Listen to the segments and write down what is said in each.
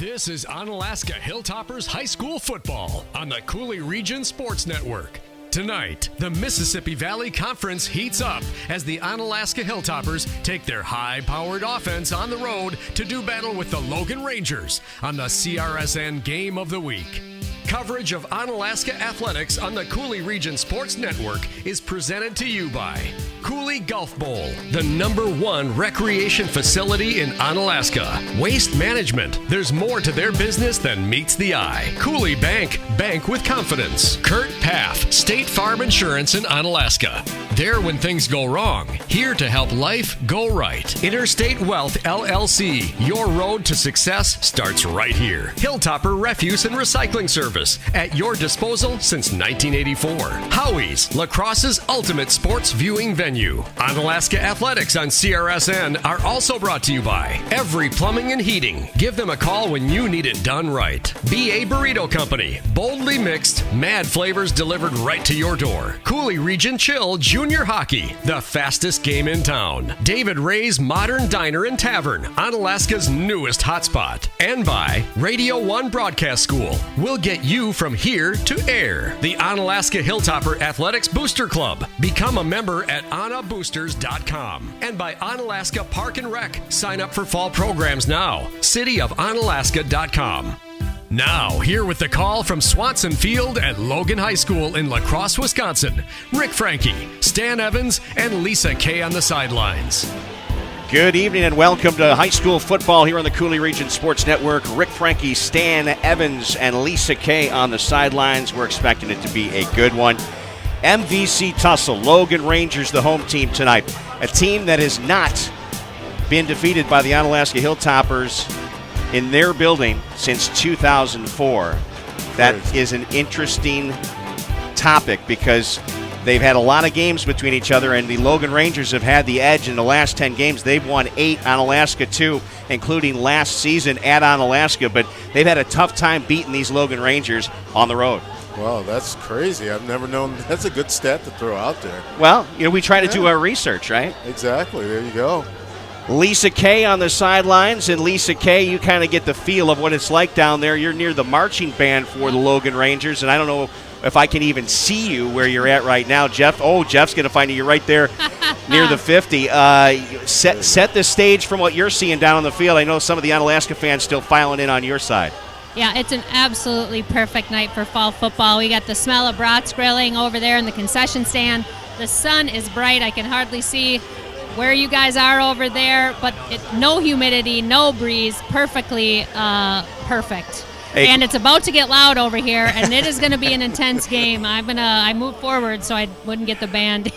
This is Onalaska Hilltoppers High School Football on the Coulee Region Sports Network. Tonight, the Mississippi Valley Conference heats up as the Onalaska Hilltoppers take their high-powered offense on the road to do battle with the Logan Rangers on the CRSN Game of the Week. Coverage of Onalaska athletics on the Coulee Region Sports Network is presented to you by Coulee Golf Bowl, the #1 recreation facility in Onalaska. Waste Management, there's more to their business than meets the eye. Coulee Bank, bank with confidence. Kurt Paff, State Farm Insurance in Onalaska. There when things go wrong, here to help life go right. Interstate Wealth LLC, your road to success starts right here. Hilltopper Refuse and Recycling Service, at your disposal since 1984. Howie's, lacrosse's ultimate sports viewing venue. Onalaska Athletics on CRSN are also brought to you by Every Plumbing and Heating. Give them a call when you need it done right. BA Burrito Company, boldly mixed, mad flavors delivered right to your door. Coulee Region Chill Junior Hockey, the fastest game in town. David Ray's Modern Diner and Tavern, Onalaska's newest hotspot. And by Radio 1 Broadcast School. We'll get you from here to air. The Onalaska Hilltopper Athletics Booster Club. Become a member at OnaBoosters.com. And by Onalaska Park and Rec. Sign up for fall programs now. CityofOnalaska.com. Now, here with the call from Swanson Field at Logan High School in La Crosse, Wisconsin, Rick Franke, Stan Evans, and Lisa Kay on the sidelines. Good evening and welcome to high school football here on the Coulee Region Sports Network. Rick Franke, Stan Evans, and Lisa Kay on the sidelines. We're expecting it to be a good one. MVC tussle, Logan Rangers, the home team tonight. A team that has not been defeated by the Onalaska Hilltoppers in their building since 2004. That is an interesting topic because they've had a lot of games between each other, and the Logan Rangers have had the edge in the last 10 games. They've won 8, Onalaska 2, including last season at Onalaska, but they've had a tough time beating these Logan Rangers on the road. Wow, that's crazy. I've never known. That's a good stat to throw out there. Well, we try to do our research, right? Exactly. There you go. Lisa Kay on the sidelines, and Lisa Kay, you kind of get the feel of what it's like down there. You're near the marching band for the Logan Rangers, and I don't know if I can even see you where you're at right now. Jeff's going to find you. You're right there near the 50. Set the stage from what you're seeing down on the field. I know some of the Onalaska fans still filing in on your side. Yeah, it's an absolutely perfect night for fall football. We got the smell of brats grilling over there in the concession stand. The sun is bright. I can hardly see where you guys are over there, but no humidity, no breeze, perfectly perfect. Hey. And it's about to get loud over here, and it is going to be an intense game. I moved forward so I wouldn't get the band.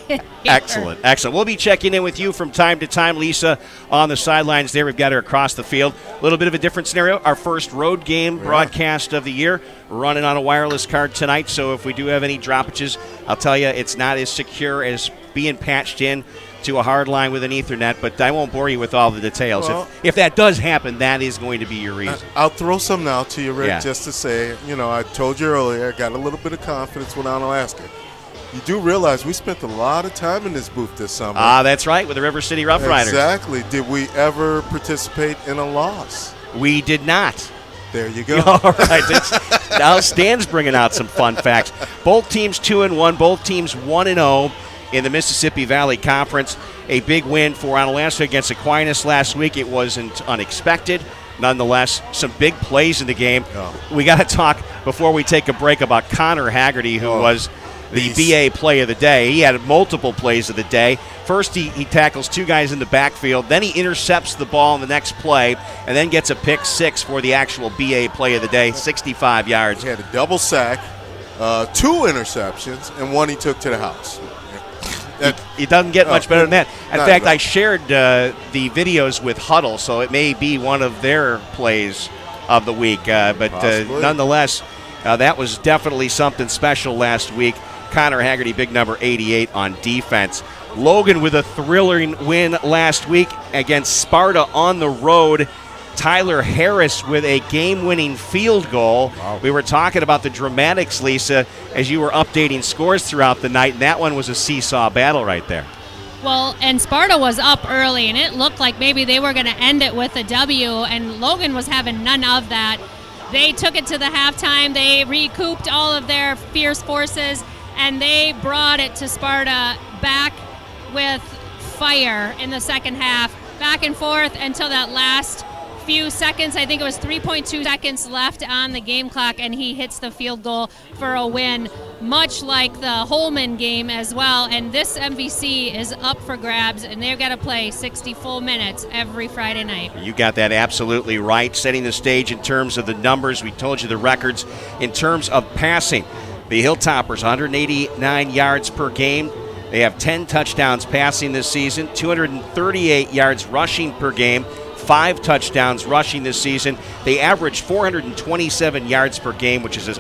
Excellent. We'll be checking in with you from time to time, Lisa, on the sidelines there. We've got her across the field. A little bit of a different scenario. Our first road game broadcast of the year. We're running on a wireless card tonight, so if we do have any droppages, I'll tell you it's not as secure as being patched in to a hard line with an Ethernet, but I won't bore you with all the details. Well, if that does happen, that is going to be your reason. I'll throw some now to you, Rick, just to say, I told you earlier, I got a little bit of confidence with Onalaska. You do realize we spent a lot of time in this booth this summer. That's right, with the River City Rough Riders. Exactly. Did we ever participate in a loss? We did not. There you go. All right. Now Stan's bringing out some fun facts. Both teams 2-1, both teams 1-0 in the Mississippi Valley Conference. A big win for Onalaska against Aquinas last week. It wasn't unexpected. Nonetheless, some big plays in the game. We got to talk before we take a break about Connor Haggerty, who was the BA play of the day. He had multiple plays of the day. First, he tackles 2 guys in the backfield. Then he intercepts the ball in the next play and then gets a pick 6 for the actual BA play of the day, 65 yards. He had a double sack, 2 interceptions, and 1 he took to the house. It doesn't get much better than that. In fact, I shared the videos with Huddle, so it may be one of their plays of the week. But nonetheless, that was definitely something special last week. Connor Haggerty, big number 88 on defense. Logan with a thrilling win last week against Sparta on the road. Tyler Harris with a game-winning field goal. Wow. We were talking about the dramatics, Lisa, as you were updating scores throughout the night, and that one was a seesaw battle right there. Well, and Sparta was up early, and it looked like maybe they were going to end it with a W, and Logan was having none of that. They took it to the halftime. They recouped all of their fierce forces, and they brought it to Sparta back with fire in the second half, back and forth until that last few seconds. I think it was 3.2 seconds left on the game clock, and he hits the field goal for a win, much like the Holman game as well. And this MVC is up for grabs, and they've got to play 60 full minutes every Friday night. You got that absolutely right. Setting the stage in terms of the numbers. We told you the records in terms of passing. The Hilltoppers, 189 yards per game. They have 10 touchdowns passing this season, 238 yards rushing per game, 5 touchdowns rushing this season. They average 427 yards per game, which is an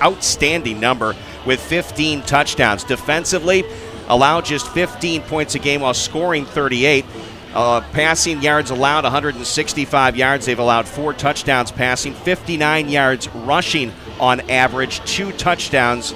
outstanding number, with 15 touchdowns. Defensively, allow just 15 points a game while scoring 38. Passing yards allowed, 165 yards. They've allowed 4 touchdowns passing, 59 yards rushing on average, 2 touchdowns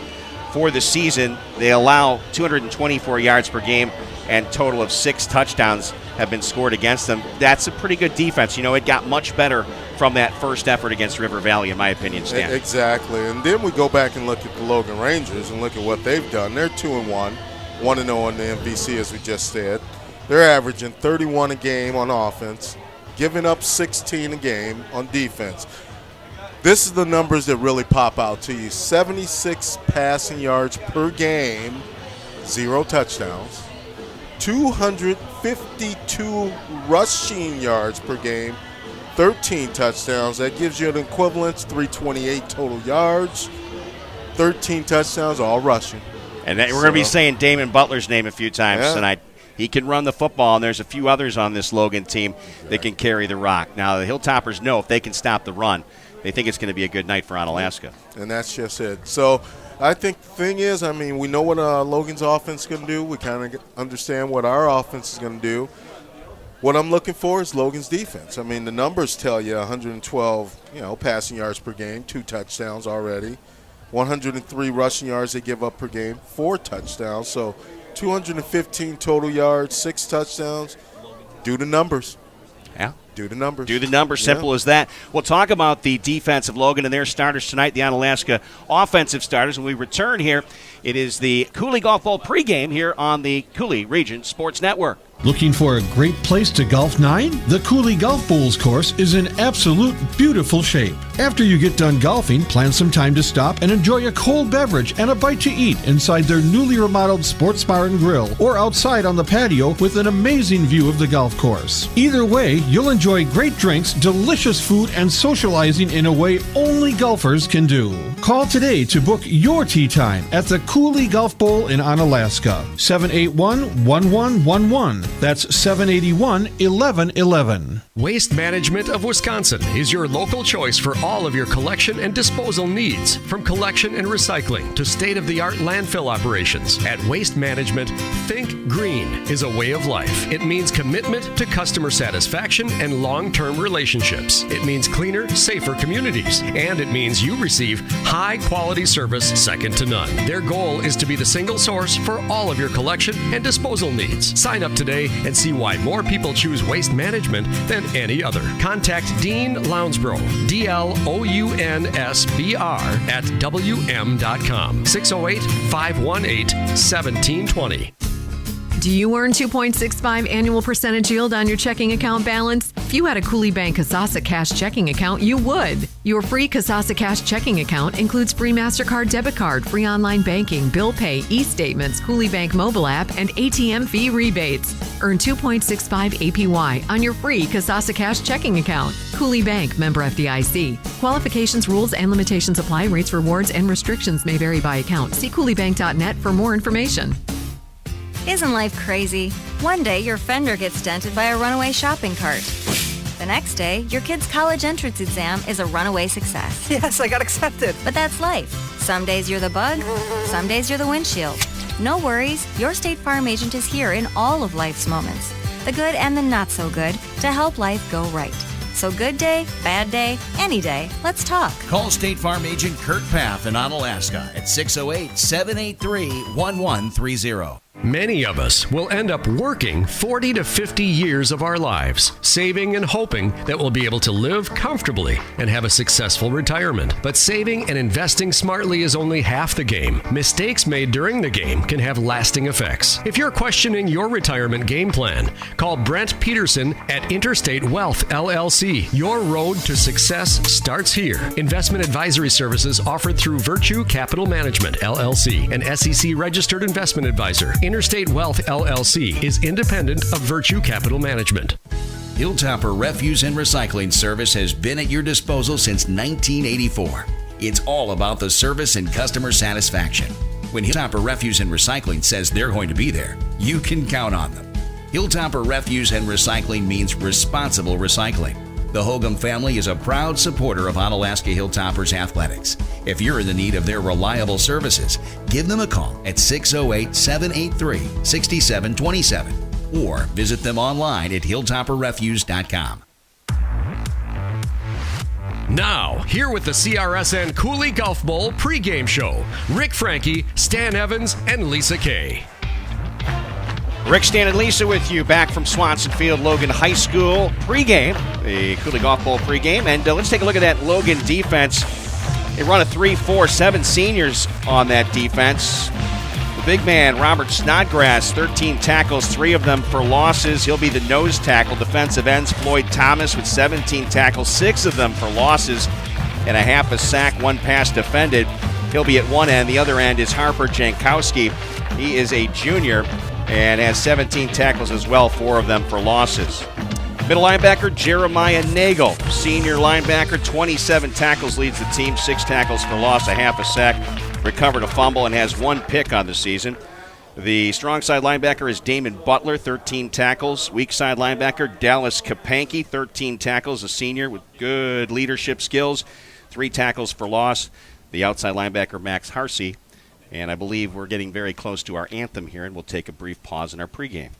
for the season. They allow 224 yards per game, and total of 6 touchdowns have been scored against them. That's a pretty good defense. You know, it got much better from that first effort against River Valley, in my opinion, Stan. Exactly. And then we go back and look at the Logan Rangers and look at what they've done. They're 2-1, 1-0 in the MVC, as we just said. They're averaging 31 a game on offense, giving up 16 a game on defense. This is the numbers that really pop out to you. 76 passing yards per game, 0 touchdowns. 252 rushing yards per game, 13 touchdowns. That gives you an equivalent, 328 total yards, 13 touchdowns, all rushing. And we're going to be saying Damon Butler's name a few times tonight. He can run the football, and there's a few others on this Logan team that can carry the rock. Now, the Hilltoppers know if they can stop the run, they think it's going to be a good night for Onalaska. And that's just it. So I think the thing is, I mean, we know what Logan's offense is going to do. We kind of understand what our offense is going to do. What I'm looking for is Logan's defense. I mean, the numbers tell you 112, passing yards per game, 2 touchdowns already. 103 rushing yards they give up per game, 4 touchdowns. So 215 total yards, 6 touchdowns. Do the numbers. Yeah. Do the numbers. Do the numbers. Simple as that. We'll talk about the defense of Logan and their starters tonight, the Onalaska offensive starters. When we return here, it is the Coulee Golf Ball pregame here on the Coulee Region Sports Network. Looking for a great place to golf 9? The Coulee Golf Bowls course is in absolute beautiful shape. After you get done golfing, plan some time to stop and enjoy a cold beverage and a bite to eat inside their newly remodeled sports bar and grill, or outside on the patio with an amazing view of the golf course. Either way, you'll enjoy great drinks, delicious food, and socializing in a way only golfers can do. Call today to book your tee time at the Coulee Golf Bowl in Onalaska. 781-1111. That's 781-1111. Waste Management of Wisconsin is your local choice for all of your collection and disposal needs. From collection and recycling to state-of-the-art landfill operations. At Waste Management, think green is a way of life. It means commitment to customer satisfaction and long-term relationships. It means cleaner, safer communities. And it means you receive high-quality service second to none. Their goal is to be the single source for all of your collection and disposal needs. Sign up today and see why more people choose Waste Management than any other. Contact Dean Lounsbro, DLOUNSBR at WM.com, 608-518-1720. Do you earn 2.65 annual percentage yield on your checking account balance? If you had a Coulee Bank Kasasa Cash checking account, you would. Your free Kasasa Cash checking account includes free MasterCard debit card, free online banking, bill pay, e-statements, Coulee Bank mobile app, and ATM fee rebates. Earn 2.65 APY on your free Kasasa Cash checking account. Coulee Bank, member FDIC. Qualifications, rules, and limitations apply. Rates, rewards, and restrictions may vary by account. See CooleyBank.net for more information. Isn't life crazy? One day your fender gets dented by a runaway shopping cart. The next day, your kid's college entrance exam is a runaway success. Yes, I got accepted. But that's life. Some days you're the bug, some days you're the windshield. No worries, your State Farm agent is here in all of life's moments, the good and the not so good, to help life go right. So good day, bad day, any day, let's talk. Call State Farm agent Kurt Path in Onalaska at 608-783-1130. Many of us will end up working 40 to 50 years of our lives, saving and hoping that we'll be able to live comfortably and have a successful retirement. But saving and investing smartly is only half the game. Mistakes made during the game can have lasting effects. If you're questioning your retirement game plan, call Brent Peterson at Interstate Wealth LLC. Your road to success starts here. Investment advisory services offered through Virtue Capital Management LLC, an SEC-registered investment advisor. Interstate Wealth LLC is independent of Virtue Capital Management. Hilltopper Refuse and Recycling Service has been at your disposal since 1984. It's all about the service and customer satisfaction. When Hilltopper Refuse and Recycling says they're going to be there, you can count on them. Hilltopper Refuse and Recycling means responsible recycling. The Hogan family is a proud supporter of Onalaska Hilltoppers athletics. If you're in the need of their reliable services, give them a call at 608-783-6727 or visit them online at hilltopperrefuse.com. Now, here with the CRSN Coulee Golf Bowl pregame show, Rick Franke, Stan Evans, and Lisa Kay. Rick, Stan, and Lisa with you back from Swanson Field Logan High School pregame, the Coulee Golf Bowl pregame. And let's take a look at that Logan defense. They run a 3-4, 7 seniors on that defense. The big man, Robert Snodgrass, 13 tackles, 3 of them for losses. He'll be the nose tackle. Defensive ends, Floyd Thomas with 17 tackles, 6 of them for losses, and a half a sack, 1 pass defended. He'll be at one end. The other end is Harper Jankowski. He is a junior and has 17 tackles as well, 4 of them for losses. Middle linebacker Jeremiah Nagel, senior linebacker, 27 tackles, leads the team, 6 tackles for loss, a half a sack, recovered a fumble, and has 1 pick on the season. The strong side linebacker is Damon Butler, 13 tackles. Weak side linebacker Dallas Kapanke, 13 tackles, a senior with good leadership skills, 3 tackles for loss. The outside linebacker Max Harsey. And I believe we're getting very close to our anthem here, and we'll take a brief pause in our pregame.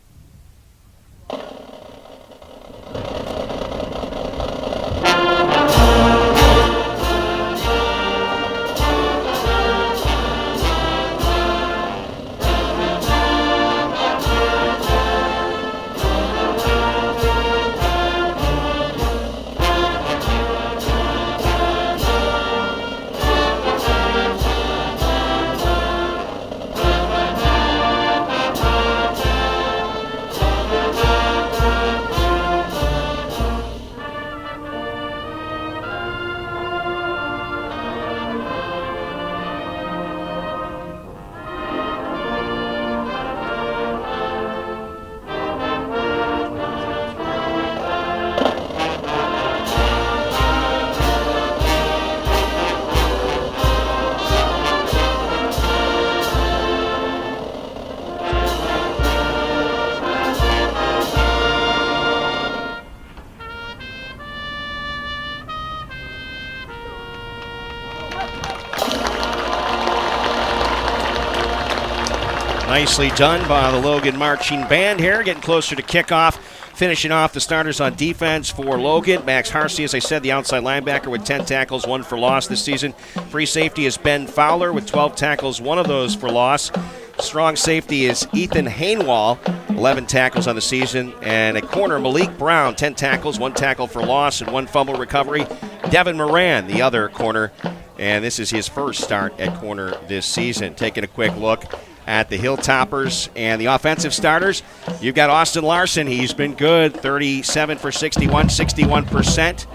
Nicely done by the Logan marching band here, getting closer to kickoff. Finishing off the starters on defense for Logan. Max Harsey, as I said, the outside linebacker with 10 tackles, 1 for loss this season. Free safety is Ben Fowler with 12 tackles, 1 of those for loss. Strong safety is Ethan Hainwall, 11 tackles on the season. And at corner, Malik Brown, 10 tackles, 1 tackle for loss, and 1 fumble recovery. Devin Moran, the other corner, and this is his first start at corner this season. Taking a quick look at the Hilltoppers and the offensive starters. You've got Austin Larson. He's been good, 37 for 61, 61%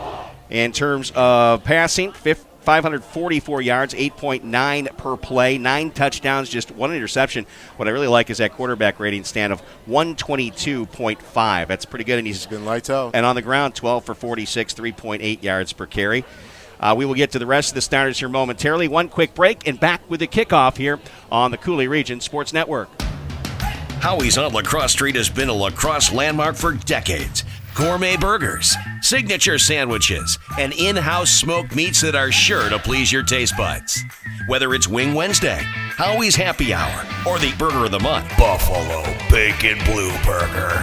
in terms of passing, 544 yards, 8.9 per play, 9 touchdowns, just 1 interception. What I really like is that quarterback rating stand of 122.5. That's pretty good. And he's been lights out. And on the ground, 12 for 46, 3.8 yards per carry. We will get to the rest of the starters here momentarily. One quick break and back with the kickoff here on the Coulee Region Sports Network. Howie's on La Crosse Street has been a La Crosse landmark for decades. Gourmet burgers, signature sandwiches, and in-house smoked meats that are sure to please your taste buds. Whether it's Wing Wednesday, Howie's Happy Hour, or the Burger of the Month, Buffalo Bacon Blue Burger,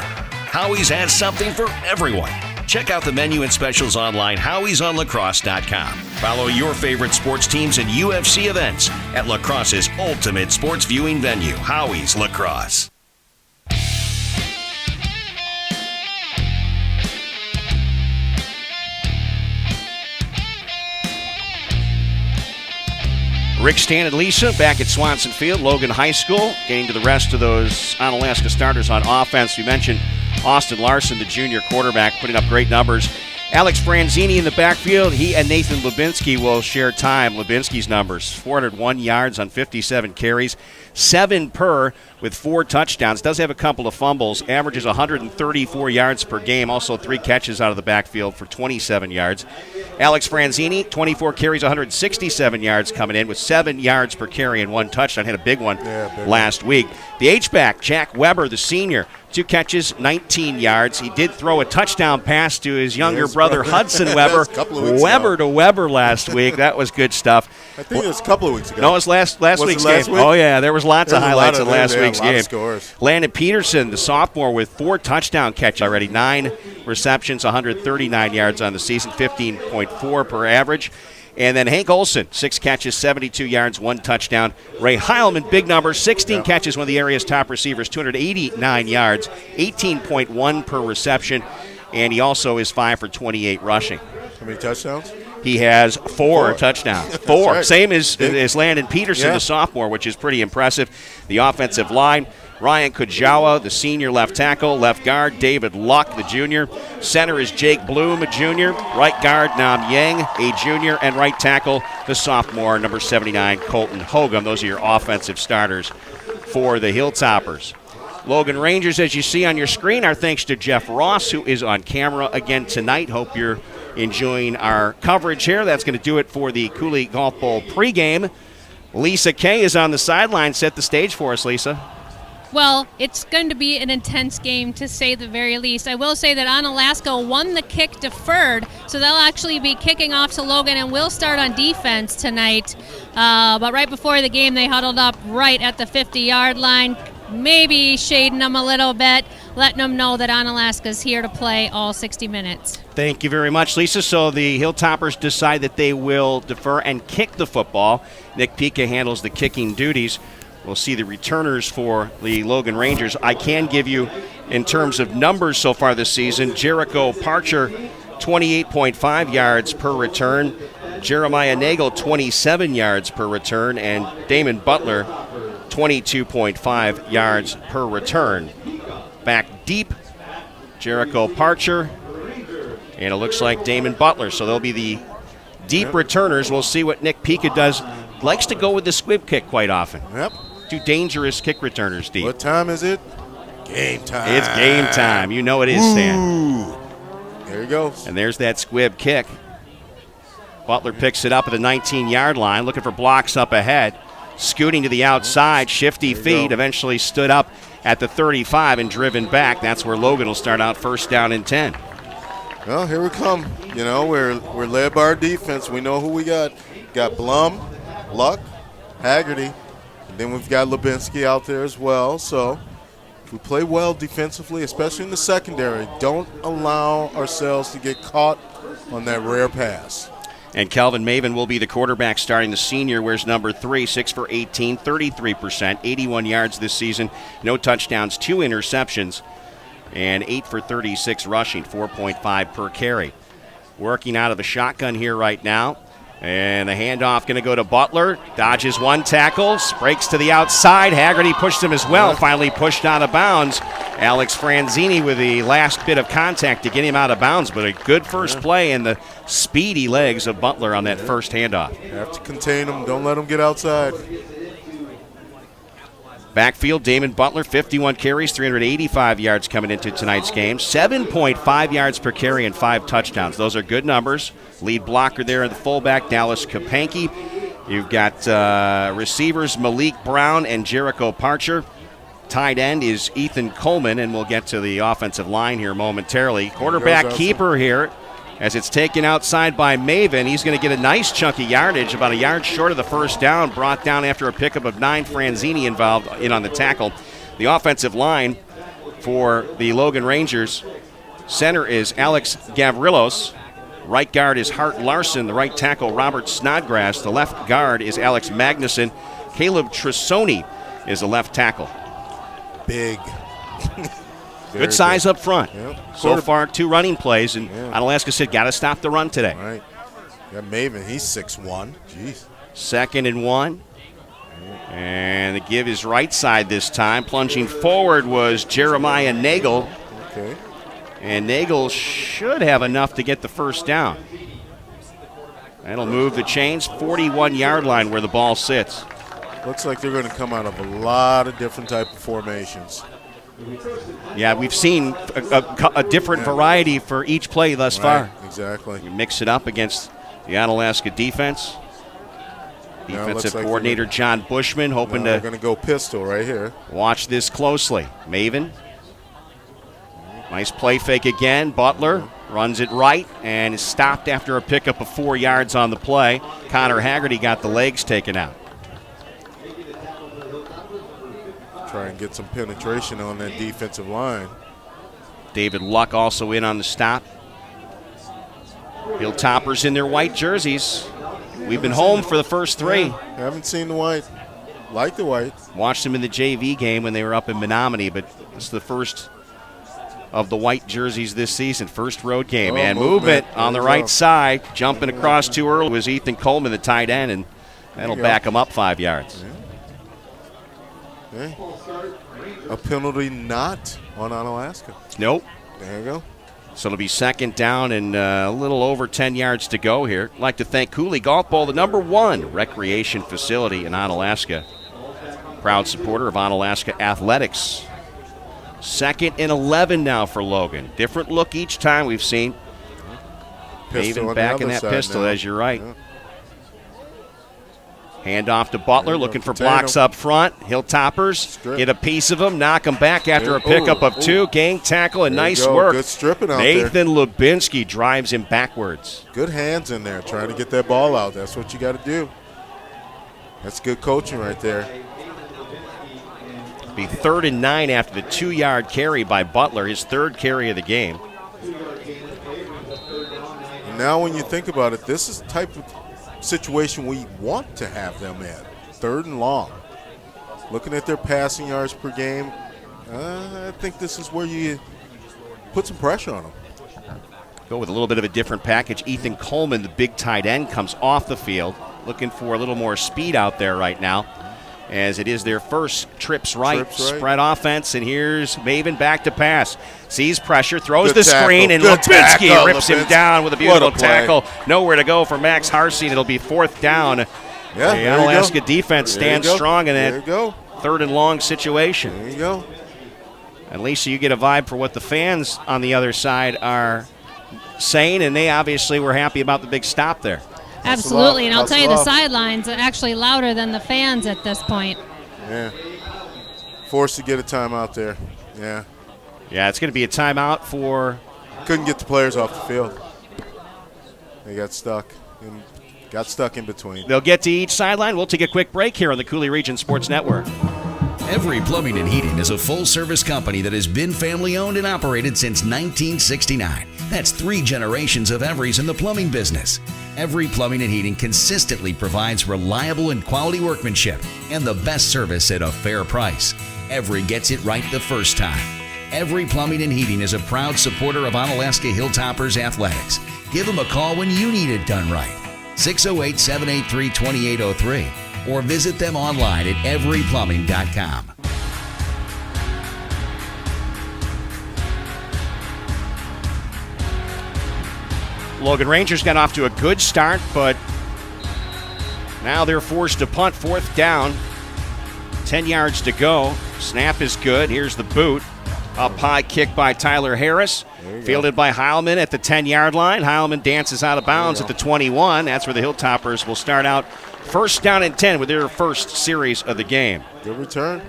Howie's has something for everyone. Check out the menu and specials online, howiesonlacrosse.com. Follow your favorite sports teams and UFC events at Lacrosse's ultimate sports viewing venue, Howie's Lacrosse. Rick, Stan, and Lisa back at Swanson Field, Logan High School, getting to the rest of those Onalaska starters on offense. We mentioned Austin Larson, the junior quarterback, putting up great numbers. Alex Franzini in the backfield. He and Nathan Lubinsky will share time. Lubinsky's numbers, 401 yards on 57 carries, 7 per with 4 touchdowns. Does have a couple of fumbles. Averages 134 yards per game. Also 3 catches out of the backfield for 27 yards. Alex Franzini, 24 carries, 167 yards coming in with 7 yards per carry and 1 touchdown. Had a big one last week. The H-back, Jack Weber, the senior, 2 catches, 19 yards. He did throw a touchdown pass to his younger brother, Hudson Weber. Weber to Weber last week. That was good stuff. I think it was a couple of weeks ago. No, it was last week's game. Week? Oh, yeah, there was lots of highlights in last week's game. Scores. Landon Peterson, the sophomore, with 4 touchdown catches already, 9 receptions, 139 yards on the season, 15.4 per average. And then Hank Olson, 6 catches, 72 yards, 1 touchdown. Ray Heilman, big number, 16 catches, one of the area's top receivers, 289 yards, 18.1 per reception. And he also is 5 for 28 rushing. How many touchdowns? He has 4 touchdowns. 4. Right. Same as Landon Peterson, the sophomore, which is pretty impressive. The offensive line, Ryan Kujawa, the senior left tackle. Left guard, David Luck, the junior. Center is Jake Bloom, a junior. Right guard, Nam Yang, a junior. And right tackle, the sophomore, number 79, Colton Hogum. Those are your offensive starters for the Hilltoppers. Logan Rangers, as you see on your screen, our thanks to Jeff Ross, who is on camera again tonight. Hope you're enjoying our coverage here. That's going to do it for the Coulee Golf Bowl pregame. Lisa Kay is on the sideline. Set the stage for us, Lisa. Well, it's going to be an intense game, to say the very least. I will say that Onalaska won the kick deferred, so they'll actually be kicking off to Logan and will start on defense tonight. But right before the game, they huddled up right at the 50-yard line, maybe shading them a little bit, letting them know that Onalaska's here to play all 60 minutes. Thank you very much, Lisa. So the Hilltoppers decide that they will defer and kick the football. Nick Pica handles the kicking duties. We'll see the returners for the Logan Rangers. I can give you, in terms of numbers so far this season, Jericho Parcher, 28.5 yards per return. Jeremiah Nagel, 27 yards per return. And Damon Butler, 22.5 yards per return. Back deep, Jericho Parcher. And it looks like Damon Butler. So they'll be the deep returners. We'll see what Nick Pica does. Likes to go with the squib kick quite often. Yep. 2 dangerous kick returners deep. What time is it? Game time. It's game time. You know it is, Stan. There he goes. And there's that squib kick. Butler picks it up at the 19-yard line, looking for blocks up ahead. Scooting to the outside, shifty feet, eventually stood up at the 35 and driven back. That's where Logan will start out, first down and 10. Well, here we come. You know, we're led by our defense. We know who we got. Got Blum, Luck, Haggerty, and then we've got Lubinsky out there as well. So if we play well defensively, especially in the secondary, don't allow ourselves to get caught on that rare pass. And Kelvin Maven will be the quarterback starting. The senior wears number 3, 6 for 18, 33%, 81 yards this season, no touchdowns, 2 interceptions, and 8 for 36 rushing, 4.5 per carry. Working out of the shotgun here right now. And the handoff going to go to Butler. Dodges 1 tackle, breaks to the outside. Haggerty pushed him as well, finally pushed out of bounds. Alex Franzini with the last bit of contact to get him out of bounds, but a good first play and the speedy legs of Butler on that first handoff. You have to contain him. Don't let him get outside. Backfield, Damon Butler, 51 carries, 385 yards coming into tonight's game. 7.5 yards per carry and 5 touchdowns. Those are good numbers. Lead blocker there in the fullback, Dallas Kapanke. You've got receivers Malik Brown and Jericho Parcher. Tight end is Ethan Coleman, and we'll get to the offensive line here momentarily. Quarterback keeper here as it's taken outside by Maven. He's going to get a nice chunk of yardage, about a yard short of the first down, brought down after a pickup of 9. Franzini involved in on the tackle. The offensive line for the Logan Rangers, Center is Alex Gavrilos. Right guard is Hart Larson. The right tackle, Robert Snodgrass. The left guard is Alex Magnuson. Caleb Trisoni is the left tackle. Big. Good size up front. Yep. So far, 2 running plays, and Onalaska said, got to stop the run today. Right. Got Maven, he's 6'1". Jeez. 2nd and 1. And the give is right side this time. Plunging forward was Jeremiah Nagel. Okay. And Nagel should have enough to get the first down. That'll move the chains, 41-yard line where the ball sits. Looks like they're going to come out of a lot of different type of formations. Yeah, we've seen a different variety for each play thus far. Exactly. You mix it up against the Onalaska defense. Defensive coordinator John Bushman hoping they're going to go pistol right here. Watch this closely. Maven. Nice play fake again. Butler runs it right and is stopped after a pickup of 4 yards on the play. Connor Haggerty got the legs taken out. Try and get some penetration on that defensive line. David Luck also in on the stop. Hilltoppers in their white jerseys. We've been home for the first 3. Yeah, haven't seen the white. Like the white. Watched them in the JV game when they were up in Menominee, but it's the first of the white jerseys this season. First road game. And movement on the right side. Jumping across too early was Ethan Coleman, the tight end, and that'll back him up 5 yards. Okay. A penalty not on Onalaska. Nope. There you go. So it'll be 2nd down and a little over 10 yards to go here. I'd like to thank Coulee Golf Ball, the #1 recreation facility in Onalaska. Proud supporter of Onalaska Athletics. 2nd and 11 now for Logan. Different look each time we've seen. Even back in that pistol, as you're right. Yeah. Hand off to Butler, looking for blocks up front. Hilltoppers get a piece of him, knock him back after a pickup of 2. Gang tackle and nice work. Good stripping out there. Nathan Lubinsky drives him backwards. Good hands in there, trying to get that ball out. That's what you got to do. That's good coaching right there. Be 3rd and 9 after the 2-yard carry by Butler, his 3rd carry of the game. And now when you think about it, this is the type of situation we want to have them in. 3rd and long. Looking at their passing yards per game, I think this is where you put some pressure on them. Go with a little bit of a different package. Ethan Coleman, the big tight end, comes off the field, looking for a little more speed out there right now, as it is their first trips right. Spread offense, and here's Maven back to pass. Sees pressure, throws the screen, and Lubinsky rips him down with a beautiful tackle. Nowhere to go for Max Harsine. It'll be 4th down. The Onalaska defense stands strong in that 3rd and long situation. There you go. And Lisa, you get a vibe for what the fans on the other side are saying, and they obviously were happy about the big stop there. Absolutely, and I'll tell you, the sideline's actually louder than the fans at this point. Yeah. Forced to get a timeout there. Yeah. Yeah, it's going to be a timeout for... Couldn't get the players off the field. They got stuck. Got stuck in between. They'll get to each sideline. We'll take a quick break here on the Coulee Region Sports Network. Every Plumbing and Heating is a full-service company that has been family-owned and operated since 1969. That's 3 generations of Everys in the plumbing business. Every Plumbing and Heating consistently provides reliable and quality workmanship and the best service at a fair price. Every gets it right the first time. Every Plumbing and Heating is a proud supporter of Onalaska Hilltoppers Athletics. Give them a call when you need it done right. 608-783-2803 or visit them online at everyplumbing.com. Logan Rangers got off to a good start, but now they're forced to punt. 4th down. 10 yards to go. Snap is good. Here's the boot. Up high kick by Tyler Harris. Fielded by Heilman at the 10-yard line. Heilman dances out of bounds at the 21. That's where the Hilltoppers will start out 1st down and 10 with their first series of the game. Good return.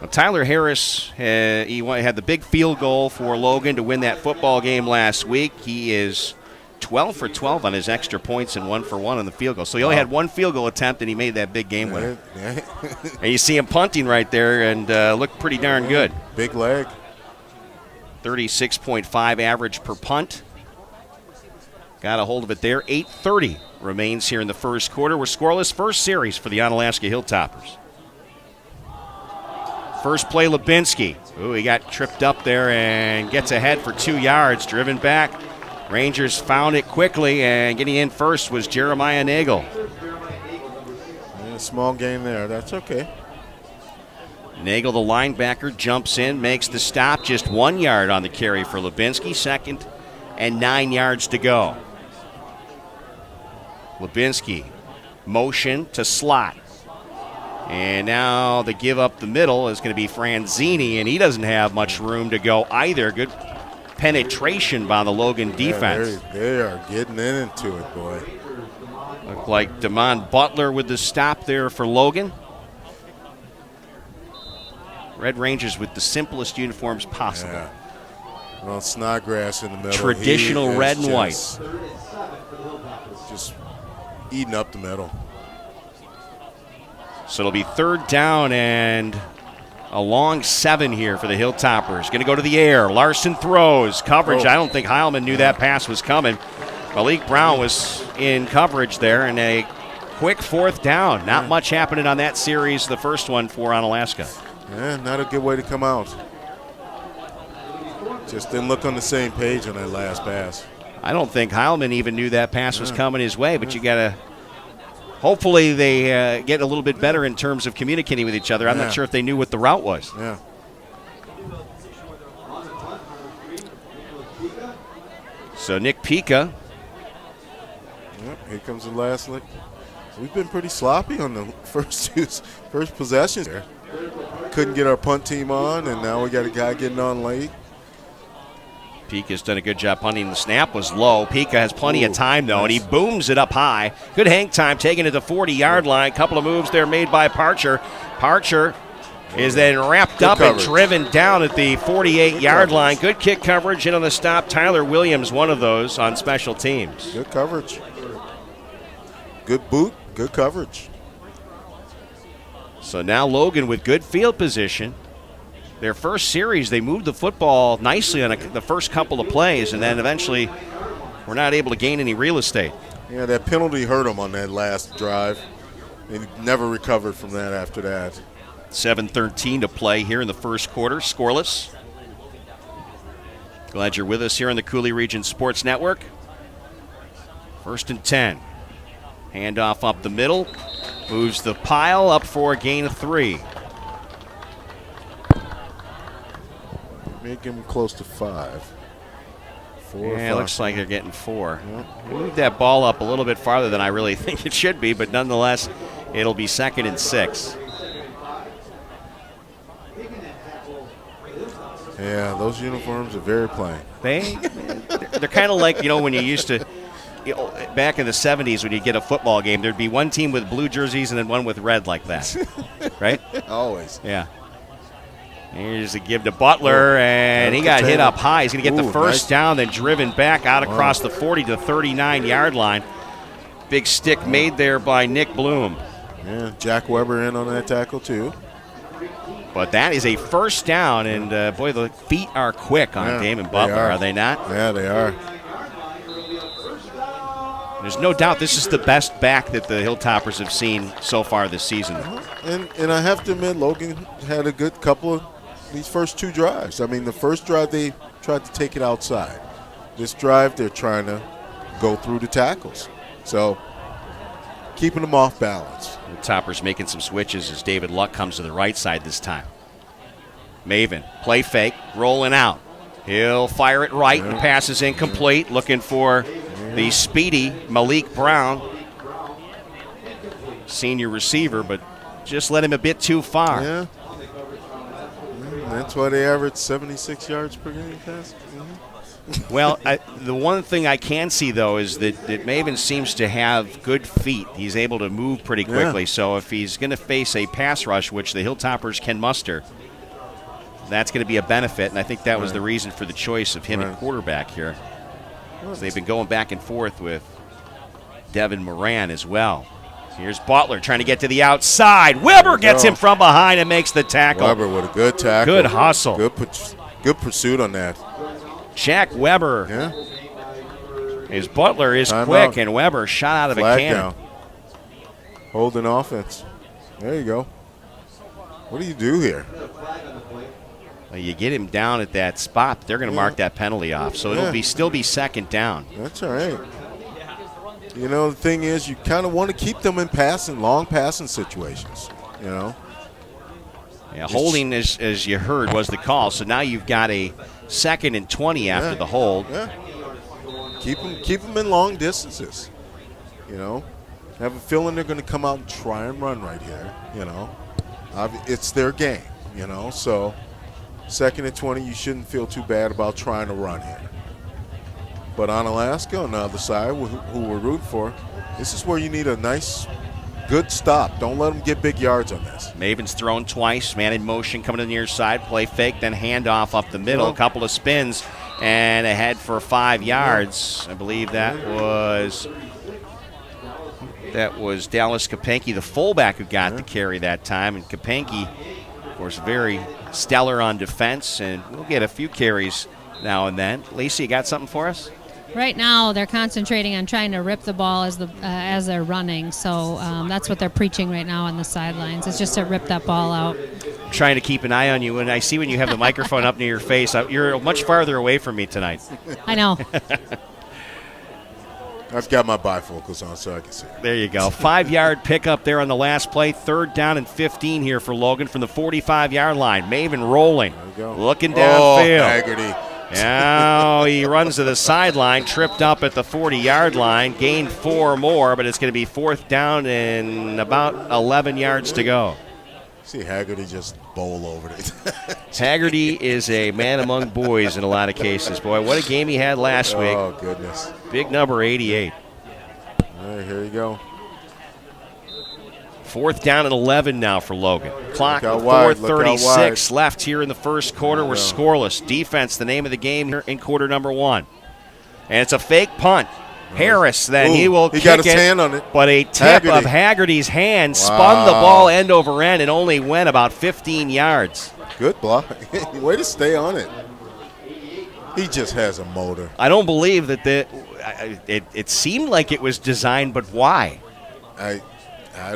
Well, Tyler Harris, he had the big field goal for Logan to win that football game last week. He is 12 for 12 on his extra points and 1 for 1 on the field goal. So he only had 1 field goal attempt, and he made that big game winner. And you see him punting right there and looked pretty darn good. Big leg. 36.5 average per punt. Got a hold of it there. 8:30 remains here in the first quarter. We're scoreless. First series for the Onalaska Hilltoppers. First play, Lubinsky. Ooh, he got tripped up there and gets ahead for 2 yards. Driven back. Rangers found it quickly, and getting in first was Jeremiah Nagel. Yeah, small gain there. That's okay. Nagel, the linebacker, jumps in, makes the stop. Just 1 yard on the carry for Lubinsky. 2nd and 9 yards to go. Lubinsky, motion to slot. And now the give up the middle is going to be Franzini, and he doesn't have much room to go either. Good penetration by the Logan defense. Yeah, they are getting into it, boy. Looked like Damon Butler with the stop there for Logan. Red Rangers with the simplest uniforms possible. Yeah. Well, Snodgrass in the middle. Traditional red and white. Just eating up the middle. So it'll be 3rd down and a long 7 here for the Hilltoppers. Going to go to the air. Larson throws. Coverage. I don't think Heilman knew that pass was coming. Malik Brown was in coverage there, and a quick 4th down. Not much happening on that series, the first one for Onalaska. Yeah, not a good way to come out. Just didn't look on the same page on that last pass. I don't think Heilman even knew that pass was coming his way, but you got to hopefully they get a little bit better in terms of communicating with each other. I'm not sure if they knew what the route was. Yeah. So Nick Pica. Yep, here comes the last lick. We've been pretty sloppy on the first possessions there. Couldn't get our punt team on, and now we got a guy getting on late. Pica's done a good job punting. The snap was low. Pica has plenty of time, though, and he booms it up high. Good hang time, taking it to the 40-yard line. Couple of moves there made by Parcher. Parcher is then wrapped up and driven down at the 48-yard line. Good kick coverage in on the stop. Tyler Williams, one of those on special teams. Good coverage. Good boot, good coverage. So now Logan with good field position. Their first series, they moved the football nicely on the first couple of plays, and then eventually were not able to gain any real estate. Yeah, that penalty hurt them on that last drive. They never recovered from that after that. 7:13 to play here in the first quarter, scoreless. Glad you're with us here on the Coulee Region Sports Network. 1st and 10. Handoff up the middle. Moves the pile up for a gain of 3. Make him close to 5. 4 Yeah, it looks like they're getting 4. Yep. Move that ball up a little bit farther than I really think it should be, but nonetheless, it'll be 2nd and 6. Yeah, those uniforms are very plain. They're kind of like, when you used to, back in the 70s when you get a football game, there'd be one team with blue jerseys and then one with red like that, right? Always. Yeah. Here's a give to Butler, and he got hit up high. He's going to get the first down, then driven back out across the 40 to the 39-yard line. Big stick made there by Nick Bloom. Yeah, Jack Weber in on that tackle too. But that is a first down, and boy, the feet are quick on Damon Butler, are they not? Yeah, they are. There's no doubt this is the best back that the Hilltoppers have seen so far this season. And I have to admit, Logan had a good couple of these first 2 drives. I mean, the first drive they tried to take it outside. This drive they're trying to go through the tackles. So keeping them off balance. Hilltoppers making some switches as David Luck comes to the right side this time. Maven, play fake, rolling out. He'll fire it right and passes incomplete, looking for the speedy Malik Brown, senior receiver, but just led him a bit too far. Yeah. That's why they average 76 yards per game pass. Well, the one thing I can see, though, is that Maven seems to have good feet. He's able to move pretty quickly. So if he's going to face a pass rush, which the Hilltoppers can muster, that's going to be a benefit. And I think that was the reason for the choice of him at quarterback here. So they've been going back and forth with Devin Moran as well. Here's Butler trying to get to the outside. Weber gets him from behind and makes the tackle. Weber with a good tackle. Good hustle. Good pursuit on that. Jack Weber. Yeah. His Butler is Time quick, out. and Weber shot out of a Flag cannon. down. Holding offense. There you go. What do you do here? Well, you get him down at that spot, they're going to mark that penalty off. So it'll still be second down. That's all right. You know, the thing is, you kind of want to keep them in long passing situations, you know. Yeah, holding, as you heard, was the call. So now you've got a 2nd and 20 after the hold. Yeah. Keep them in long distances, you know. I have a feeling they're going to come out and try and run right here, you know. It's their game, you know. So 2nd and 20, you shouldn't feel too bad about trying to run here. But Onalaska on the other side, who we're rooting for, this is where you need a nice, good stop. Don't let them get big yards on this. Maven's thrown twice, man in motion coming to the near side, play fake, then handoff up the middle, a couple of spins, and ahead for 5 yards. I believe that was Dallas Kapanke, the fullback, who got the carry that time. And Kapanke, of course, very stellar on defense, and we'll get a few carries now and then. Lisa, you got something for us? Right now, they're concentrating on trying to rip the ball as they're running. So that's what they're preaching right now on the sidelines. It's just to rip that ball out. I'm trying to keep an eye on you, and I see when you have the microphone up near your face, you're much farther away from me tonight. I know. I've got my bifocals on so I can see. There you go. 5-yard pickup there on the last play. 3rd down and 15 here for Logan from the 45-yard line. Maven rolling, looking downfield. Oh, Haggerty. Now he runs to the sideline, tripped up at the 40-yard line, gained 4 more, but it's going to be 4th down and about 11 yards to go. See Haggerty just bowl over it. Haggerty is a man among boys in a lot of cases. Boy, what a game he had last week. Oh, goodness. Big number 88. All right, here you go. 4th down and 11 now for Logan. Clock with 4:36 left here in the first quarter. We're scoreless. Defense, the name of the game here in quarter number 1. And it's a fake punt. Harris, then he will kick got his hand on it. But a tip of Haggerty's hand spun the ball end over end and only went about 15 yards. Good block. Way to stay on it. He just has a motor. I don't believe that it seemed like it was designed, but why? I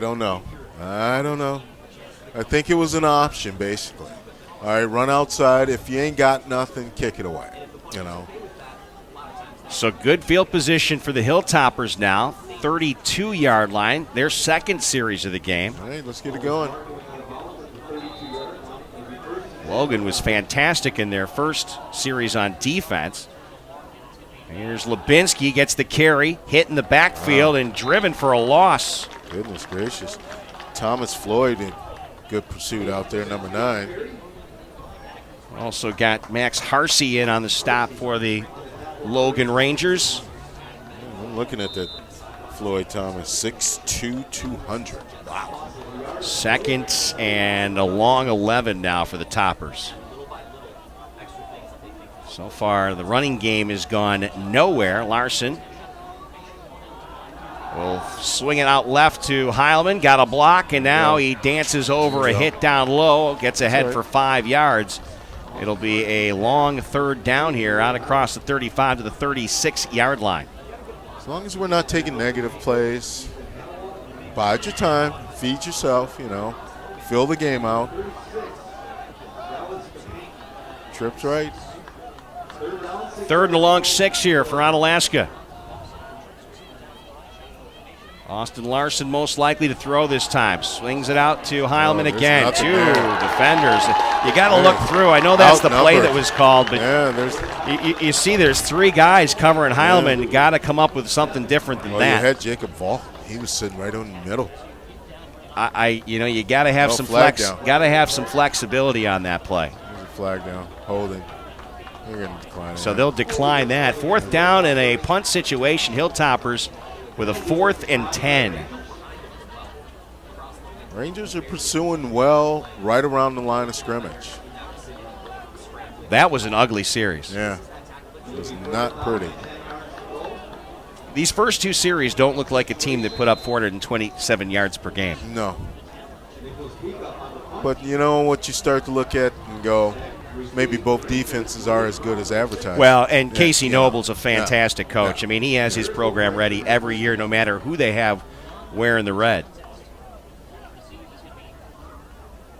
don't know. I think it was an option, basically. All right, run outside. If you ain't got nothing, kick it away, you know. So good field position for the Hilltoppers now. 32-yard line, their 2nd series of the game. All right, let's get it going. Logan was fantastic in their first series on defense. Here's Lubinsky, gets the carry, hit in the backfield, and driven for a loss. Goodness gracious. Thomas Floyd in good pursuit out there, number 9. Also got Max Harsey in on the stop for the Logan Rangers. I'm looking at that Floyd Thomas, 6'2", 200. Wow. 2nd and a long 11 now for the Toppers. So far, the running game has gone nowhere. Larson will swing it out left to Heilman. Got a block, and now he dances over a hit down low. Gets ahead for 5 yards. It'll be a long 3rd down here out across the 35 to the 36-yard line. As long as we're not taking negative plays, bide your time, feed yourself, you know, fill the game out. Trips right. 3rd and a long 6 here for Onalaska. Austin Larson most likely to throw this time. Swings it out to Heilman again. 2 defenders. You got to look through. I know that's the play that was called, but you see there's 3 guys covering Heilman. You got to come up with something different than that. You had Jacob Vaughn. He was sitting right in the middle. You got to have some flex. Got to have some flexibility on that play. There's a flag down. Holding. They're going to decline. So they'll decline that. 4th down in a punt situation. Hilltoppers with a 4th and 10. Rangers are pursuing well right around the line of scrimmage. That was an ugly series. Yeah, it was not pretty. These first 2 series don't look like a team that put up 427 yards per game. No. But you know what you start to look at and go, maybe both defenses are as good as advertised. Well, and Casey Noble's a fantastic coach. I mean, he has his program ready every year, no matter who they have wearing the red.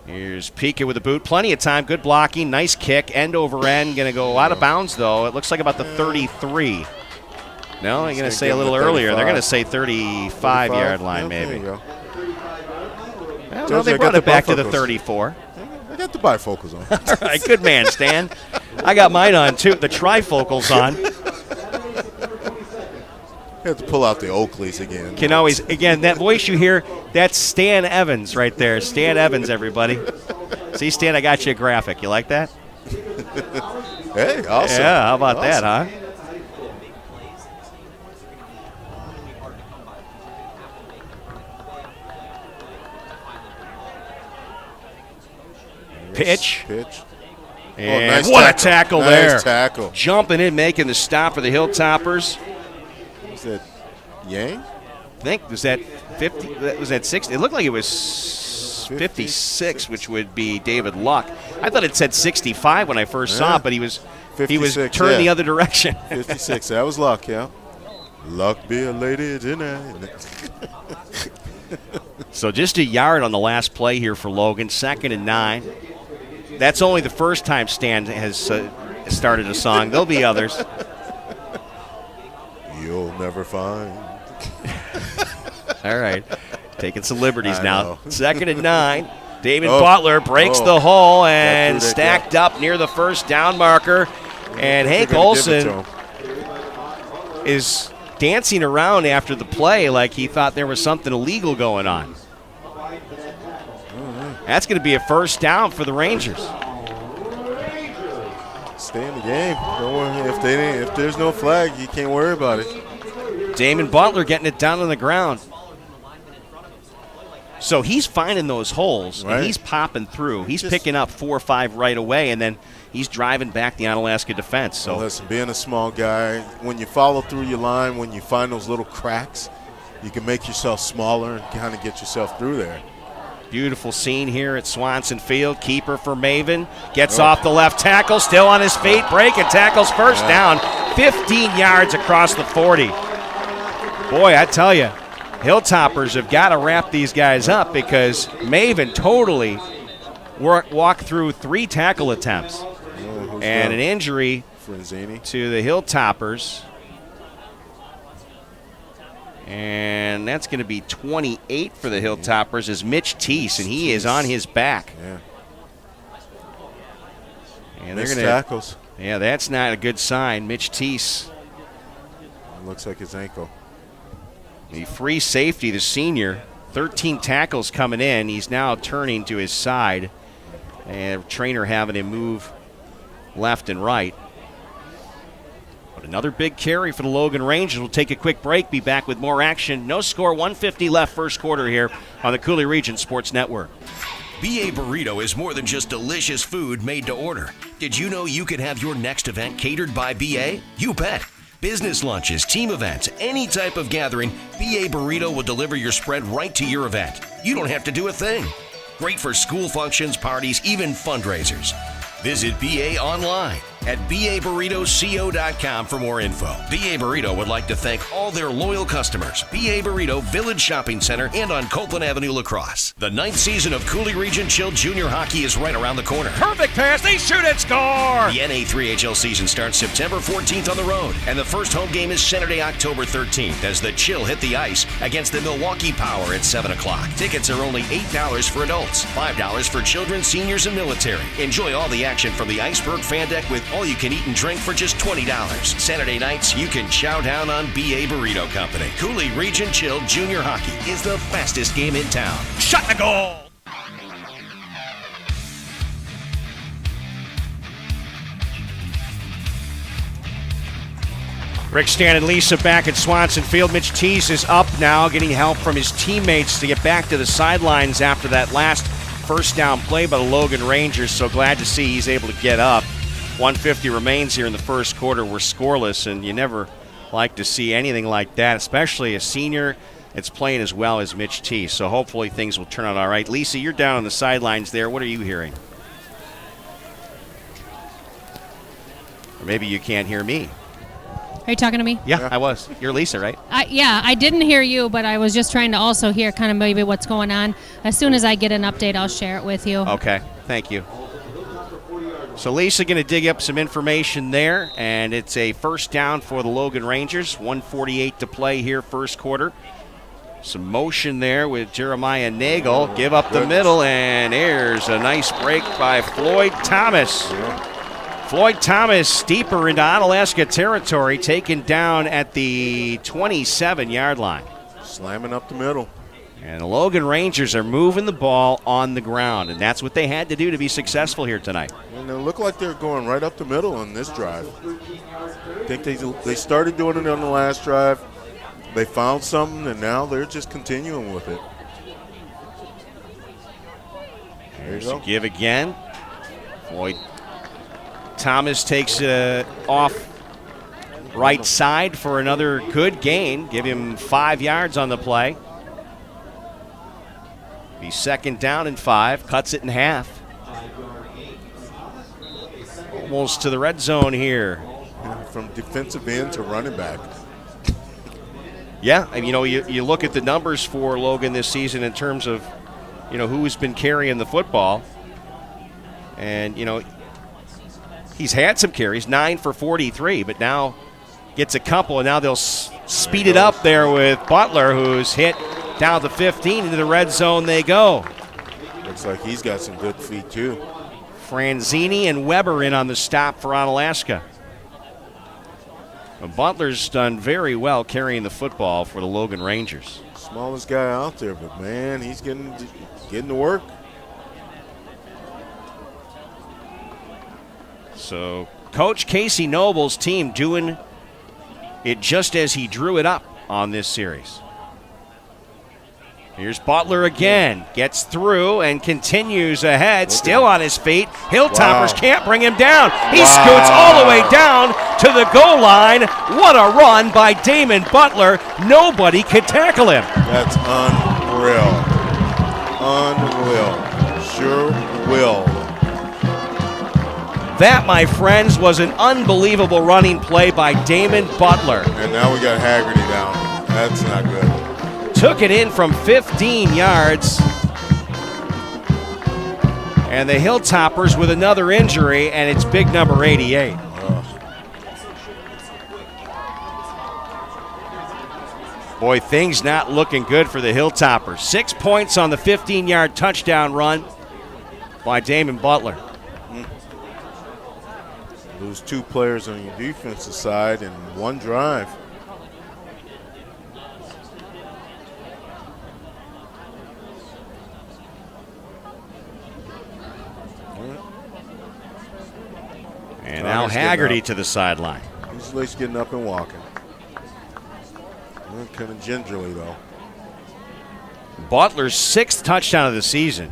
Here's Pika with the boot. Plenty of time. Good blocking. Nice kick. End over end. Going to go out of bounds, though. It looks like about the 33. No, they're going to say a little earlier. They're going to say 35-yard line, maybe. Well, no, they brought it back to the 34. I got the bifocals on. All right, good man, Stan. I got mine on, too. The trifocals on. I have to pull out the Oakleys again. Can always, again, that voice you hear, that's Stan Evans right there. Stan Evans, everybody. See, Stan, I got you a graphic. You like that? Hey, awesome. Yeah, how about that, huh? Pitch. And nice what tackle. a tackle Nice there. tackle. Jumping in, making the stop for the Hilltoppers. Was that Yang? I think, was that 50? Was that 60? It looked like it was 56, which would be David Luck. I thought it said 65 when I first saw it, but he was turned the other direction. 56. That was Luck, yeah. Luck be a lady tonight. So just a yard on the last play here for Logan. 2nd and 9. That's only the first time Stan has started a song. There'll be others. You'll never find. All right. Taking some liberties now. 2nd and 9. David Butler breaks the hole and stacked up near the first down marker. And Hank Olson is dancing around after the play like he thought there was something illegal going on. That's going to be a first down for the Rangers. Stay in the game. Don't worry. If there's no flag, you can't worry about it. Damon Butler getting it down on the ground. So he's finding those holes, and he's popping through. He's picking up 4 or 5 right away, and then he's driving back the Onalaska defense. So listen, being a small guy, when you follow through your line, when you find those little cracks, you can make yourself smaller and kind of get yourself through there. Beautiful scene here at Swanson Field. Keeper for Maven. Gets off the left tackle, still on his feet. Break and tackles first down. 15 yards across the 40. Boy, I tell you, Hilltoppers have got to wrap these guys up because Maven totally walked through 3 tackle attempts. And an injury to the Hilltoppers. And that's going to be 28 for the Hilltoppers is Mitch Teese, and he is on his back. Yeah. And they're going to tackles. Yeah, that's not a good sign. Mitch Teese. Looks like his ankle. The free safety, the senior, 13 tackles coming in. He's now turning to his side. And trainer having him move left and right. But another big carry for the Logan Rangers. We'll take a quick break, be back with more action. No score, 150 left first quarter here on the Coulee Region Sports Network. BA Burrito is more than just delicious food made to order. Did you know you could have your next event catered by BA? You bet. Business lunches, team events, any type of gathering, BA Burrito will deliver your spread right to your event. You don't have to do a thing. Great for school functions, parties, even fundraisers. Visit BA online at baburritoco.com for more info. BA Burrito would like to thank all their loyal customers. BA Burrito Village Shopping Center and on Copeland Avenue, La Crosse. The 9th season of Coulee Region Chilled Junior Hockey is right around the corner. Perfect pass, they shoot and score! The NA3HL season starts September 14th on the road, and the first home game is Saturday, October 13th as the Chill hit the ice against the Milwaukee Power at 7 o'clock. Tickets are only $8 for adults, $5 for children, seniors, and military. Enjoy all the action from the Iceberg Fan Deck with all you can eat and drink for just $20. Saturday nights, you can chow down on BA Burrito Company. Coulee Region Chilled Junior Hockey is the fastest game in town. Shot the goal! Rick Stan and Lisa back at Swanson Field. Mitch Teese is up now, getting help from his teammates to get back to the sidelines after that last first down play by the Logan Rangers. So glad to see he's able to get up. 150 remains here in the first quarter. We're scoreless, and you never like to see anything like that, especially a senior that's playing as well as Mitch Teese. So hopefully things will turn out all right. Lisa, you're down on the sidelines there. What are you hearing? Or maybe you can't hear me. Are you talking to me? Yeah, I was. You're Lisa, right? I didn't hear you, but I was just trying to also hear kind of maybe what's going on. As soon as I get an update, I'll share it with you. Okay, thank you. So Lisa going to dig up some information there, and it's a first down for the Logan Rangers. 1:48 to play here, first quarter. Some motion there with Jeremiah Nagel. Give up the middle, and there's a nice break by Floyd Thomas. Floyd Thomas deeper into Onalaska territory, taken down at the 27-yard line. Slamming up the middle. And the Logan Rangers are moving the ball on the ground, and that's what they had to do to be successful here tonight. And it looked like they were going right up the middle on this drive. I think they started doing it on the last drive. They found something, and now they're just continuing with it. There's a give again. Floyd Thomas takes off right side for another good gain. Give him 5 yards on the play. Be second down and 5. Cuts it in half. Almost to the red zone here. From defensive end to running back. Yeah, and you look at the numbers for Logan this season in terms of, who's been carrying the football. And, he's had some carries, 9 for 43, but now gets a couple, and now they'll speed it up there with Butler, who's hit down the 15. Into the red zone they go. Looks like he's got some good feet, too. Franzini and Weber in on the stop for Onalaska. Butler's done very well carrying the football for the Logan Rangers. Smallest guy out there, but, man, he's getting to work. So Coach Casey Noble's team doing it just as he drew it up on this series. Here's Butler again. Gets through and continues ahead. Still on his feet. Hilltoppers can't bring him down. He scoots all the way down to the goal line. What a run by Damon Butler. Nobody could tackle him. That's unreal. Unreal. Sure will. That, my friends, was an unbelievable running play by Damon Butler. And now we got Haggerty down. That's not good. Took it in from 15 yards. And the Hilltoppers with another injury, and it's big number 88. Boy, things not looking good for the Hilltoppers. 6 points on the 15-yard touchdown run by Damon Butler. Lose 2 players on your defensive side in one drive. And now Haggerty to the sideline. He's at least getting up and walking. Kind of gingerly, though. Butler's 6th touchdown of the season.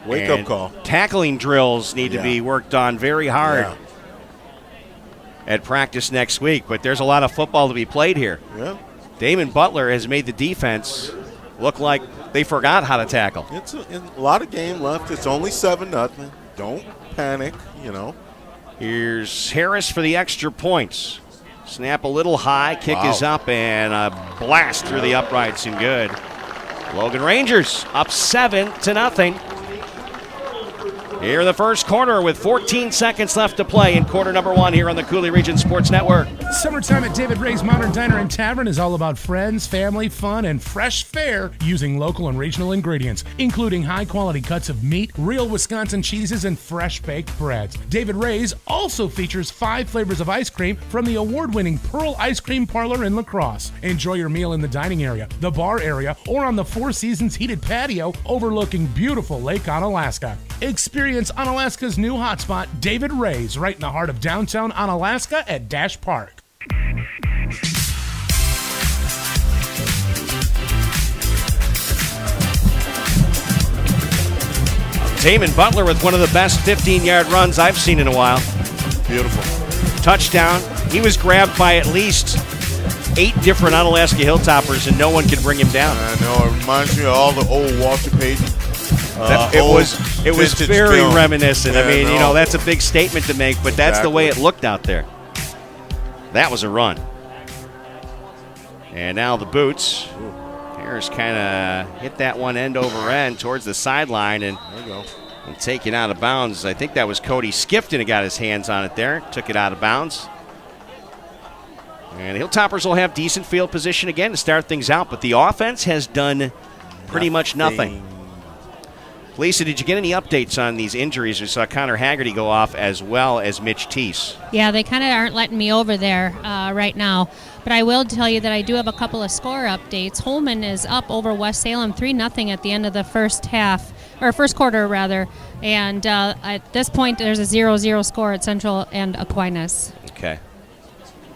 Wake-up call. Tackling drills need to be worked on very hard at practice next week, but there's a lot of football to be played here. Yeah. Damon Butler has made the defense look like they forgot how to tackle. It's a lot of game left. It's only 7-0. Don't panic, Here's Harris for the extra points. Snap a little high, kick is up, and a blast through the uprights and good. Logan Rangers up 7-0. Here in the first quarter with 14 seconds left to play in quarter number 1 here on the Coulee Region Sports Network. Summertime at David Ray's Modern Diner and Tavern is all about friends, family, fun, and fresh fare using local and regional ingredients, including high-quality cuts of meat, real Wisconsin cheeses, and fresh-baked breads. David Ray's also features 5 flavors of ice cream from the award-winning Pearl Ice Cream Parlor in La Crosse. Enjoy your meal in the dining area, the bar area, or on the Four Seasons heated patio overlooking beautiful Lake Onalaska. Experience Onalaska's new hotspot, David Ray's, right in the heart of downtown Onalaska at Dash Park. Damon Butler with one of the best 15-yard runs I've seen in a while. Beautiful. Touchdown. He was grabbed by at least 8 different Onalaska Hilltoppers, and no one could bring him down. I know. It reminds me of all the old Walter Payton It was very film. reminiscent. Yeah, I mean, no. that's a big statement to make, but that's the way it looked out there. That was a run. And now the boots. Harris kind of hit that one end over end towards the sideline and taken out of bounds. I think that was Cody Skifton who got his hands on it there. Took it out of bounds. And the Hilltoppers will have decent field position again to start things out, but the offense has done pretty much nothing. Lisa, did you get any updates on these injuries? We saw Connor Haggerty go off as well as Mitch Teese. Yeah, they kind of aren't letting me over there right now. But I will tell you that I do have a couple of score updates. Holman is up over West Salem 3-0 at the end of the first quarter rather. And at this point, there's a 0-0 score at Central and Aquinas. Okay.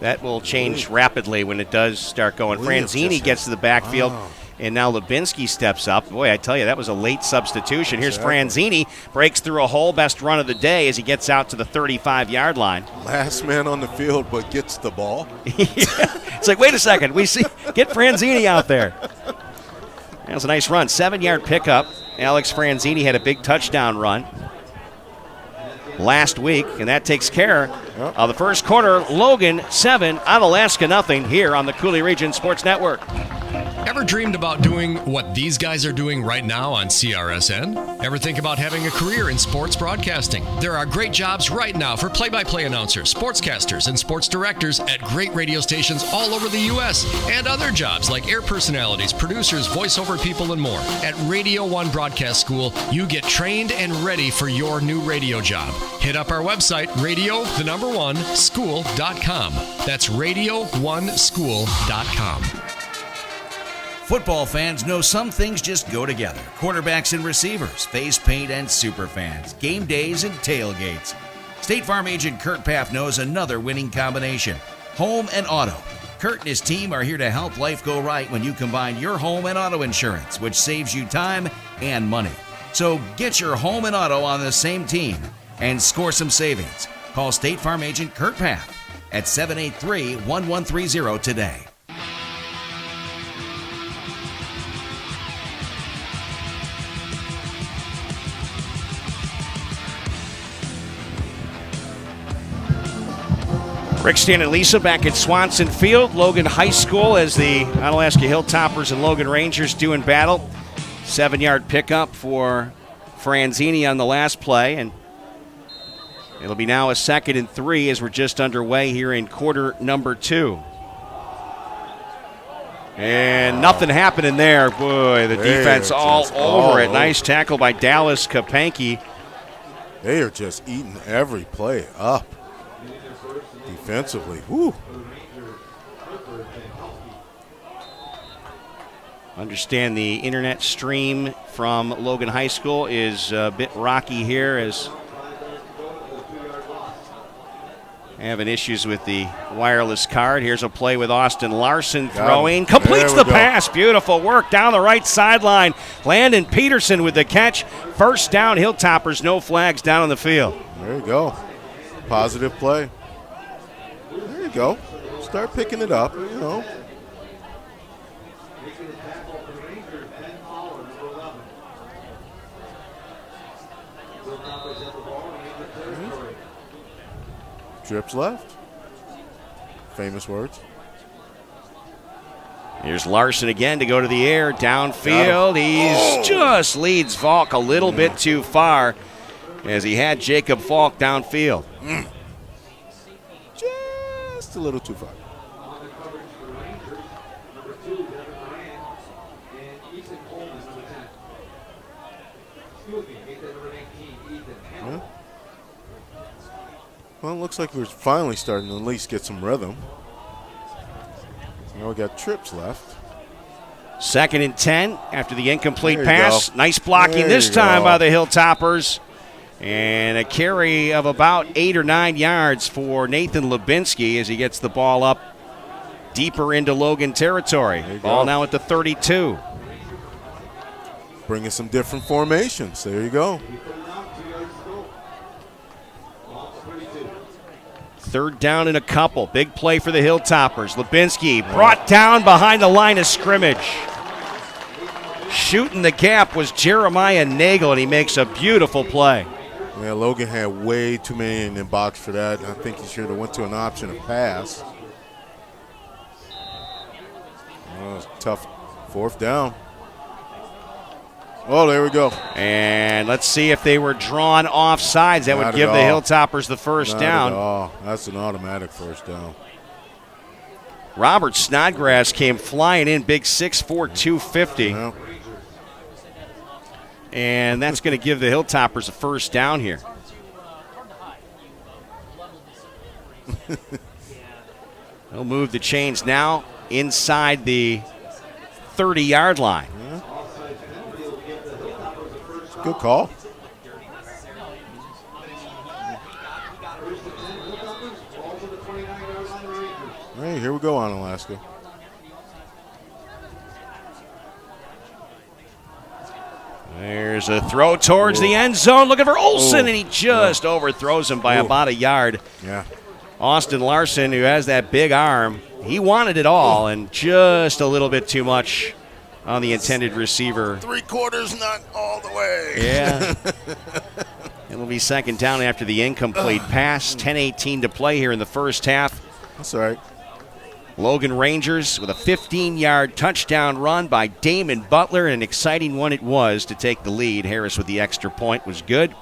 That will change rapidly when it does start going. Franzini gets to the backfield. Wow. And now Lubinsky steps up. Boy, I tell you, that was a late substitution. Here's Franzini, breaks through a hole, best run of the day as he gets out to the 35-yard line. Last man on the field, but gets the ball. It's like, wait a second, get Franzini out there. That was a nice run, 7-yard pickup. Alex Franzini had a big touchdown run last week, and that takes care of the first quarter. Logan 7, Onalaska nothing here on the Coulee Region Sports Network. Ever dreamed about doing what these guys are doing right now on CRSN? Ever think about having a career in sports broadcasting? There are great jobs right now for play-by-play announcers, sportscasters, and sports directors at great radio stations all over the U.S. and other jobs like air personalities, producers, voiceover people, and more. At Radio 1 Broadcast School, you get trained and ready for your new radio job. Hit up our website, radio1school.com. That's radio1school.com. Football fans know some things just go together. Quarterbacks and receivers, face paint and super fans, game days and tailgates. State Farm agent Kurt Paff knows another winning combination: home and auto. Kurt and his team are here to help life go right when you combine your home and auto insurance, which saves you time and money. So get your home and auto on the same team and score some savings. Call State Farm agent Kurt Paff at 783-1130 today. Rick, Stan, and Lisa back at Swanson Field, Logan High School, as the Onalaska Hilltoppers and Logan Rangers do in battle. 7-yard pickup for Franzini on the last play, and it'll be now a 2nd and 3 as we're just underway here in quarter number 2. And nothing happening there. Boy, the defense all over it. Nice tackle by Dallas Kapanke. They are just eating every play up. Defensively, whoo. Understand the internet stream from Logan High School is a bit rocky here as having issues with the wireless card. Here's a play with Austin Larson throwing. Completes the pass. Beautiful work down the right sideline. Landon Peterson with the catch. First down, Hilltoppers, no flags down on the field. There you go. Positive play. There you go. Start picking it up, you know. Trips left. Famous words. Here's Larson again to go to the air. Downfield. He's just leads Falk a little bit too far as he had Jacob Falk downfield. Just a little too far. Yeah. Well, it looks like we're finally starting to at least get some rhythm. Now we got trips left. 2nd and 10 after the incomplete pass. Nice blocking this time by the Hilltoppers. And a carry of about 8 or 9 yards for Nathan Lubinsky as he gets the ball up deeper into Logan territory. Ball now at the 32. Bringing some different formations. There you go. 3rd down and a couple. Big play for the Hilltoppers. Lubinsky brought down behind the line of scrimmage. Shooting the gap was Jeremiah Nagel, and he makes a beautiful play. Yeah, Logan had way too many in the box for that. I think he should have went to an option of pass. Oh, it's tough. 4th down. Oh, there we go. And let's see if they were drawn offsides. That would give the Hilltoppers the first down. Not at all. That's an automatic first down. Robert Snodgrass came flying in, big 6'4", 250. Yeah. And that's going to give the Hilltoppers a first down here. They'll move the chains now inside the 30-yard line. Yeah. Good call. Hey, here we go, Onalaska. There's a throw towards the end zone, looking for Olsen, and he just overthrows him by about a yard. Yeah. Austin Larson, who has that big arm, he wanted it all, and just a little bit too much on the intended receiver. 3/4, not all the way. Yeah. It'll be second down after the incomplete pass. 10:18 to play here in the first half. That's all right. Logan Rangers with a 15-yard touchdown run by Damon Butler. An exciting one it was to take the lead. Harris with the extra point was good.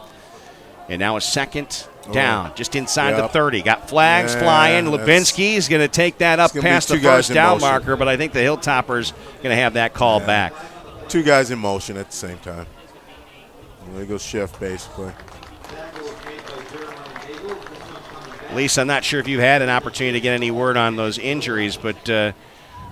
And now a second down, just inside the 30. Got flags flying. Lubinsky is going to take that up past the first down marker, but I think the Hilltoppers going to have that call back. 2 guys in motion at the same time. They go shift, basically. Lisa, I'm not sure if you've had an opportunity to get any word on those injuries, but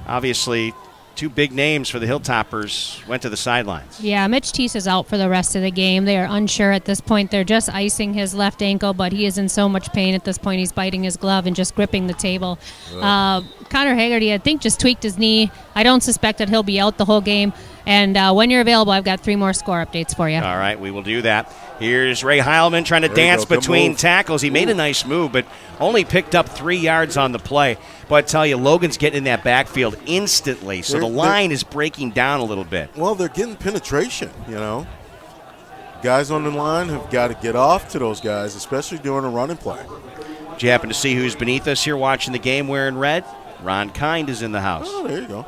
obviously 2 big names for the Hilltoppers went to the sidelines. Yeah, Mitch Teese is out for the rest of the game. They are unsure at this point. They're just icing his left ankle, but he is in so much pain at this point. He's biting his glove and just gripping the table. Connor Haggerty, I think, just tweaked his knee. I don't suspect that he'll be out the whole game. And when you're available, I've got 3 more score updates for you. All right, we will do that. Here's Ray Heilman trying to dance between tackles. He made a nice move, but only picked up 3 yards on the play. But I tell you, Logan's getting in that backfield instantly, so the line is breaking down a little bit. Well, they're getting penetration, you know. Guys on the line have got to get off to those guys, especially during a running play. Did you happen to see who's beneath us here watching the game wearing red? Ron Kind is in the house. Oh, there you go.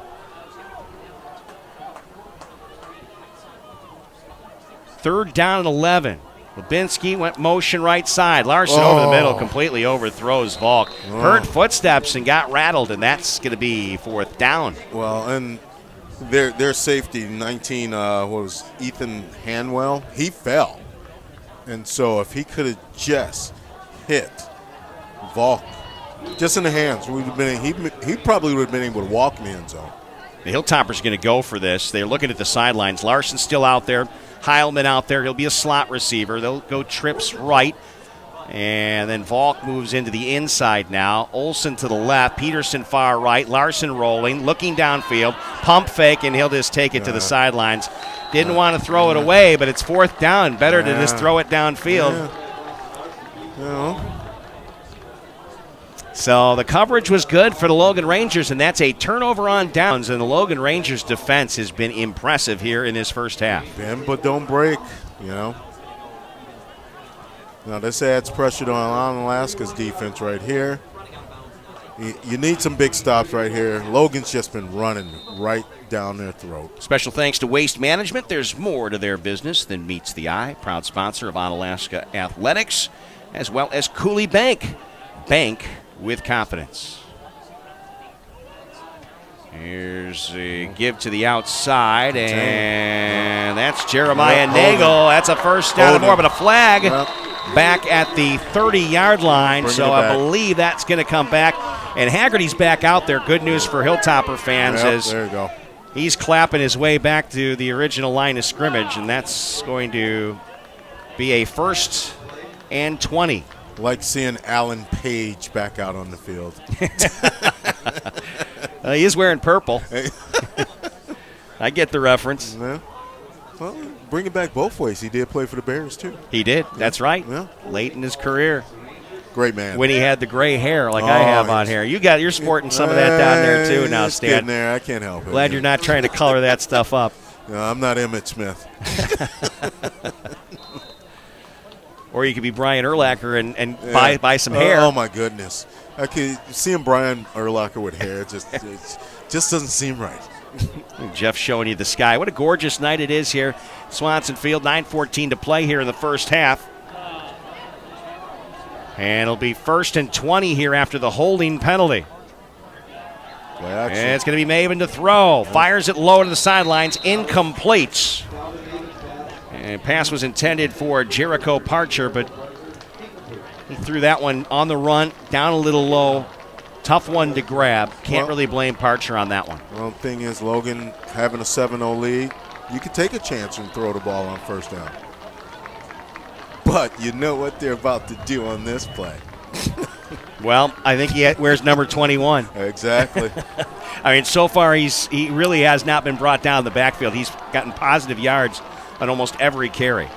Third down and 11. Lubinsky went motion right side. Larson over the middle, completely overthrows Volk. Heard footsteps and got rattled, and that's going to be 4th down. Well, and their safety, 19, was Ethan Hanwell. He fell. And so if he could have just hit Volk just in the hands, he probably would have been able to walk in the end zone. The Hilltoppers are going to go for this. They're looking at the sidelines. Larson's still out there. Heilman out there. He'll be a slot receiver. They'll go trips right. And then Volk moves into the inside now. Olsen to the left. Peterson far right. Larson rolling, looking downfield. Pump fake, and he'll just take it to the sidelines. Didn't want to throw it away, but it's 4th down. Better to just throw it downfield. Yeah. So the coverage was good for the Logan Rangers, and that's a turnover on downs. And the Logan Rangers defense has been impressive here in this first half. Bend but don't break, you know. Now this adds pressure on Onalaska's defense right here. You need some big stops right here. Logan's just been running right down their throat. Special thanks to Waste Management. There's more to their business than meets the eye. Proud sponsor of Onalaska Athletics, as well as Coulee Bank. Bank with confidence. Here's a give to the outside, and that's Jeremiah Nagel. That's a first down and more, but a flag back at the 30-yard line, so I believe that's going to come back. And Haggerty's back out there. Good news for Hilltopper fans as there you go. He's clapping his way back to the original line of scrimmage, and that's going to be a 1st and 20. Like seeing Alan Page back out on the field. He is wearing purple. I get the reference. Yeah. Well, bring it back both ways. He did play for the Bears, too. He did. That's right. Yeah. Late in his career. Great man. When he had the gray hair like I have on here. You're sporting some of that down there, too, now, it's Stan. getting there. I can't help it. Glad you're not trying to color that stuff up. No, I'm not Emmitt Smith. Or you could be Brian Urlacher and buy some hair. Oh, my goodness. Seeing Brian Urlacher with hair just doesn't seem right. Jeff showing you the sky. What a gorgeous night it is here. Swanson Field, 9:14 to play here in the first half. And it'll be 1st and 20 here after the holding penalty. And it's going to be Maven to throw. Fires it low to the sidelines. Incomplete. And pass was intended for Jericho Parcher, but he threw that one on the run, down a little low. Tough one to grab. Can't really blame Parcher on that one. Well, the thing is, Logan having a 7-0 lead, you could take a chance and throw the ball on first down. But you know what they're about to do on this play. Well, I think he wears number 21. Exactly. I mean, so far he really has not been brought down in the backfield. He's gotten positive yards on almost every carry.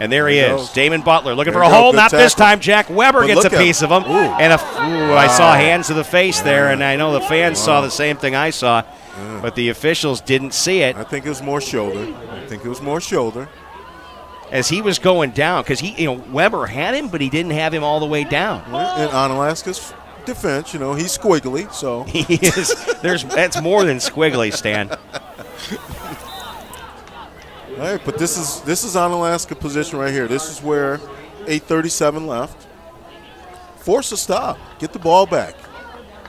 And there he is, Damon Butler looking for a hold. Not this time. Jack Weber gets a piece of him. And I saw hands to the face there, and I know the fans saw the same thing I saw, but the officials didn't see it. I think it was more shoulder. As he was going down, because Weber had him, but he didn't have him all the way down. In Onalaska's defense, he's squiggly, so he is. That's more than squiggly, Stan. All right, but this is Onalaska position right here. This is where 8:37 left. Force a stop. Get the ball back.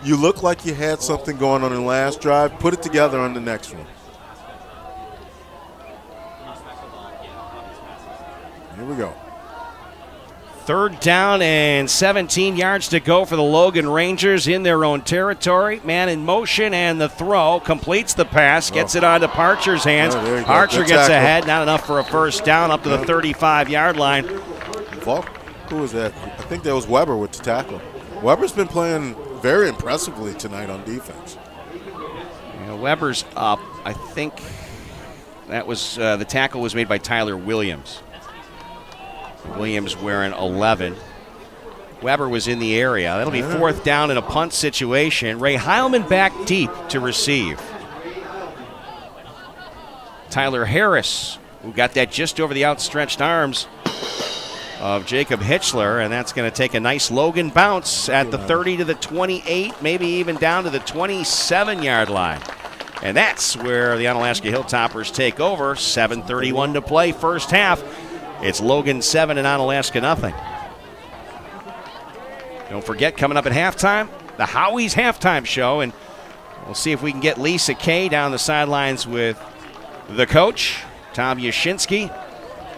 You look like you had something going on in the last drive. Put it together on the next one. Here we go. 3rd down and 17 yards to go for the Logan Rangers in their own territory. Man in motion, and the throw completes the pass, gets it onto Parcher's hands. Parcher gets ahead, not enough for a first down, up to the 35-yard line. Who was that? I think that was Weber with the tackle. Weber's been playing very impressively tonight on defense. Weber's up. I think that was the tackle was made by Tyler Williams. Williams wearing 11. Weber was in the area. That'll be 4th down in a punt situation. Ray Heilman back deep to receive. Tyler Harris, who got that just over the outstretched arms of Jacob Hitchler, and that's going to take a nice Logan bounce at the 30 to the 28, maybe even down to the 27-yard line. And that's where the Onalaska Hilltoppers take over. 7:31 to play, first half. It's Logan 7 and Onalaska nothing. Don't forget, coming up at halftime, the Howie's halftime show, and we'll see if we can get Lisa Kay down the sidelines with the coach, Tom Yashinsky,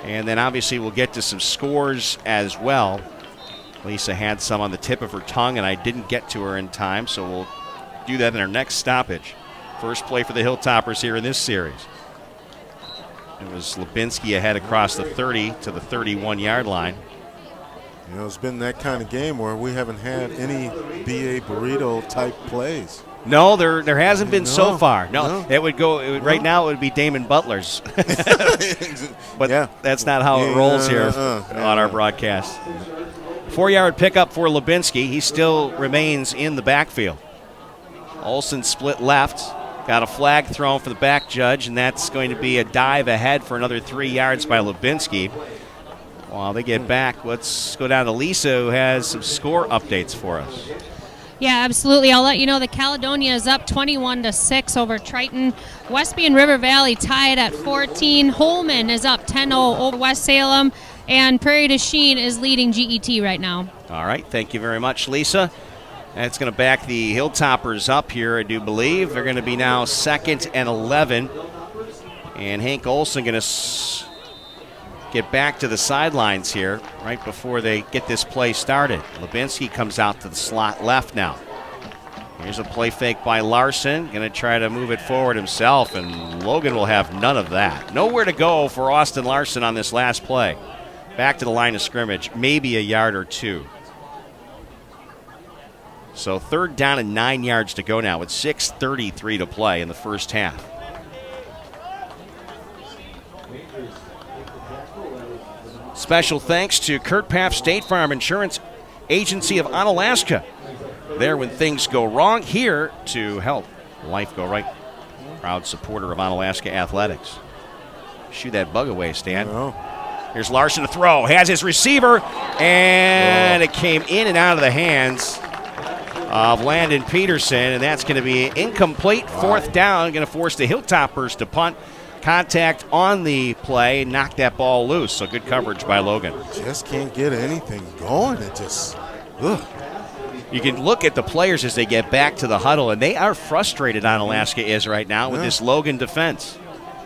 and then obviously we'll get to some scores as well. Lisa had some on the tip of her tongue, and I didn't get to her in time, so we'll do that in our next stoppage. First play for the Hilltoppers here in this series. It was Lubinski ahead across the 30 to the 31-yard line. It's been that kind of game where we haven't had any B.A. Burrito-type plays. No, there hasn't been so far. No. It would go right now. It would be Damon Butler's, but that's not how it rolls here on our broadcast. 4-yard pickup for Lubinski. He still remains in the backfield. Olsen split left. Got a flag thrown for the back judge, and that's going to be a dive ahead for another 3 yards by Lubinski. While they get back, let's go down to Lisa, who has some score updates for us. Yeah, absolutely. I'll let you know that Caledonia is up 21-6 over Triton. Westby and River Valley tied at 14. Holman is up 10-0 over West Salem. And Prairie du Chien is leading GET right now. All right. Thank you very much, Lisa. That's going to back the Hilltoppers up here, I do believe. They're going to be now 2nd and 11. And Hank Olsen going to get back to the sidelines here right before they get this play started. Lubinski comes out to the slot left now. Here's a play fake by Larson. Going to try to move it forward himself, and Logan will have none of that. Nowhere to go for Austin Larson on this last play. Back to the line of scrimmage, maybe a yard or two. So 3rd down and 9 yards to go now with 6:33 to play in the first half. Special thanks to Kurt Paff State Farm Insurance Agency of Onalaska. There when things go wrong, here to help life go right. Proud supporter of Onalaska Athletics. Shoo that bug away, Stan. No. Here's Larson to throw. Has his receiver, and it came in and out of the hands of Landon Peterson, and that's going to be incomplete. Fourth down, going to force the Hilltoppers to punt. Contact on the play, knocked that ball loose. So good coverage by Logan. Just can't get anything going. It just, ugh. You can look at the players as they get back to the huddle, and they are frustrated, Onalaska is right now, with this Logan defense.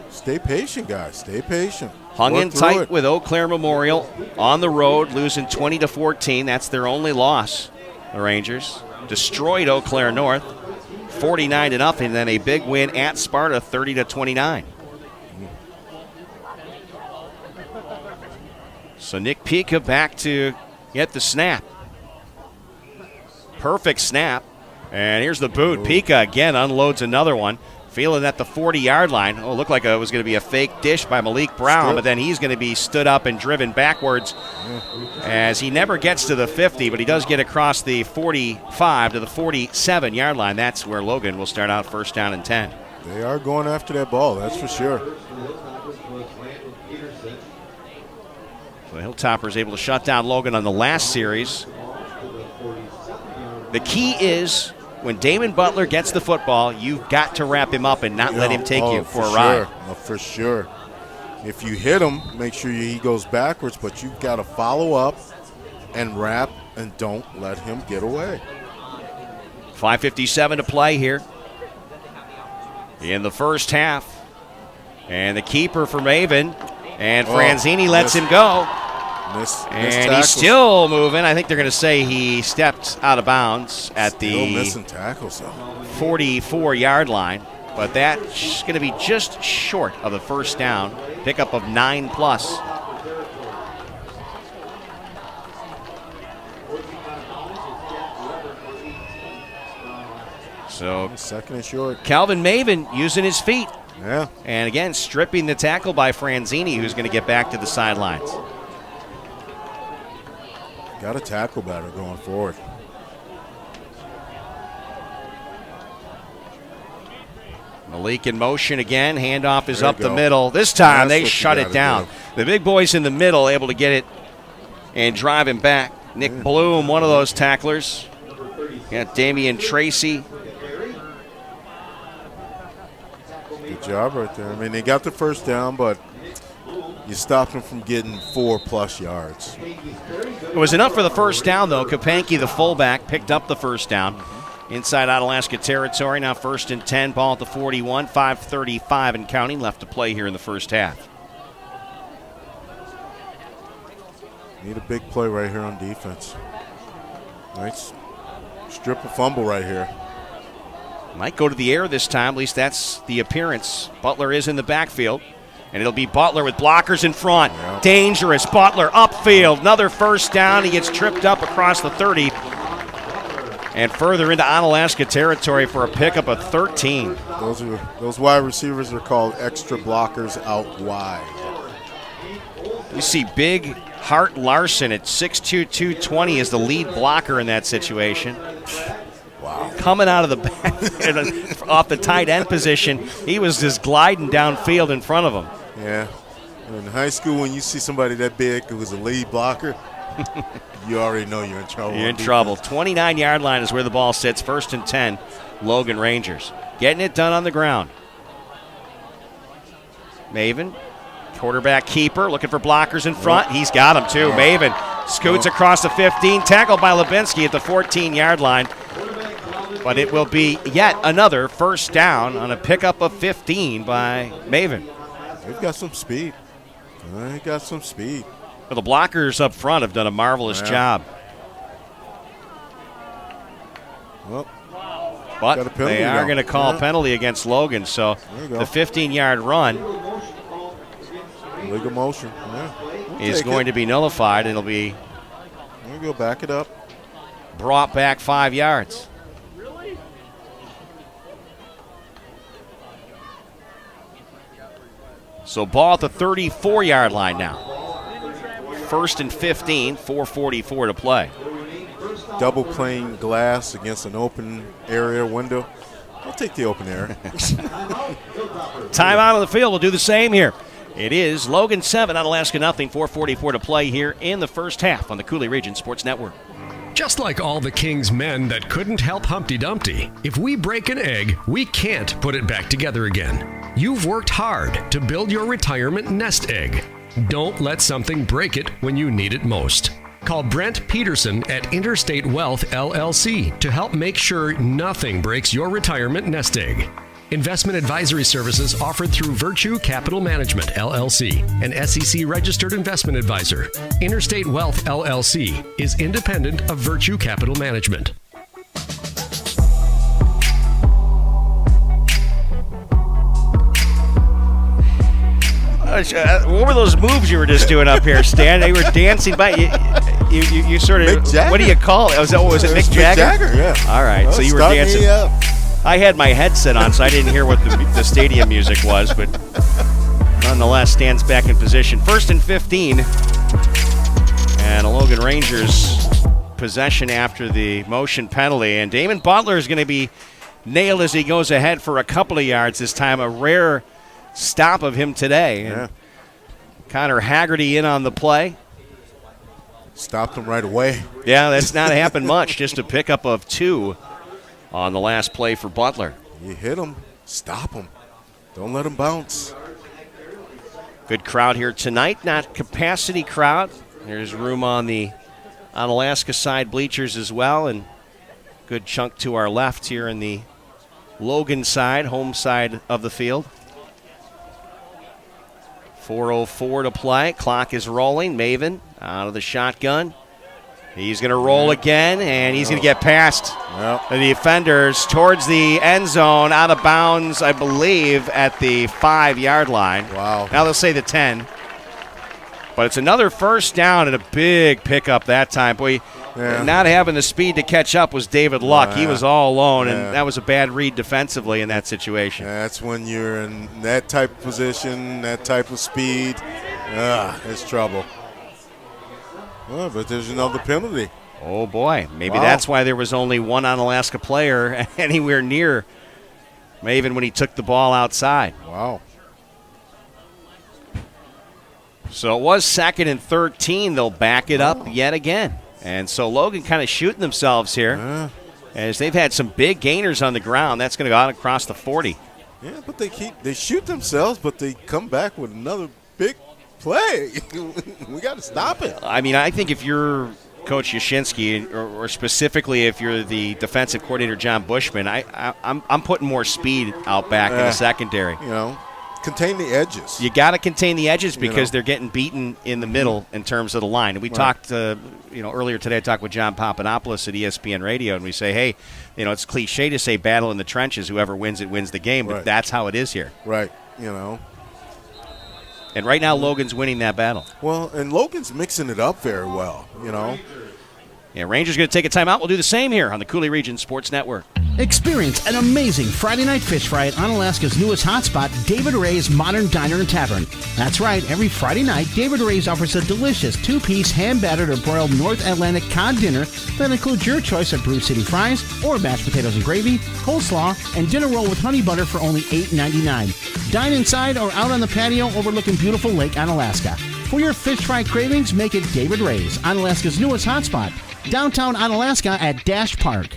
Stay patient, guys. Stay patient. Hung Work in through tight it. with Eau Claire Memorial on the road, losing 20-14. That's their only loss, the Rangers. Destroyed Eau Claire North, 49-0, then a big win at Sparta, 30-29. So Nick Pica back to get the snap. Perfect snap. And here's the boot. Pica again unloads another one. Feeling at the 40-yard line. Oh, looked like it was going to be a fake dish by Malik Brown, but then he's going to be stood up and driven backwards as he never gets to the 50, but he does get across the 45 to the 47-yard line. That's where Logan will start out first down and 10. They are going after that ball, that's for sure. So the Hilltoppers able to shut down Logan on the last series. The key is when Damon Butler gets the football, you've got to wrap him up and not let him take you for a ride. Oh, for sure. If you hit him, make sure he goes backwards, but you've got to follow up and wrap and don't let him get away. 5:57 to play here in the first half. And the keeper for Maven, and Franzini lets him go. And he's still moving. I think they're going to say he stepped out of bounds at the missing tackles, though. 44-yard line. But that's going to be just short of the first down. Pickup of 9+. So second and short. Calvin Maven using his feet. Yeah. And again, stripping the tackle by Franzini, who's going to get back to the sidelines. Got to tackle better going forward. Malik in motion again. Handoff is up the middle. This time they shut it down. The big boys in the middle able to get it and drive him back. Nick Bloom, one of those tacklers. Got Damian Tracy. Good job right there. I mean, they got the first down, but you stopped them from getting 4+ yards. It was enough for the first down, though. Kapanke, the fullback, picked up the first down. Inside Onalaska territory, now first and 10, ball at the 41, 5:35 and counting left to play here in the first half. Need a big play right here on defense. Nice strip of fumble right here. Might go to the air this time, at least that's the appearance. Butler is in the backfield. And it'll be Butler with blockers in front. Yep. Dangerous. Butler upfield. Another first down. He gets tripped up across the 30. And further into Onalaska territory for a pickup of 13. Those wide receivers are called extra blockers out wide. You see big Hart Larson at 6'2", 220 is the lead blocker in that situation. Wow. Coming out of the back, off the tight end position, he was just gliding downfield in front of him. Yeah. In high school, when you see somebody that big who was a lead blocker, you already know you're in trouble. You're in trouble. 29-yard line is where the ball sits. First and 10, Logan Rangers. Getting it done on the ground. Maven, quarterback keeper, looking for blockers in front. He's got them, too. Maven scoots across the 15, tackled by Lebinsky at the 14-yard line. But it will be yet another first down on a pickup of 15 by Maven. They've got some speed. They got some speed. Well, the blockers up front have done a marvelous job. Well, but they are going to call a penalty against Logan. So the 15-yard run legal motion is going to be nullified. It'll be there you go, back it up. Brought back 5 yards. So ball at the 34-yard line now. First and 15, 4:44 to play. Double pane glass against an open area window. I'll take the open area. Timeout on the field. We'll do the same here It is Logan 7, Onalaska nothing. 4:44 to play here in the first half on the Coulee Region Sports Network. Just like all the King's men that couldn't help Humpty Dumpty, if we break an egg, we can't put it back together again. You've worked hard to build your retirement nest egg. Don't let something break it when you need it most. Call Brent Peterson at Interstate Wealth LLC to help make sure nothing breaks your retirement nest egg. Investment advisory services offered through Virtue Capital Management, LLC, an SEC-registered investment advisor. Interstate Wealth, LLC, is independent of Virtue Capital Management. What were those moves you were just doing up here, Stan? They were dancing by you sort of. Mick Jagger. What do you call it? Was it Mick Jagger? Mick Jagger, yeah. All right, so you were dancing. I had my headset on, so I didn't hear what the stadium music was, but nonetheless, Stan's back in position. 1st and 15, and a Logan Rangers possession after the motion penalty, and Damon Butler is going to be nailed as he goes ahead for a couple of yards this time. A rare stop of him today. Yeah. Connor Haggerty in on the play. Stopped him right away. Yeah, that's not happened much. Just a pickup of 2 on the last play for Butler. You hit him, stop him. Don't let him bounce. Good crowd here tonight. Not capacity crowd. There's room on the Onalaska side bleachers as well, and good chunk to our left here in the Logan side, home side of the field. 4:04 to play. Clock is rolling. Maven out of the shotgun. He's going to roll again, and he's going to get past the defenders towards the end zone, out of bounds, I believe, at the 5-yard line. Wow. Now they'll say the 10. But it's another first down and a big pickup that time. Boy, not having the speed to catch up was David Luck. He was all alone, and that was a bad read defensively in that situation. That's when you're in that type of position, that type of speed. It's trouble. Oh, but there's another penalty. Oh, boy. Maybe that's why there was only one Onalaska player anywhere near Maven when he took the ball outside. Wow. So it was 2nd and 13. They'll back it up yet again. And so Logan kind of shooting themselves here as they've had some big gainers on the ground. That's going to go out across the 40. Yeah, but they shoot themselves, but they come back with another big play. We got to stop it. I mean, I think if you're Coach Yashinsky, or specifically if you're the defensive coordinator John Bushman, I'm putting more speed out back in the secondary. You know, contain the edges. You got to contain the edges because they're getting beaten in the middle in terms of the line. And we talked, earlier today. I talked with John Papadopoulos at ESPN Radio, and we say, hey, it's cliche to say battle in the trenches. Whoever wins it wins the game, but that's how it is here. Right. And right now, Logan's winning that battle. Well, and Logan's mixing it up very well, Yeah, Rangers going to take a timeout. We'll do the same here on the Coulee Region Sports Network. Experience an amazing Friday night fish fry at Onalaska's newest hotspot, David Ray's Modern Diner and Tavern. That's right, every Friday night, David Ray's offers a delicious 2-piece hand-battered or broiled North Atlantic cod dinner that includes your choice of Brew City fries or mashed potatoes and gravy, coleslaw, and dinner roll with honey butter for only $8.99. Dine inside or out on the patio overlooking beautiful Lake Onalaska. For your fish fry cravings, make it David Ray's, Onalaska's newest hotspot, downtown Onalaska at Dash Park.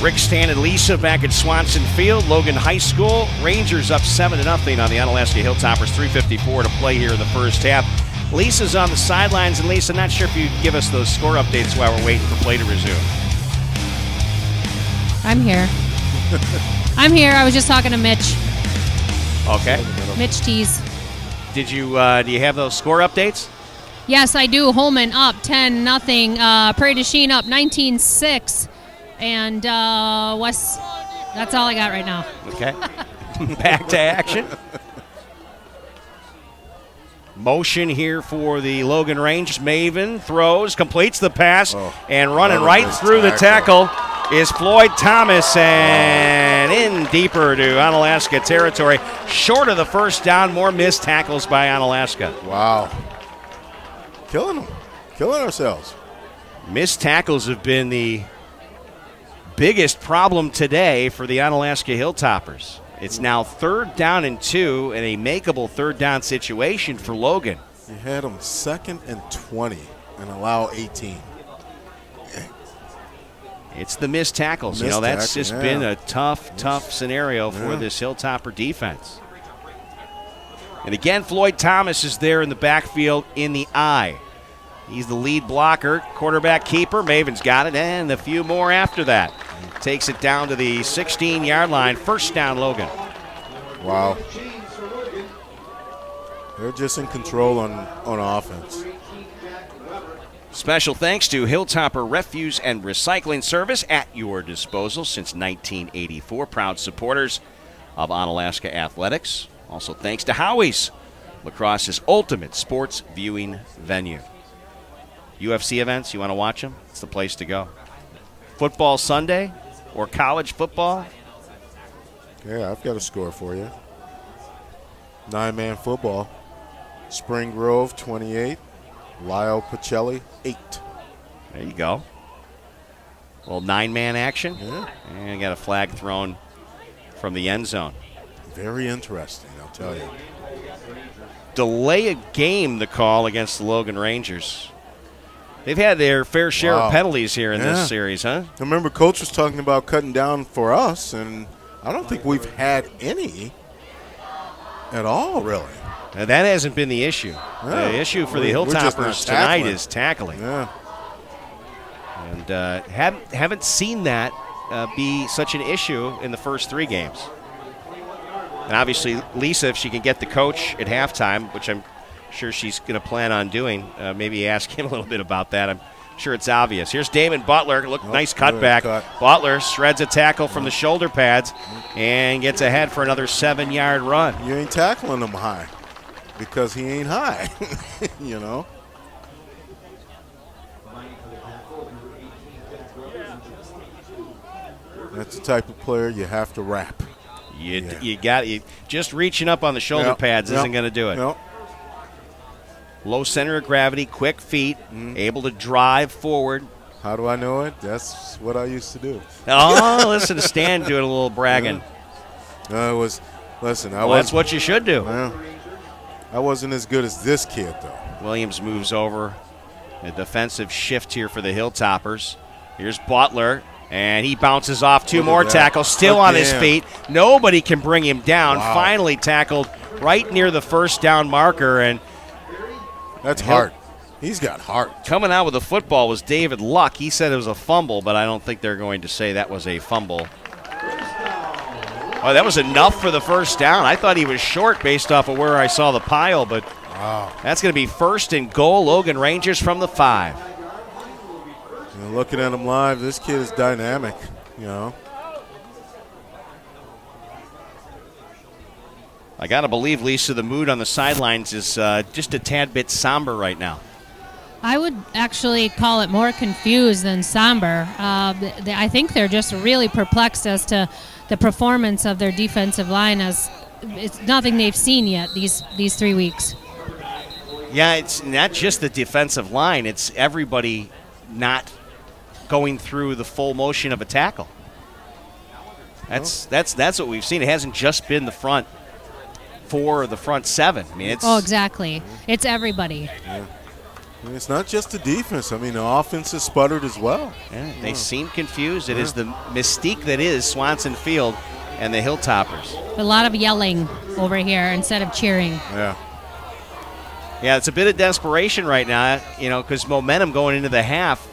Rick, Stan, and Lisa back at Swanson Field. Logan High School. Rangers up 7-0 on the Onalaska Hilltoppers. 3:54 to play here in the first half. Lisa's on the sidelines. And Lisa, not sure if you'd give us those score updates while we're waiting for play to resume. I'm here. I'm here. I was just talking to Mitch. Okay. Mitch Tees. Do you have those score updates? Yes, I do. Holman up 10-0. Prairie du Chien up 19-6. And West, that's all I got right now. Okay. Back to action. Motion here for the Logan Rangers. Maven throws, completes the pass, and running right through the tackle is Floyd Thomas, and in deeper to Onalaska territory. Short of the first down, more missed tackles by Onalaska. Wow. Killing them. Killing ourselves. Missed tackles have been the biggest problem today for the Onalaska Hilltoppers. It's now 3rd down and 2 in a makeable 3rd down situation for Logan. You had them 2nd and 20 and allow 18. It's the missed tackles. That's just been a tough scenario for this Hilltopper defense. And again, Floyd Thomas is there in the backfield in the eye. He's the lead blocker, quarterback keeper. Maven's got it, and a few more after that. Takes it down to the 16-yard line. 1st down, Logan. Wow. They're just in control on offense. Special thanks to Hilltopper Refuse and Recycling Service, at your disposal since 1984. Proud supporters of Onalaska Athletics. Also thanks to Howie's, lacrosse's ultimate sports viewing venue. UFC events, you want to watch them? It's the place to go. Football Sunday or college football? Yeah, I've got a score for you. 9-man football. Spring Grove, 28. Lyle Pacelli, 8. There you go. A little 9-man action. Yeah. And got a flag thrown from the end zone. Very interesting, I'll tell you. Delay a game, the call against the Logan Rangers. They've had their fair share of penalties here in this series, huh? I remember Coach was talking about cutting down for us, and I don't think we've had any at all, really. Now, that hasn't been the issue. Yeah. The issue for the Hilltoppers tonight is tackling. Yeah. And haven't seen that be such an issue in the first 3 games. And obviously, Lisa, if she can get the coach at halftime, which I'm sure she's going to plan on doing, maybe ask him a little bit about that. I'm sure it's obvious. Here's Damon Butler. Look, nice cutback. Butler shreds a tackle from the shoulder pads and gets ahead for another 7-yard run. You ain't tackling him high because he ain't high, you know. That's the type of player you have to wrap. You got just reaching up on the shoulder pads isn't going to do it. Nope. Low center of gravity, quick feet, able to drive forward. How do I know it? That's what I used to do. Oh, listen to Stan doing a little bragging. That's what you should do. I wasn't as good as this kid, though. Williams moves over. A defensive shift here for the Hilltoppers. Here's Butler, and he bounces off 2 more tackles, still on his feet. Nobody can bring him down. Wow. Finally tackled right near the 1st down marker, and that's heart. He's got heart. Coming out with the football was David Luck. He said it was a fumble, but I don't think they're going to say that was a fumble. Oh, that was enough for the 1st down. I thought he was short based off of where I saw the pile, but that's going to be 1st and goal. Logan Rangers from the 5. And looking at him live, this kid is dynamic, you know. I got to believe, Lisa, the mood on the sidelines is just a tad bit somber right now. I would actually call it more confused than somber. I think they're just really perplexed as to the performance of their defensive line, as it's nothing they've seen yet these 3 weeks. Yeah, it's not just the defensive line. It's everybody not going through the full motion of a tackle. That's what we've seen. It hasn't just been the front 4 or the front 7. I mean, exactly. It's everybody. Yeah. I mean, it's not just the defense. I mean, the offense has sputtered as well. Yeah, they seem confused. It is the mystique that is Swanson Field and the Hilltoppers. A lot of yelling over here instead of cheering. Yeah. Yeah, it's a bit of desperation right now, because momentum going into the half.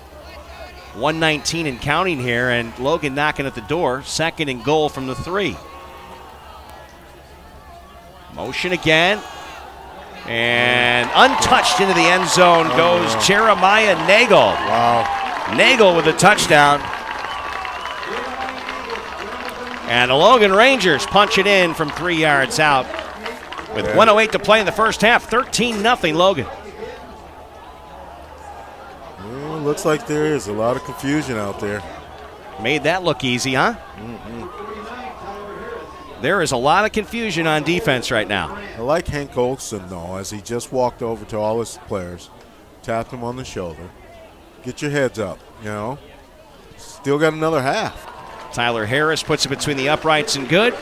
119 and counting here, and Logan knocking at the door. 2nd and goal from the 3. Motion again. And untouched into the end zone goes Jeremiah Nagel. Wow. Nagel with a touchdown. And the Logan Rangers punch it in from 3 yards out. With 1:08 to play in the first half, 13-0 Logan. Well, looks like there is a lot of confusion out there. Made that look easy, huh? Mm-hmm. There is a lot of confusion on defense right now. I like Hank Olson, though, as he just walked over to all his players, tapped him on the shoulder, Get your heads up, Still got another half. Tyler Harris puts it between the uprights and good.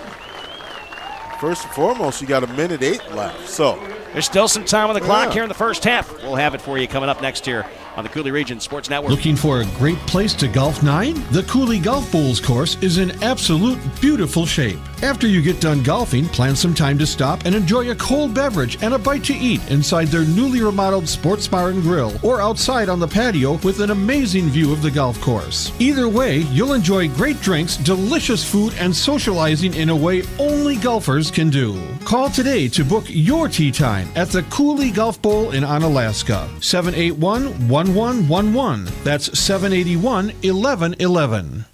First and foremost, you got 1:08 left. So there's still some time on the clock here in the first half. We'll have it for you coming up next year on the Coulee Region Sports Network. Looking for a great place to golf 9? The Coulee Golf Bowls course is in absolute beautiful shape. After you get done golfing, plan some time to stop and enjoy a cold beverage and a bite to eat inside their newly remodeled sports bar and grill, or outside on the patio with an amazing view of the golf course. Either way, you'll enjoy great drinks, delicious food, and socializing in a way only golfers can do. Call today to book your tee time at the Coulee Golf Bowl in Onalaska. 781-1111. That's 781-1111.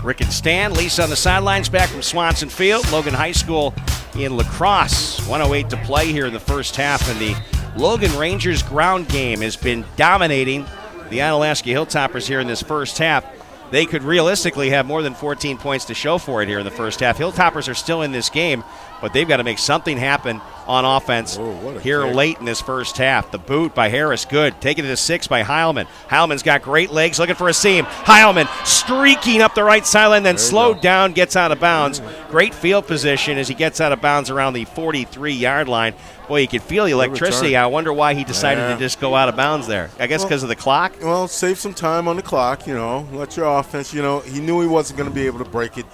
Rick and Stan, Lisa on the sidelines back from Swanson Field. Logan High School in lacrosse. 1:08 to play here in the first half, and the Logan Rangers ground game has been dominating the Onalaska Hilltoppers here in this first half. They could realistically have more than 14 points to show for it here in the first half. Hilltoppers are still in this game, but they've got to make something happen on offense here late in this first half. The boot by Harris, good. Taking it to 6 by Heilman. Heilman's got great legs, looking for a seam. Heilman streaking up the right sideline, then slowed down, gets out of bounds. Great field position as he gets out of bounds around the 43-yard line. Boy, you can feel the electricity. I wonder why he decided to just go out of bounds there. I guess because of the clock? Well, save some time on the clock, Let your offense, he knew he wasn't going to be able to break it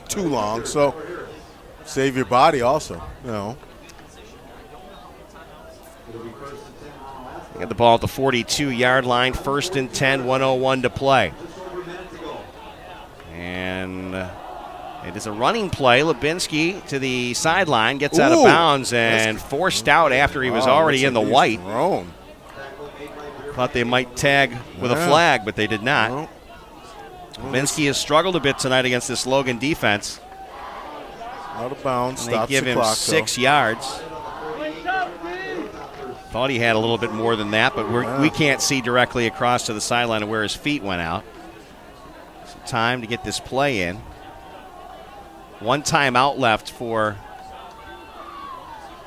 too long, so save your body also, Got the ball at the 42-yard line, 1st and 10, 1:01 to play. And it is a running play. Lubinsky to the sideline, gets out of bounds and forced out after he was already in the white. Thought they might tag with a flag, but they did not. Lubinsky has struggled a bit tonight against this Logan defense. Out of bounds, and they give him 6 yards. Thought he had a little bit more than that, but we can't see directly across to the sideline of where his feet went out. Some time to get this play in. 1 timeout left for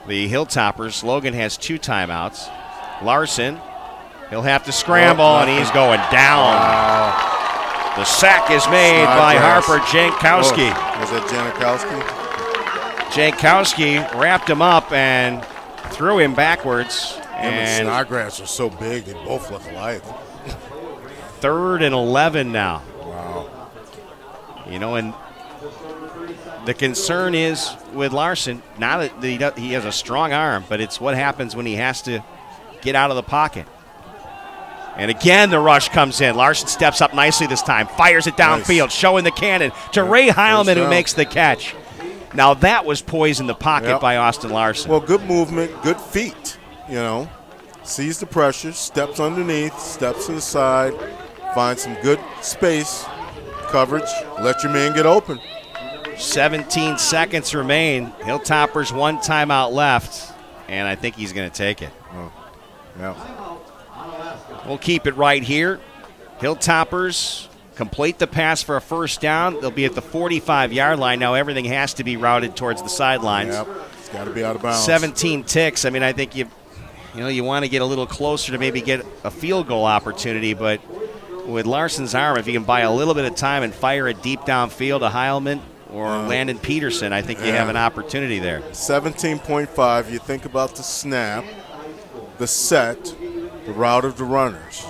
the Hilltoppers. Logan has 2 timeouts. Larson, he'll have to scramble, and he's going down. Wow. The sack is made by Harper Jankowski. Was that Jankowski? Jankowski wrapped him up and threw him backwards. And Snodgrass are so big, they both look alike. 3rd and 11 now. Wow. And the concern is with Larson, now that he has a strong arm, but it's what happens when he has to get out of the pocket. And again, the rush comes in. Larson steps up nicely this time, fires it downfield, showing the cannon to Ray Heilman, who makes the catch. Now that was poised in the pocket by Austin Larson. Well, good movement, good feet, Sees the pressure, steps underneath, steps to the side, finds some good space, coverage, let your man get open. 17 seconds remain. Hilltoppers 1 timeout left, and I think he's going to take it. Oh, yeah. We'll keep it right here. Hilltoppers complete the pass for a first down. They'll be at the 45-yard line. Now everything has to be routed towards the sidelines. Yep, it's got to be out of bounds. 17 ticks. I mean, I think you want to get a little closer to maybe get a field goal opportunity, but with Larson's arm, if you can buy a little bit of time and fire it deep downfield to Heilman or Landon Peterson, I think you have an opportunity there. 17.5, you think about the snap, the set, the route of the runners.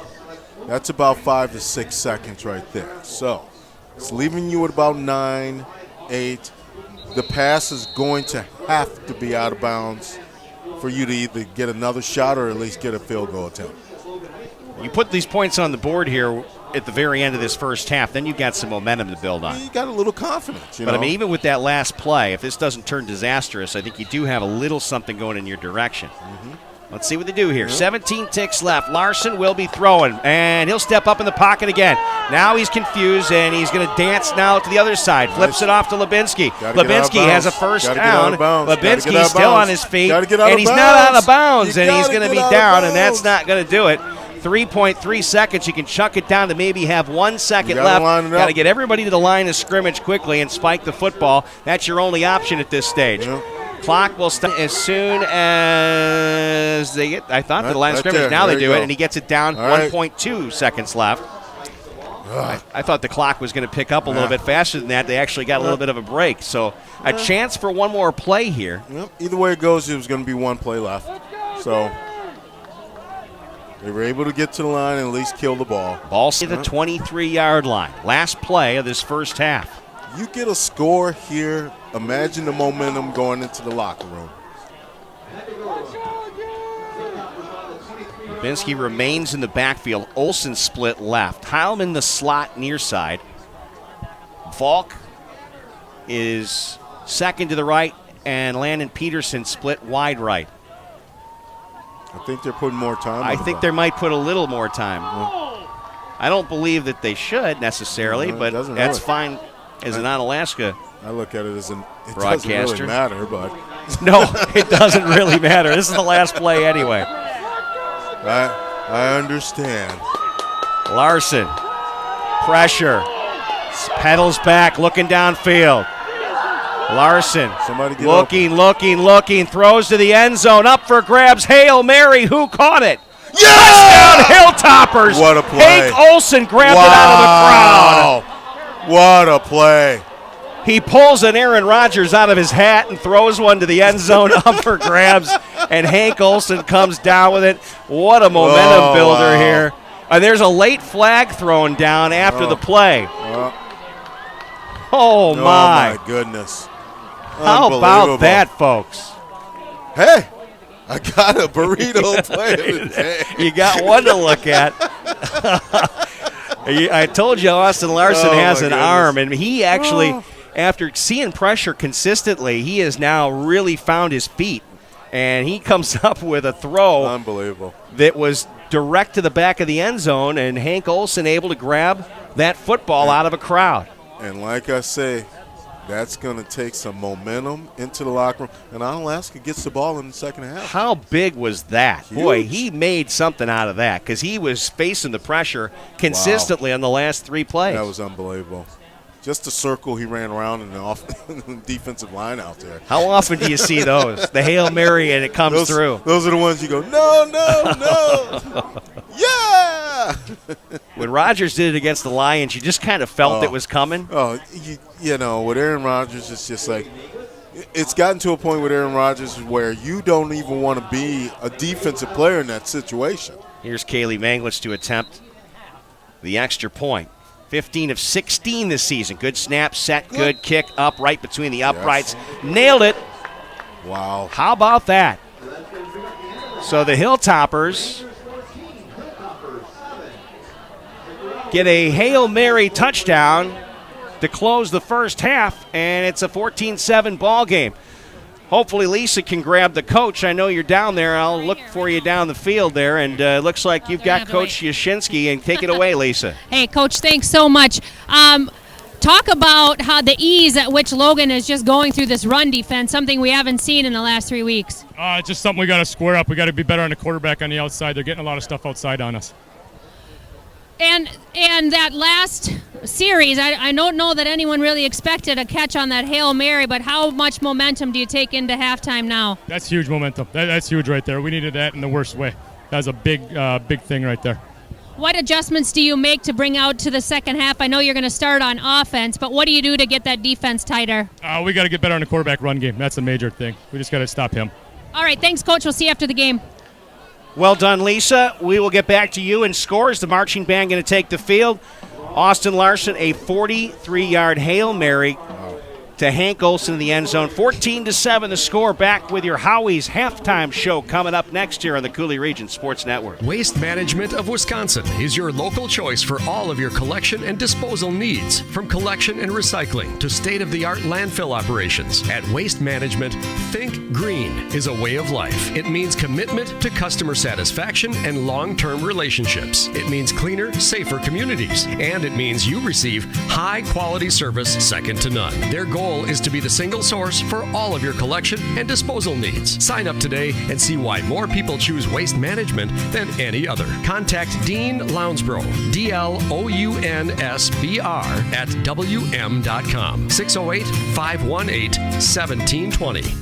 That's about 5 to 6 seconds right there. So it's leaving you at about 9, 8. The pass is going to have to be out of bounds for you to either get another shot or at least get a field goal attempt. You put these points on the board here at the very end of this first half, then you've got some momentum to build on. You got a little confidence, But, I mean, even with that last play, if this doesn't turn disastrous, I think you do have a little something going in your direction. Mm-hmm. Let's see what they do here. 17 ticks left. Larson will be throwing, and he'll step up in the pocket again. Now he's confused, and he's going to dance now to the other side. Flips it off to Lubinsky. Lubinsky has a first down. Lubinsky still on his feet, and he's not out of bounds, and he's going to be down, and that's not going to do it. 3.3 seconds. You can chuck it down to maybe have 1 second left. Got to get everybody to the line of scrimmage quickly and spike the football. That's your only option at this stage. Yeah. Clock will start as soon as they get, I thought, to the line of scrimmage. Now they do it, and he gets it down. 1.2 seconds left. I thought the clock was going to pick up a little bit faster than that. They actually got a little bit of a break. So a chance for one more play here. Yep. Either way it goes, there's going to be one play left. So they were able to get to the line and at least kill the ball. Ball to the 23-yard line. Last play of this first half. You get a score here, imagine the momentum going into the locker room. Dubinsky remains in the backfield. Olsen split left. Heilman the slot near side. Falk is second to the right, and Landon Peterson split wide right. I think they're putting more time. I think they might put a little more time. I don't believe that they should necessarily, but that's fine as an Onalaska I look at it as it broadcaster. doesn't really matter, but no, it doesn't really matter. This is the last play anyway. I understand. Larson, pressure, pedals back, looking downfield. Larson looking, throws to the end zone, up for grabs, Hail Mary, who caught it? Yeah! Touchdown, Hilltoppers. What a play. Hank Olsen grabbed it out of the crowd. What a play. He pulls an Aaron Rodgers out of his hat and throws one to the end zone, up for grabs, and Hank Olsen comes down with it. What a momentum builder here. And there's a late flag thrown down after the play. Oh, my goodness. How about that, folks? Hey, I got a burrito play of the day. You got one to look at. I told you Austin Larson has an arm, and he actually, after seeing pressure consistently, he has now really found his feet. And he comes up with a throw. Unbelievable. That was direct to the back of the end zone, and Hank Olsen able to grab that football out of a crowd. And like I say, that's going to take some momentum into the locker room. And Onalaska gets the ball in the second half. How big was that? Huge. Boy, he made something out of that because he was facing the pressure consistently on the last 3 plays. That was unbelievable. Just the circle he ran around in the defensive line out there. How often do you see those? The Hail Mary and it comes through. Those are the ones you go, no. Yeah! When Rodgers did it against the Lions, you just kind of felt it was coming. Oh, you know, with Aaron Rodgers, it's just like, it's gotten to a point with Aaron Rodgers where you don't even want to be a defensive player in that situation. Here's Kaylee Manglich to attempt the extra point. 15 of 16 this season. Good snap, set, good kick, up right between the uprights. Yes. Nailed it. Wow. How about that? So the Hilltoppers get a Hail Mary touchdown to close the first half, and it's a 14-7 ball game. Hopefully Lisa can grab the coach. I know you're down there. I'll look for you down the field there, and it looks like you've got Coach Yashinsky, and take it away, Lisa. Hey, Coach, thanks so much. Talk about how the ease at which Logan is just going through this run defense, something we haven't seen in the last 3 weeks. It's just something we got to square up. We got to be better on the quarterback on the outside. They're getting a lot of stuff outside on us. And that last series, I don't know that anyone really expected a catch on that Hail Mary, but how much momentum do you take into halftime now? That's huge momentum. That's huge right there. We needed that in the worst way. That's a big thing right there. What adjustments do you make to bring out to the second half? I know you're going to start on offense, but what do you do to get that defense tighter? We got to get better on the quarterback run game. That's a major thing. We just got to stop him. All right, thanks, Coach. We'll see you after the game. Well done, Lisa. We will get back to you in scores. The marching band going to take the field. Austin Larson, a 43-yard Hail Mary to Hank Olsen in the end zone. 14-7 the score. Back with your Howie's halftime show coming up next year on the Coulee Region Sports Network. Waste Management of Wisconsin is your local choice for all of your collection and disposal needs. From collection and recycling to state-of-the-art landfill operations. At Waste Management, think green is a way of life. It means commitment to customer satisfaction and long-term relationships. It means cleaner, safer communities. And it means you receive high-quality service second to none. Their goal goal is to be the single source for all of your collection and disposal needs. Sign up today and see why more people choose Waste Management than any other. Contact Dean Lounsbro, DLOUNSBR at WM.com. 608-518-1720.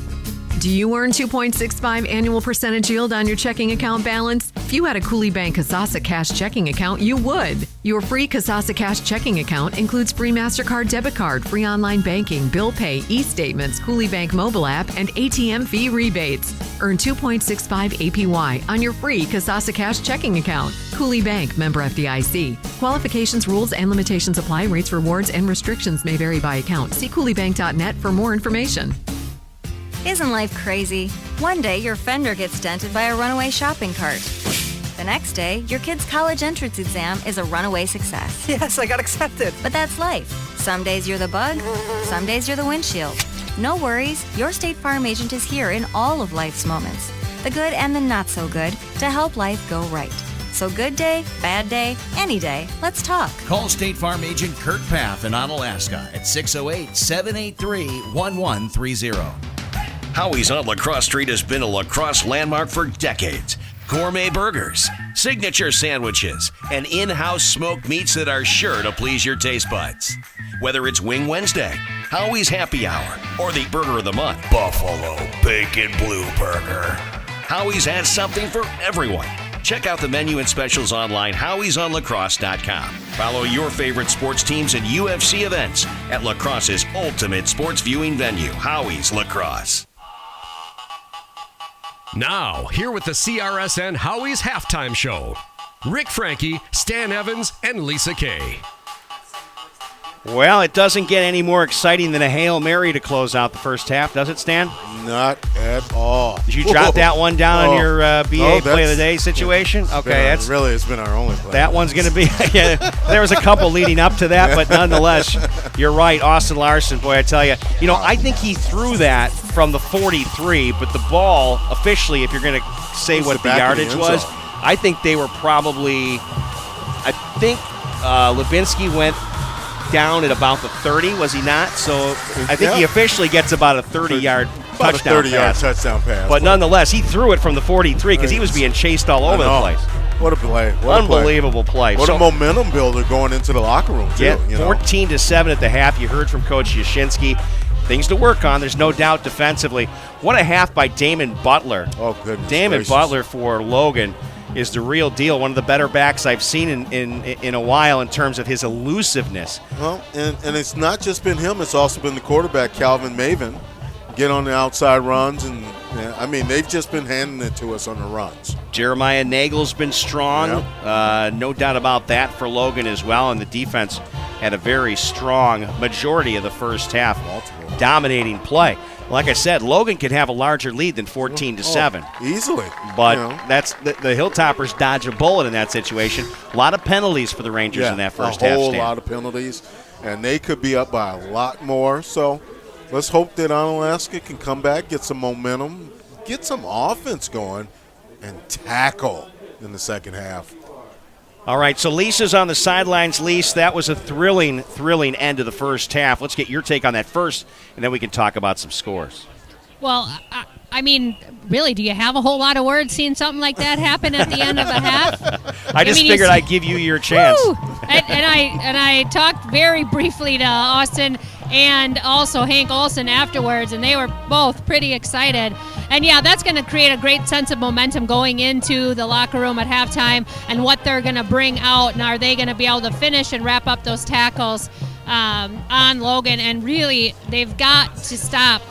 Do you earn 2.65 annual percentage yield on your checking account balance? If you had a Coulee Bank Kasasa Cash checking account, you would. Your free Kasasa Cash checking account includes free MasterCard debit card, free online banking, bill pay, e-statements, Coulee Bank mobile app, and ATM fee rebates. Earn 2.65 APY on your free Kasasa Cash checking account. Coulee Bank, member FDIC. Qualifications, rules, and limitations apply. Rates, rewards, and restrictions may vary by account. See CooleyBank.net for more information. Isn't life crazy? One day your fender gets dented by a runaway shopping cart. The next day, your kid's college entrance exam is a runaway success. Yes, I got accepted. But that's life. Some days you're the bug, some days you're the windshield. No worries, your State Farm agent is here in all of life's moments, the good and the not so good, to help life go right. So good day, bad day, any day, let's talk. Call State Farm agent Kurt Paff in Onalaska at 608-783-1130. Howie's on Lacrosse Street has been a lacrosse landmark for decades. Gourmet burgers, signature sandwiches, and in-house smoked meats that are sure to please your taste buds. Whether it's Wing Wednesday, Howie's Happy Hour, or the Burger of the Month, Buffalo Bacon Blue Burger, Howie's has something for everyone. Check out the menu and specials online, howiesonlacrosse.com. Follow your favorite sports teams and UFC events at Lacrosse's ultimate sports viewing venue, Howie's Lacrosse. Now, here with the CRSN Howie's Halftime Show, Rick Franke, Stan Evans, and Lisa Kay. Well, it doesn't get any more exciting than a Hail Mary to close out the first half, does it, Stan? Not at all. Did you jot that one down on your BA Play of the Day situation? Okay, it's been our only play. That one's going to be, yeah, there was a couple leading up to that, but nonetheless, you're right. Austin Larson, boy, I tell you. You know, I think he threw that from the 43, but the ball, officially, if you're going to say what the yardage was, I think they were probably, Levinsky went down at about the 30, was he not? So I think he officially gets about a 30-yard touchdown pass. But nonetheless, he threw it from the 43 because he was being chased all over the place. What a play. Unbelievable play. What a momentum builder going into the locker room, too. Yeah, 14-7 at the half. You heard from Coach Yashinsky. Things to work on, there's no doubt defensively. What a half by Damon Butler. Oh, goodness Damon gracious. Butler for Logan is the real deal. One of the better backs I've seen in a while in terms of his elusiveness. Well, and it's not just been him. It's also been the quarterback, Calvin Maven, get on the outside runs. And, they've just been handing it to us on the runs. Jeremiah Nagel's been strong. Yep. No doubt about that for Logan as well. And the defense had a very strong majority of the first half. Dominating play. Like I said, Logan could have a larger lead than 14-7. Easily. But that's the Hilltoppers dodge a bullet in that situation. A lot of penalties for the Rangers in that first half. A whole lot of penalties. And they could be up by a lot more. So let's hope that Onalaska can come back, get some momentum, get some offense going, and tackle in the second half. All right, so Lisa's on the sidelines. Lisa, that was a thrilling end of the first half. Let's get your take on that first, and then we can talk about some scores. Well, really, do you have a whole lot of words seeing something like that happen at the end of a half? I just figured I'd give you your chance. and I talked very briefly to Austin and also Hank Olson afterwards, and they were both pretty excited. And, yeah, that's going to create a great sense of momentum going into the locker room at halftime and what they're going to bring out, and are they going to be able to finish and wrap up those tackles on Logan. And really, they've got to stop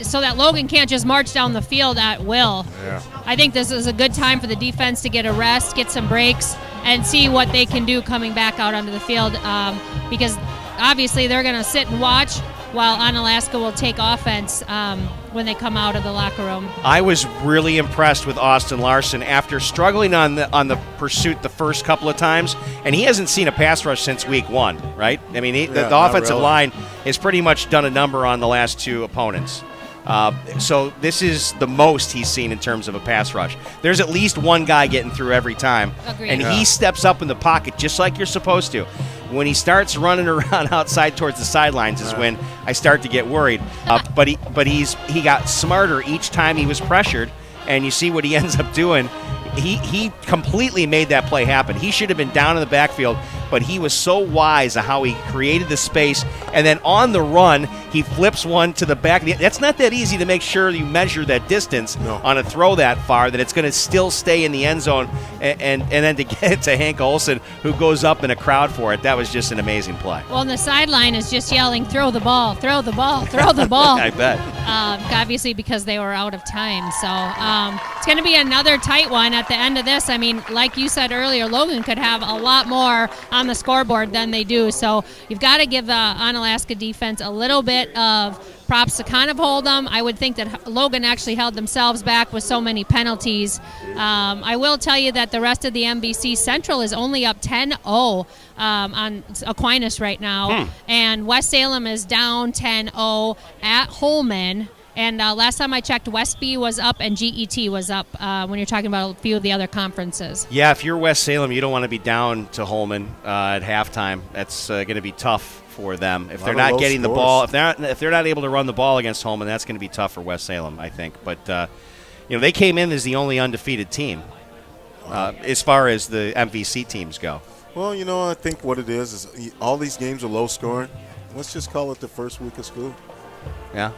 so that Logan can't just march down the field at will. Yeah. I think this is a good time for the defense to get a rest, get some breaks, and see what they can do coming back out onto the field because obviously they're going to sit and watch while Onalaska will take offense when they come out of the locker room. I was really impressed with Austin Larson after struggling on the pursuit the first couple of times, and he hasn't seen a pass rush since week 1, right? I mean, the offensive line has pretty much done a number on the last two opponents. So this is the most he's seen in terms of a pass rush. There's at least one guy getting through every time. Agreed. And he steps up in the pocket just like you're supposed to. When he starts running around outside towards the sidelines is when I start to get worried. But he got smarter each time he was pressured, and you see what he ends up doing. He completely made that play happen. He should have been down in the backfield, but he was so wise of how he created the space. And then on the run, he flips one to the back. That's not that easy to make sure you measure that distance on a throw that far, that it's going to still stay in the end zone. And then to get it to Hank Olson, who goes up in a crowd for it, that was just an amazing play. Well, and the sideline is just yelling, throw the ball, throw the ball, throw the ball. I bet. Obviously because they were out of time. So it's going to be another tight one at the end of this. I mean, like you said earlier, Logan could have a lot more on the scoreboard than they do. So you've got to give the Onalaska defense a little bit of props to kind of hold them. I would think that Logan actually held themselves back with so many penalties. I will tell you that the rest of the MVC Central is only up 10-0 on Aquinas right now. And West Salem is down 10-0 at Holman. And last time I checked, Westby was up and GET was up when you're talking about a few of the other conferences. Yeah, if you're West Salem, you don't want to be down to Holman at halftime. That's going to be tough for them. If they're not getting the ball, if they're not able to run the ball against Holman, that's going to be tough for West Salem, I think. But they came in as the only undefeated team as far as the MVC teams go. Well, I think what it is all these games are low scoring. Let's just call it the first week of school. Yeah.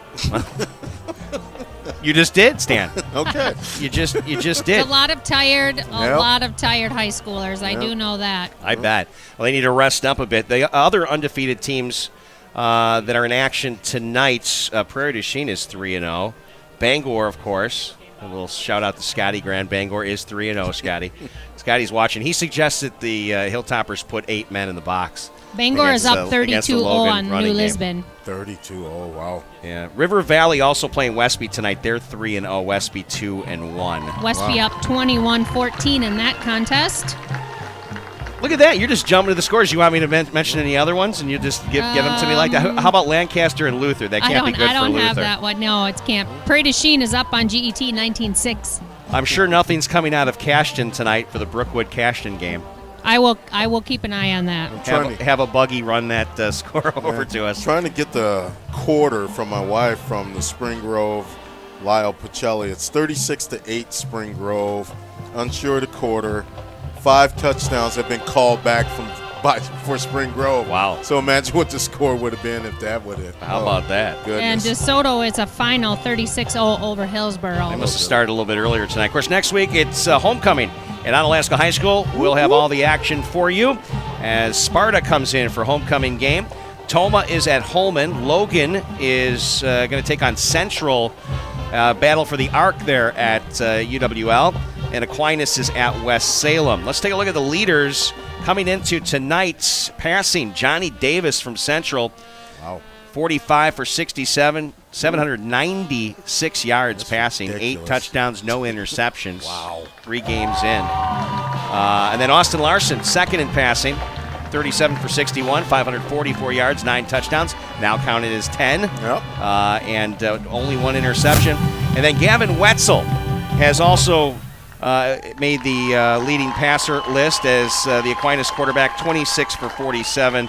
You just did, Stan. Okay. You just did. A lot of tired high schoolers. I do know that. I bet. Well, they need to rest up a bit. The other undefeated teams that are in action tonight, Prairie du Chien is 3-0. Bangor, of course. A little shout out to Scotty Grand. Bangor is 3-0, Scotty. Scotty's watching. He suggests that the Hilltoppers put 8 men in the box. Bangor is up 32-0 on New Lisbon. 32-0, wow. Yeah. River Valley also playing Westby tonight. They're 3-0. Westby 2-1. Westby up 21-14 in that contest. Look at that. You're just jumping to the scores. You want me to mention any other ones, and you just give them to me like that? How about Lancaster and Luther? That can't be good for Luther. I don't have that one. No, it can't. Prairie du Chien is up on GET 19-6. I'm sure nothing's coming out of Cashton tonight for the Brookwood-Cashton game. I will keep an eye on that. Have a buggy run that score over to us. Trying to get the quarter from my wife from the Spring Grove Lyle Pacelli. It's 36-8 Spring Grove. Unsure of the quarter. 5 touchdowns have been called back for Spring Grove. Wow. So imagine what the score would have been if that would have. How about that? Goodness. And DeSoto is a final 36-0 over Hillsboro. They must have started a little bit earlier tonight. Of course, next week it's homecoming at Onalaska High School. We'll have all the action for you as Sparta comes in for homecoming game. Toma is at Holman. Logan is going to take on Central. Battle for the Arc there at UWL. And Aquinas is at West Salem. Let's take a look at the leaders coming into tonight's passing. Johnny Davis from Central. Wow. 45 for 67, 796 yards passing, ridiculous. 8 touchdowns, no interceptions. Wow. 3 games in. And then Austin Larson, second in passing, 37 for 61, 544 yards, 9 touchdowns, now counted as 10. Yep. And only 1 interception. And then Gavin Wetzel has also made the leading passer list as the Aquinas quarterback, 26 for 47,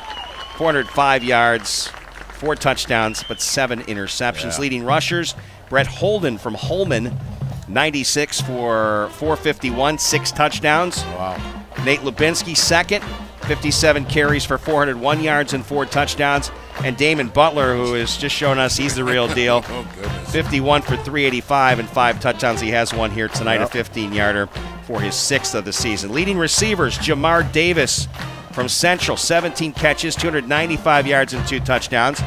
405 yards, 4 touchdowns, but 7 interceptions. Yeah. Leading rushers, Brett Holden from Holman, 96 for 451, 6 touchdowns. Wow. Nate Lubinski, second, 57 carries for 401 yards and 4 touchdowns. And Damon Butler, who is just showing us he's the real deal. Oh, goodness. 51 for 385 and 5 touchdowns. He has one here tonight, a 15-yarder for his 6th of the season. Leading receivers, Jamar Davis from Central, 17 catches, 295 yards and 2 touchdowns.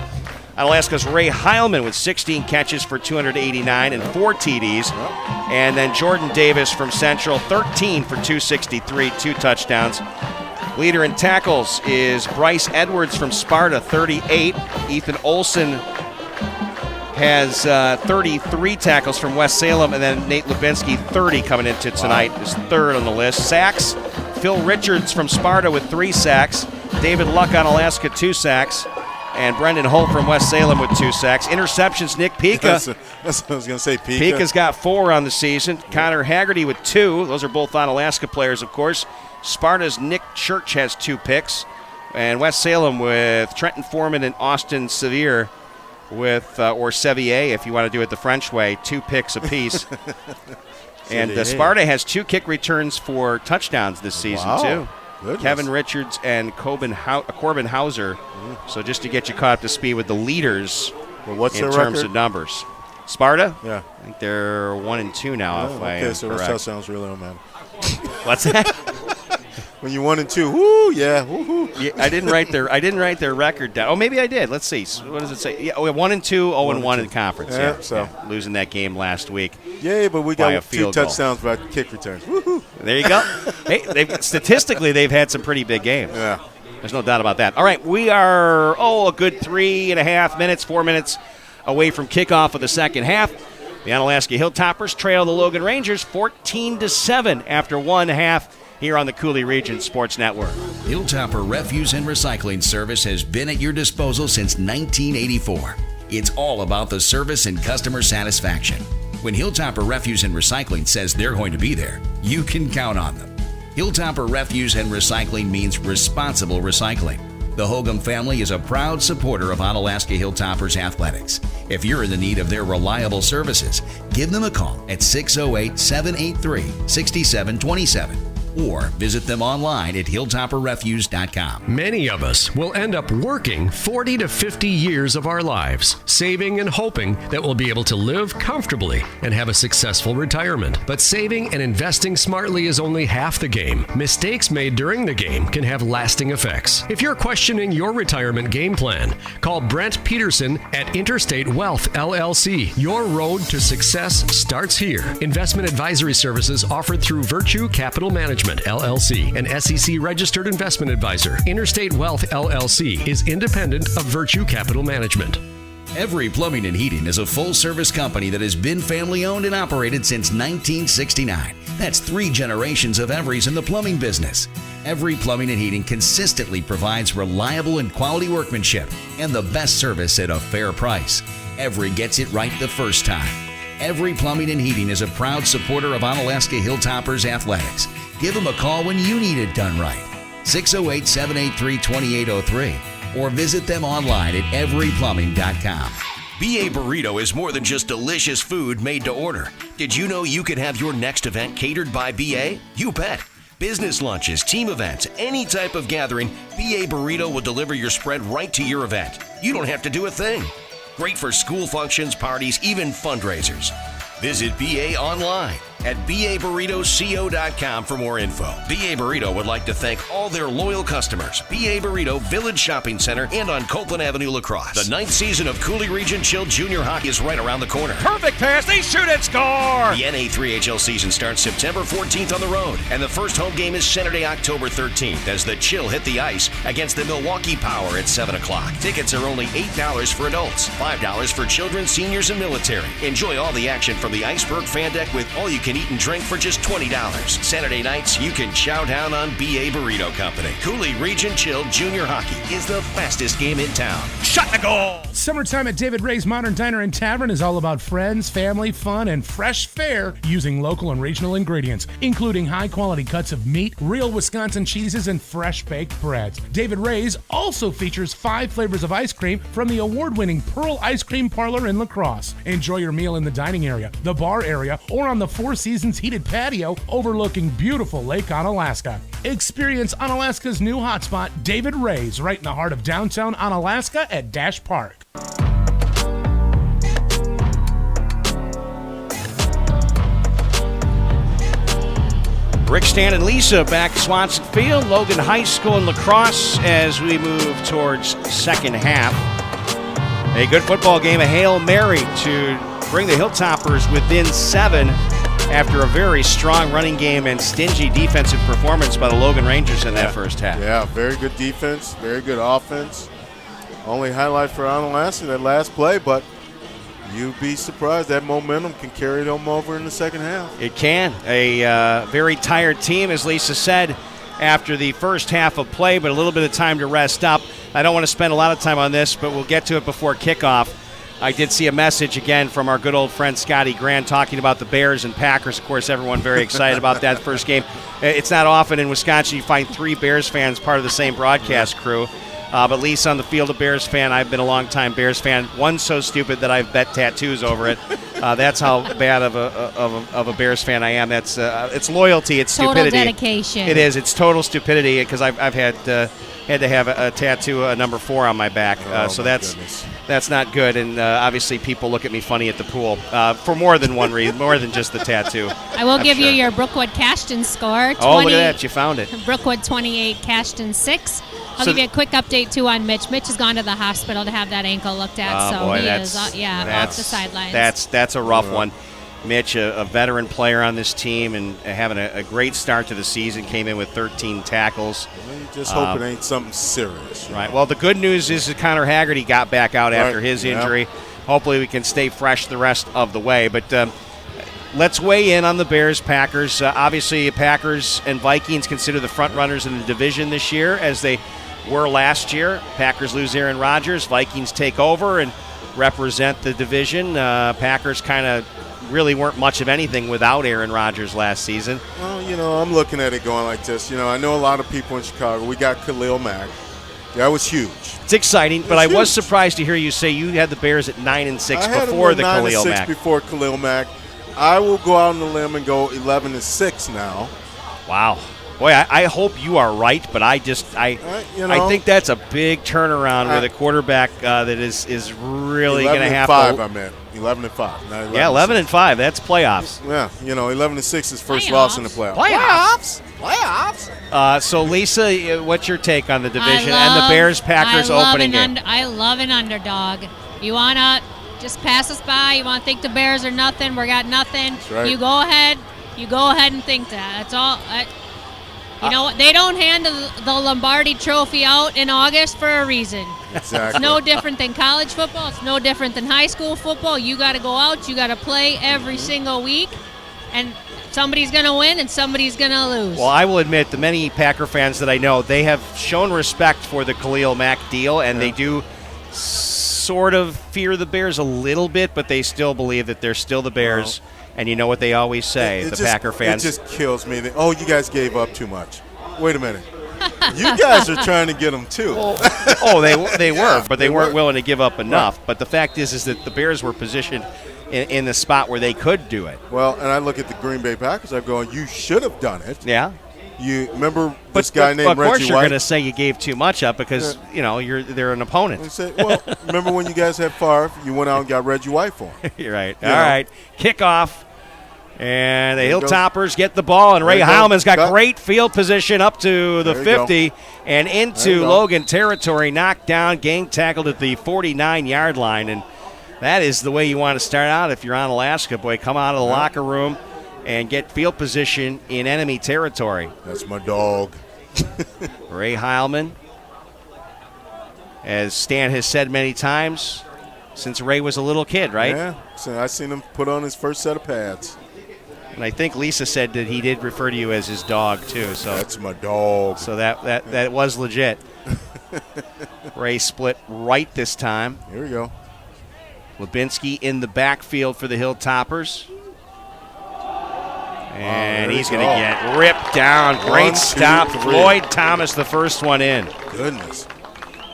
Onalaska's Ray Heilman with 16 catches for 289 and 4 TDs. And then Jordan Davis from Central, 13 for 263, 2 touchdowns. Leader in tackles is Bryce Edwards from Sparta, 38. Ethan Olson has 33 tackles from West Salem, and then Nate Lubinski, 30 coming into tonight, is 3rd on the list. Sacks, Phil Richards from Sparta with 3 sacks. David Luck on Alaska, 2 sacks. And Brendan Holt from West Salem with 2 sacks. Interceptions, Nick Pika. That's what I was going to say, Pika. Pika's got 4 on the season. Connor Haggerty with 2. Those are both Onalaska players, of course. Sparta's Nick Church has 2 picks. And West Salem with Trenton Foreman and Austin Sevier with, or Sevier if you want to do it the French way, 2 picks apiece. And Sparta has 2 kick returns for touchdowns this season, too. Goodness. Kevin Richards and Corbin Hauser. So just to get you caught up to speed with the leaders in terms of numbers. Sparta? Yeah. I think they're 1-2 now. Okay, so those touchdowns really don't matter. What's that? When you're 1-2, woo, yeah, woo-hoo. Yeah, I didn't write their record down. Oh, maybe I did. Let's see. What does it say? Yeah, 1-2, 0-1 in the conference. Yeah, losing that game last week. Yeah, but we got 2 touchdowns by kick returns. Woo-hoo. There you go. Hey, statistically, they've had some pretty big games. Yeah. There's no doubt about that. All right, we are, a good 3.5 minutes, 4 minutes away from kickoff of the second half. The Onalaska Hilltoppers trail the Logan Rangers 14-7 after one half here on the Coulee Region Sports Network. Hilltopper Refuse and Recycling Service has been at your disposal since 1984. It's all about the service and customer satisfaction. When Hilltopper Refuse and Recycling says they're going to be there, you can count on them. Hilltopper Refuse and Recycling means responsible recycling. The Hogum family is a proud supporter of Onalaska Hilltoppers athletics. If you're in the need of their reliable services, give them a call at 608-783-6727 or visit them online at hilltopperrefuse.com. Many of us will end up working 40 to 50 years of our lives, saving and hoping that we'll be able to live comfortably and have a successful retirement. But saving and investing smartly is only half the game. Mistakes made during the game can have lasting effects. If you're questioning your retirement game plan, call Brent Peterson at Interstate Wealth LLC. Your road to success starts here. Investment advisory services offered through Virtue Capital Management LLC, an SEC-registered investment advisor. Interstate Wealth LLC is independent of Virtue Capital Management. Every Plumbing and Heating is a full-service company that has been family-owned and operated since 1969. That's 3 generations of Everys in the plumbing business. Every Plumbing and Heating consistently provides reliable and quality workmanship and the best service at a fair price. Every gets it right the first time. Every Plumbing and Heating is a proud supporter of Onalaska Hilltoppers athletics. Give them a call when you need it done right. 608-783-2803 or visit them online at everyplumbing.com. BA Burrito is more than just delicious food made to order. Did you know you could have your next event catered by BA? You bet. Business lunches, team events, any type of gathering, BA Burrito will deliver your spread right to your event. You don't have to do a thing. Great for school functions, parties, even fundraisers. Visit BA online at baburritosco.com for more info. BA Burrito would like to thank all their loyal customers. BA Burrito Village Shopping Center and on Copeland Avenue, La Crosse. The 9th season of Coulee Region Chilled Junior Hockey is right around the corner. Perfect pass. They shoot and score. The NA3HL season starts September 14th on the road, and the first home game is Saturday, October 13th as the Chill hit the ice against the Milwaukee Power at 7 o'clock. Tickets are only $8 for adults, $5 for children, seniors, and military. Enjoy all the action from the Iceberg Fan Deck with all you can eat and drink for just $20. Saturday nights, you can chow down on BA Burrito Company. Coulee Region Chilled Junior Hockey is the fastest game in town. Shot the goal. Summertime at David Ray's Modern Diner and Tavern is all about friends, family, fun, and fresh fare using local and regional ingredients, including high-quality cuts of meat, real Wisconsin cheeses, and fresh-baked breads. David Ray's also features 5 flavors of ice cream from the award-winning Pearl Ice Cream Parlor in La Crosse. Enjoy your meal in the dining area, the bar area, or on the Four Seasons heated patio overlooking beautiful Lake Onalaska. Experience Onalaska's new hotspot, David Ray's, right in the heart of downtown Onalaska at Dash Park. Rick, Stan, and Lisa back at Swanson Field, Logan High School in La Crosse as we move towards second half. A good football game, a Hail Mary to bring the Hilltoppers within 7 after a very strong running game and stingy defensive performance by the Logan Rangers in that first half. Yeah, very good defense, very good offense. Only highlight for Onalaska, that last play, but you'd be surprised that momentum can carry them over in the second half. It can. A very tired team, as Lisa said, after the first half of play, but a little bit of time to rest up. I don't want to spend a lot of time on this, but we'll get to it before kickoff. I did see a message again from our good old friend Scotty Grant talking about the Bears and Packers. Of course, everyone very excited about that first game. It's not often in Wisconsin you find 3 Bears fans part of the same broadcast crew. But Lisa on the field, a Bears fan. I've been a long-time Bears fan. One so stupid that I've bet tattoos over it. That's how bad of a Bears fan I am. That's it's loyalty. It's total stupidity. Dedication. It is. It's total stupidity because I've had to have a tattoo, a number 4 on my back. So that's not good. And obviously people look at me funny at the pool for more than one reason, more than just the tattoo. I will give you your Brookwood Cashton score. Oh, look at that. You found it. Brookwood 28, Cashton 6. I'll give you a quick update, too, on Mitch. Mitch has gone to the hospital to have that ankle looked at, he is off the sidelines. That's a rough one. Mitch, a veteran player on this team and having a great start to the season, came in with 13 tackles. Just hope it ain't something serious. Right. Well, the good news is that Connor Haggerty got back out after his injury. Hopefully we can stay fresh the rest of the way. But let's weigh in on the Bears-Packers. Obviously, Packers and Vikings consider the front runners in the division this year, as they were last year. Packers lose Aaron Rodgers. Vikings take over and represent the division. Packers kind of really weren't much of anything without Aaron Rodgers last season. Well, I'm looking at it going like this. I know a lot of people in Chicago. We got Khalil Mack. That was huge. It's exciting, but I was surprised to hear you say you had the Bears at 9-6 before the Khalil Mack. Before Khalil Mack. I will go out on the limb and go 11-6 now. Wow. Boy, I hope you are right, but I think that's a big turnaround with a quarterback that is really going to have to. 11-5, I meant 11-5. Yeah, 11-5. That's playoffs. Yeah, 11-6 is first loss in the playoffs. Playoffs. So, Lisa, what's your take on the division and the Bears-Packers opening game? I love an underdog. You want to just pass us by? You want to think the Bears are nothing? We got nothing. That's right. You go ahead and think that. That's all. You know what? They don't hand the Lombardi Trophy out in August for a reason. Exactly. It's no different than college football. It's no different than high school football. You got to go out. You got to play every single week, and somebody's going to win and somebody's going to lose. Well, I will admit, the many Packer fans that I know, they have shown respect for the Khalil Mack deal, and they do sort of fear the Bears a little bit, but they still believe that they're still the Bears. And you know what they always say, Packer fans. It just kills me. You guys gave up too much. Wait a minute. You guys are trying to get them too. They were, but they weren't willing to give up enough. Right. But the fact is that the Bears were positioned in the spot where they could do it. Well, and I look at the Green Bay Packers, I'm going, you should have done it. Yeah. You remember this guy named Reggie White? Of course you're going to say you gave too much up because, they're an opponent. Remember when you guys had Favre, you went out and got Reggie White for him. You're right. All right. Kickoff. And the Hilltoppers get the ball, and Ray Heilman's got great field position up to the 50 and into Logan territory, knocked down, gang tackled at the 49-yard line. And that is the way you want to start out if you're on Onalaska. Boy, come out of the locker room and get field position in enemy territory. That's my dog. Ray Heilman, as Stan has said many times, since Ray was a little kid, right? Yeah, so I seen him put on his first set of pads. And I think Lisa said that he did refer to you as his dog, too. So that's my dog. So that was legit. Ray split right this time. Here we go. Lubinski in the backfield for the Hilltoppers. And he's going to get ripped down. Great stop. Floyd Thomas, the first one in. Goodness.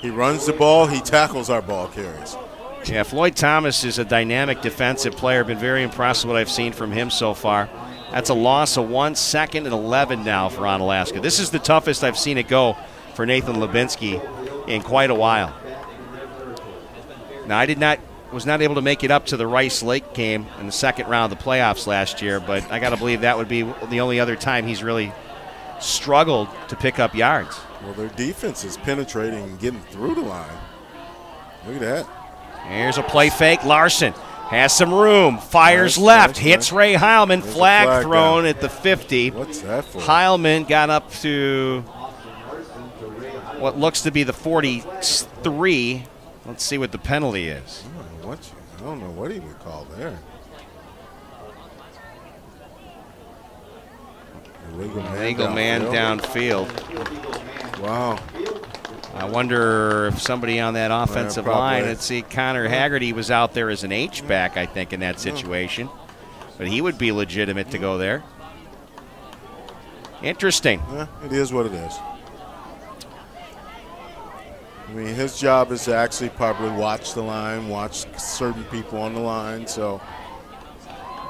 He runs the ball. He tackles our ball carriers. Yeah, Floyd Thomas is a dynamic defensive player. Been very impressed with what I've seen from him so far. That's a loss of 1 second and 11 now for Onalaska. This is the toughest I've seen it go for Nathan Lubinski in quite a while. Now, I was not able to make it up to the Rice Lake game in the second round of the playoffs last year, but I got to believe that would be the only other time he's really struggled to pick up yards. Well, their defense is penetrating and getting through the line. Look at that. Here's a play fake. Larson has some room. Fires left. Hits Ray Heilman. Flag thrown at the 50. What's that for? Heilman got up to what looks to be the 43. Let's see what the penalty is. I don't know what he would call there. Illegal man downfield. Wow. I wonder if somebody on that offensive line, let's see, Connor Haggerty was out there as an H-back, I think, in that situation. But he would be legitimate to go there. Interesting. Yeah, it is what it is. I mean, his job is to actually probably watch the line, watch certain people on the line. So,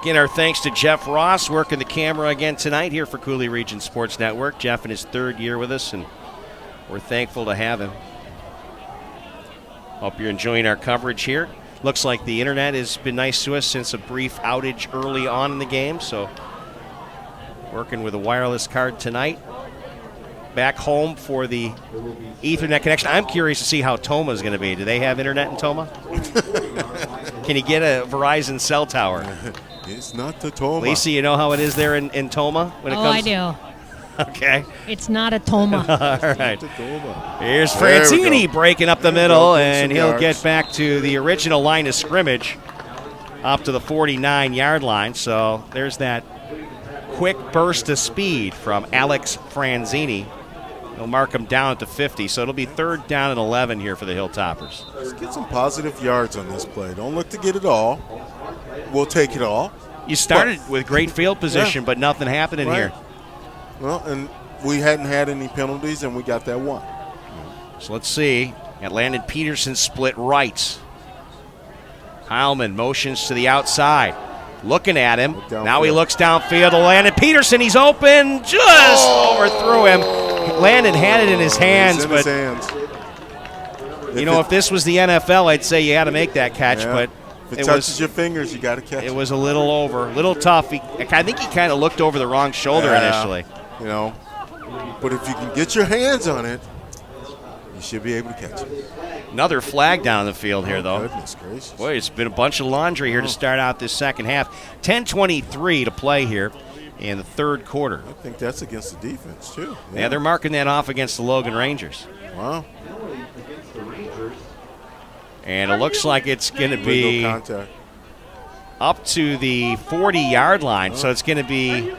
again, our thanks to Jeff Ross working the camera again tonight here for Coulee Region Sports Network. Jeff in his 3rd year with us, and we're thankful to have him. Hope you're enjoying our coverage here. Looks like the internet has been nice to us since a brief outage early on in the game, so working with a wireless card tonight. Back home for the Ethernet connection. I'm curious to see how Toma is going to be. Do they have internet in Toma? Can you get a Verizon cell tower? It's not the Toma. Lisa, you know how it is there in Toma? When it comes I do. Okay. It's not a Toma. All right. Here's Franzini breaking up the middle, and he'll get back to the original line of scrimmage up to the 49-yard line. So there's that quick burst of speed from Alex Franzini. They'll mark him down at the 50, so it'll be 3rd down and 11 here for the Hilltoppers. Let's get some positive yards on this play. Don't look to get it all. We'll take it all. You started with great field position, but nothing happening here. Well, and we hadn't had any penalties, and we got that one. So let's see. Got Landon Peterson split right. Heilman motions to the outside. Looking at him. Now he looks downfield to Landon Peterson. He's open. Just overthrew him. Landon had it in his hands, but you know, if this was the NFL, I'd say you had to make that catch, but if it touches your fingers, you got to catch it. It was a little over, a little tough. I think he kind of looked over the wrong shoulder initially. You know, but if you can get your hands on it, you should be able to catch it. Another flag down the field here, though. Goodness gracious. Boy, it's been a bunch of laundry here to start out this second half. 10:23 to play here in the 3rd quarter. I think that's against the defense, too. Yeah, they're marking that off against the Logan Rangers. Wow. And it looks like it's going to be up to the 40-yard line, so it's going to be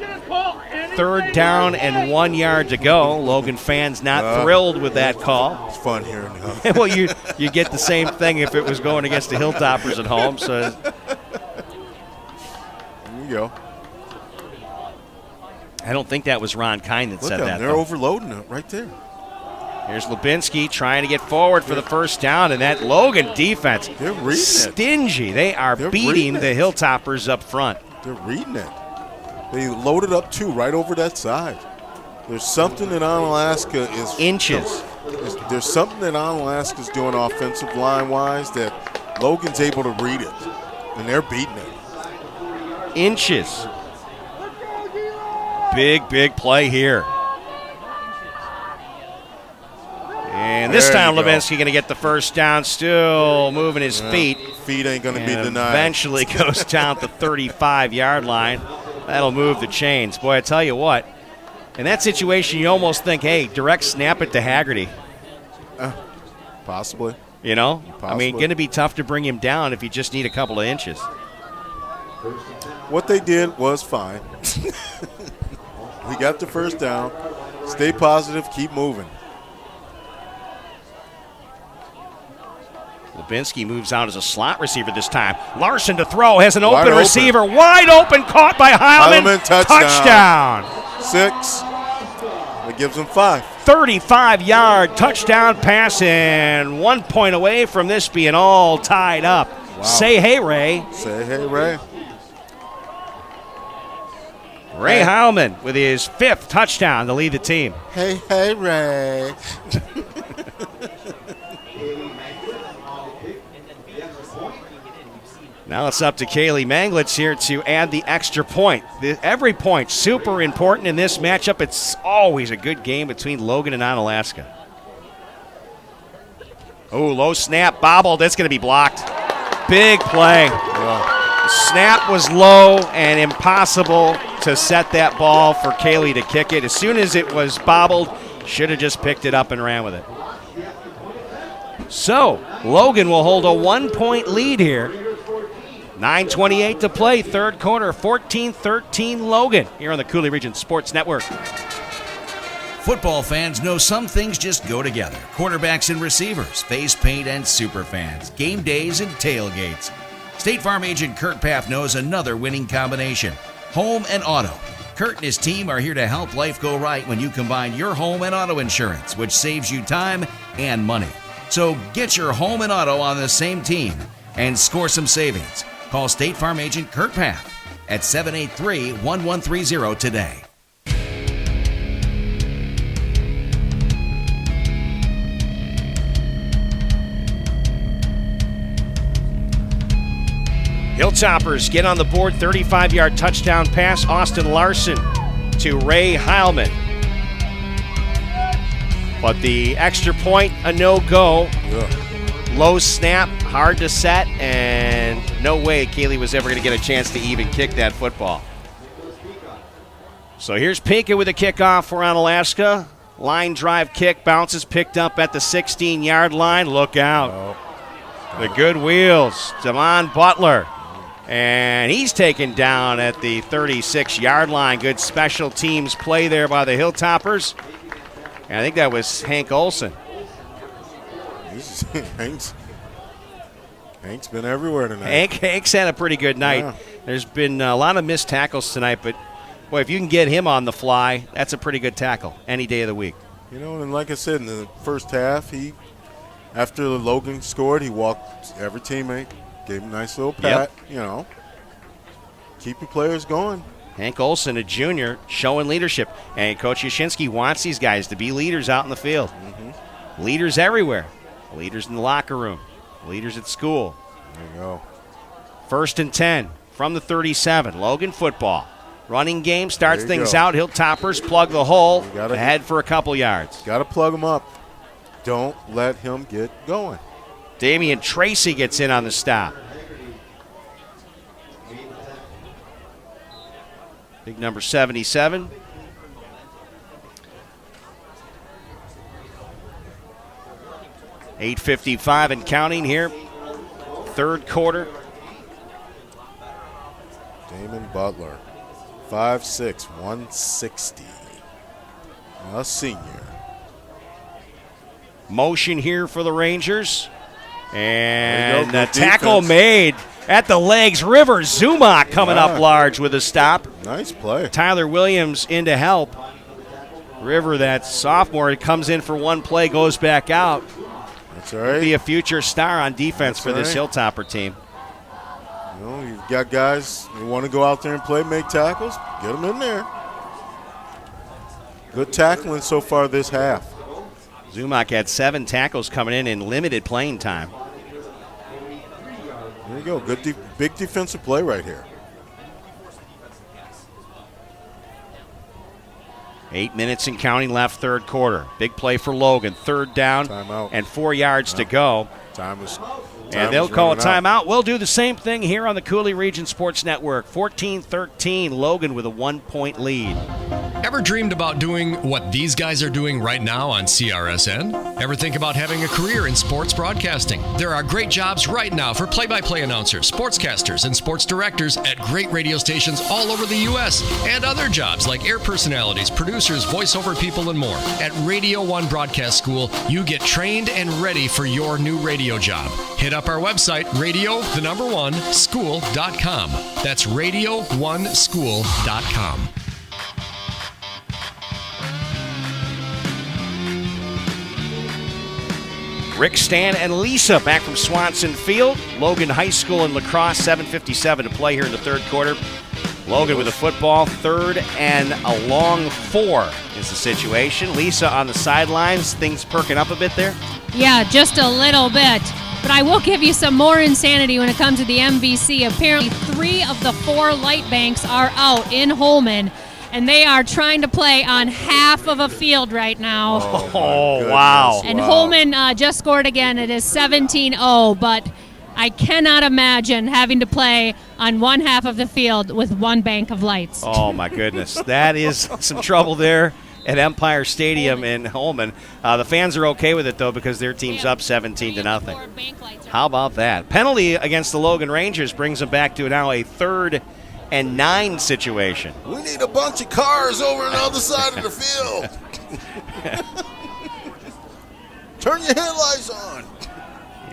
3rd down and 1 yard to go. Logan fans not thrilled with that call. It's fun here now. Well, you get the same thing if it was going against the Hilltoppers at home. So there you go. I don't think that was Ron Kine that said that. They're overloading it right there. Here's Lubinski trying to get forward for the 1st down, and that Logan defense, they're reading stingy. They are beating the Hilltoppers up front. They're reading it. They loaded up, too, right over that side. There's something that Onalaska is... Inches. There's something that Onalaska's doing offensive line-wise that Logan's able to read it, and they're beating it. Inches. Big play here. And this time Lubinski going to get the 1st down, still moving his feet. Feet ain't going to be denied. Eventually goes down the 35-yard line. That'll move the chains. Boy, I tell you what, in that situation, you almost think, hey, direct snap it to Haggerty. Possibly. You know? Possibly. I mean, going to be tough to bring him down if you just need a couple of inches. What they did was fine. We got the 1st down. Stay positive, keep moving. Lubinski moves out as a slot receiver this time. Larson to throw, has an open receiver. Wide open, caught by Heilman. Touchdown. 6. That gives them 5. 35-yard touchdown pass, and 1 point away from this being all tied up. Wow. Say hey, Ray. Say hey, Ray. Ray Heilman with his 5th touchdown to lead the team. Hey, Ray. Now it's up to Kaylee Manglitz here to add the extra point. Every point super important in this matchup. It's always a good game between Logan and Onalaska. Oh, low snap, bobbled. That's going to be blocked. Big play. Yeah. Snap was low and impossible to set that ball for Kaylee to kick it. As soon as it was bobbled, should have just picked it up and ran with it. So, Logan will hold a 1-point lead here. 9:28 to play, 3rd quarter, 14-13 Logan here on the Coulee Region Sports Network. Football fans know some things just go together. Quarterbacks and receivers, face paint and superfans, game days and tailgates. State Farm agent Kurt Paff knows another winning combination: home and auto. Kurt and his team are here to help life go right when you combine your home and auto insurance, which saves you time and money. So get your home and auto on the same team and score some savings. Call State Farm agent Kurt Paff at 783-1130 today. Hilltoppers get on the board, 35-yard touchdown pass, Austin Larson to Ray Heilman. But the extra point, a no-go. Yeah. Low snap, hard to set, and no way Coulee was ever going to get a chance to even kick that football. So here's Pinka with a kickoff for Onalaska. Line drive kick, bounces picked up at the 16-yard line. Look out. The good wheels, Damon Butler. And he's taken down at the 36-yard line. Good special teams play there by the Hilltoppers. And I think that was Hank Olson. Hank's been everywhere tonight. Hank's had a pretty good night. Yeah. There's been a lot of missed tackles tonight, but, boy, if you can get him on the fly, that's a pretty good tackle any day of the week. You know, and like I said, in the first half, after Logan scored, he walked every teammate, gave him a nice little pat, you know. Keep your players going. Hank Olson, a junior, showing leadership. And Coach Yashinsky wants these guys to be leaders out in the field. Mm-hmm. Leaders everywhere. Leaders in the locker room. Leaders at school. There you go. 1st and 10 from the 37. Logan football. Running game starts things out. Hilltoppers plug the hole. Ahead for a couple yards. Got to plug him up. Don't let him get going. Damian Tracy gets in on the stop. Big number 77. $8:55 and counting here. Third quarter. Damon Butler, 5'6", 160. A senior. Motion here for the Rangers. And the defense. tackle made at the legs. River Zumock coming up large with a stop. Nice play. Tyler Williams in to help. River, that sophomore, comes in for one play, goes back out. That's all right. Be a future star on defense for this Hilltopper team. You know, you've got guys who want to go out there and play, make tackles. Get them in there. Good tackling so far this half. Zumock had 7 tackles coming in limited playing time. There you go. Good, big defensive play right here. 8 minutes and counting left, third quarter. Big play for Logan. Third down and 4 yards to go. And they'll call a timeout. We'll do the same thing here on the Coulee Region Sports Network. 14-13, Logan with a 1-point lead. Ever dreamed about doing what these guys are doing right now on CRSN? Ever think about having a career in sports broadcasting? There are great jobs right now for play-by-play announcers, sportscasters, and sports directors at great radio stations all over the U.S. and other jobs like air personalities, producers, voiceover people, and more. At Radio 1 Broadcast School, you get trained and ready for your new radio job. Hit up our website, radio1school.com. That's radio1school.com. Rick, Stan, and Lisa back from Swanson Field. Logan High School in lacrosse, 7:57 to play here in the third quarter. Logan with the football, 3rd and a long 4 is the situation. Lisa on the sidelines, things perking up a bit there? Yeah, just a little bit. But I will give you some more insanity when it comes to the MVC. Apparently 3 of the 4 light banks are out in Holman, and they are trying to play on half of a field right now. Oh wow. And Holman just scored again. It is 17-0, but I cannot imagine having to play on one half of the field with one bank of lights. Oh, my goodness. That is some trouble there at Empire Stadium in Holman. The fans are okay with it, though, because their team's up 17-0. How about that? Penalty against the Logan Rangers brings them back to now a 3rd and 9 situation. We need a bunch of cars over on the other side of the field. Turn your headlights on.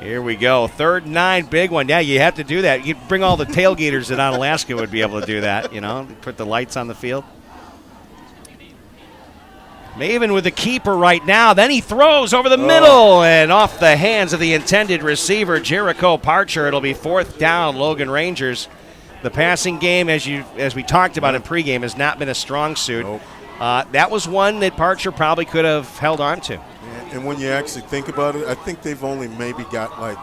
Here we go. 3rd and 9, big one. Yeah, you have to do that. You bring all the tailgaters that Onalaska would be able to do that, put the lights on the field. Maven with the keeper right now. Then he throws over the middle and off the hands of the intended receiver, Jericho Parcher. It'll be 4th down, Logan Rangers. The passing game, as we talked about in pregame, has not been a strong suit. Nope. That was one that Parcher probably could have held on to. And when you actually think about it, I think they've only maybe got like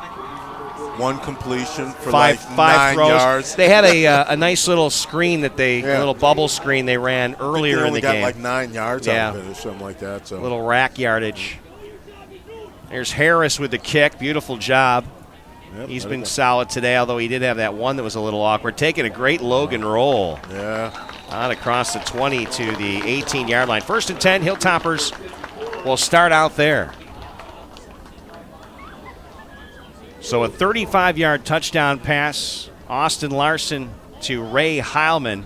one completion for five 9 throws. yards. They had a nice little screen a little bubble screen they ran earlier in the game. They only got like 9 yards out of it or something like that. So little rack yardage. There's Harris with the kick. Beautiful job. Yep, He's been solid today, although he did have that one that was a little awkward. Taking a great Logan roll. Yeah. On across the 20 to the 18-yard line. 1st and 10, Hilltoppers will start out there. So a 35-yard touchdown pass, Austin Larson to Ray Heilman.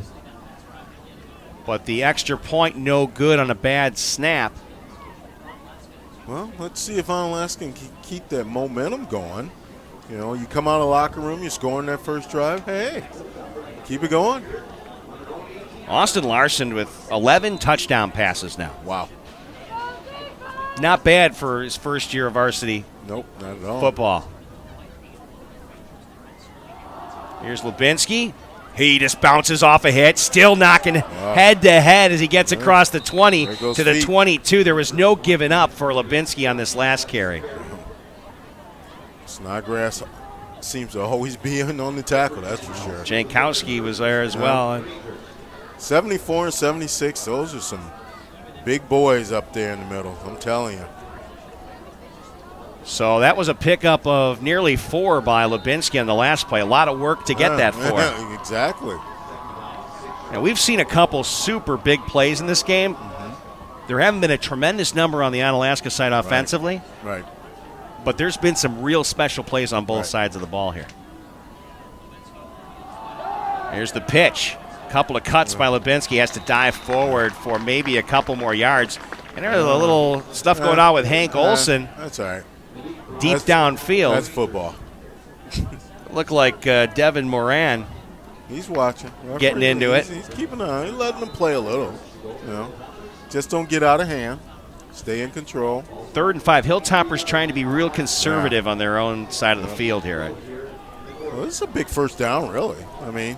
But the extra point no good on a bad snap. Well, let's see if Onalaska can keep that momentum going. You come out of the locker room, you score in that first drive. Hey, keep it going. Austin Larson with 11 touchdown passes now. Wow. Not bad for his first year of varsity Nope, not at all. football. Here's Lubinsky. He just bounces off a hit, still knocking head to head as he gets across the 20 to the 22. There was no giving up for Lubinsky on this last carry. Snodgrass seems to always be on the tackle, that's for sure. Jankowski was there as well. 74 and 76, those are some big boys up there in the middle, I'm telling you. So that was a pickup of nearly 4 by Lubinsky on the last play. A lot of work to get that 4. Exactly. Now, we've seen a couple super big plays in this game. There haven't been a tremendous number on the Onalaska side offensively. Right. But there's been some real special plays on both sides of the ball here. Here's the pitch. A couple of cuts by Lubinsky. Has to dive forward for maybe a couple more yards. And there's a little stuff going on with Hank Olson. That's all right. Deep downfield. That's football. Looked like Devin Moran. He's watching. Getting into it. He's keeping an eye. He's letting them play a little. Just don't get out of hand. Stay in control. 3rd and 5. Hilltoppers trying to be real conservative on their own side of the field here. Well, this is a big first down, really. I mean,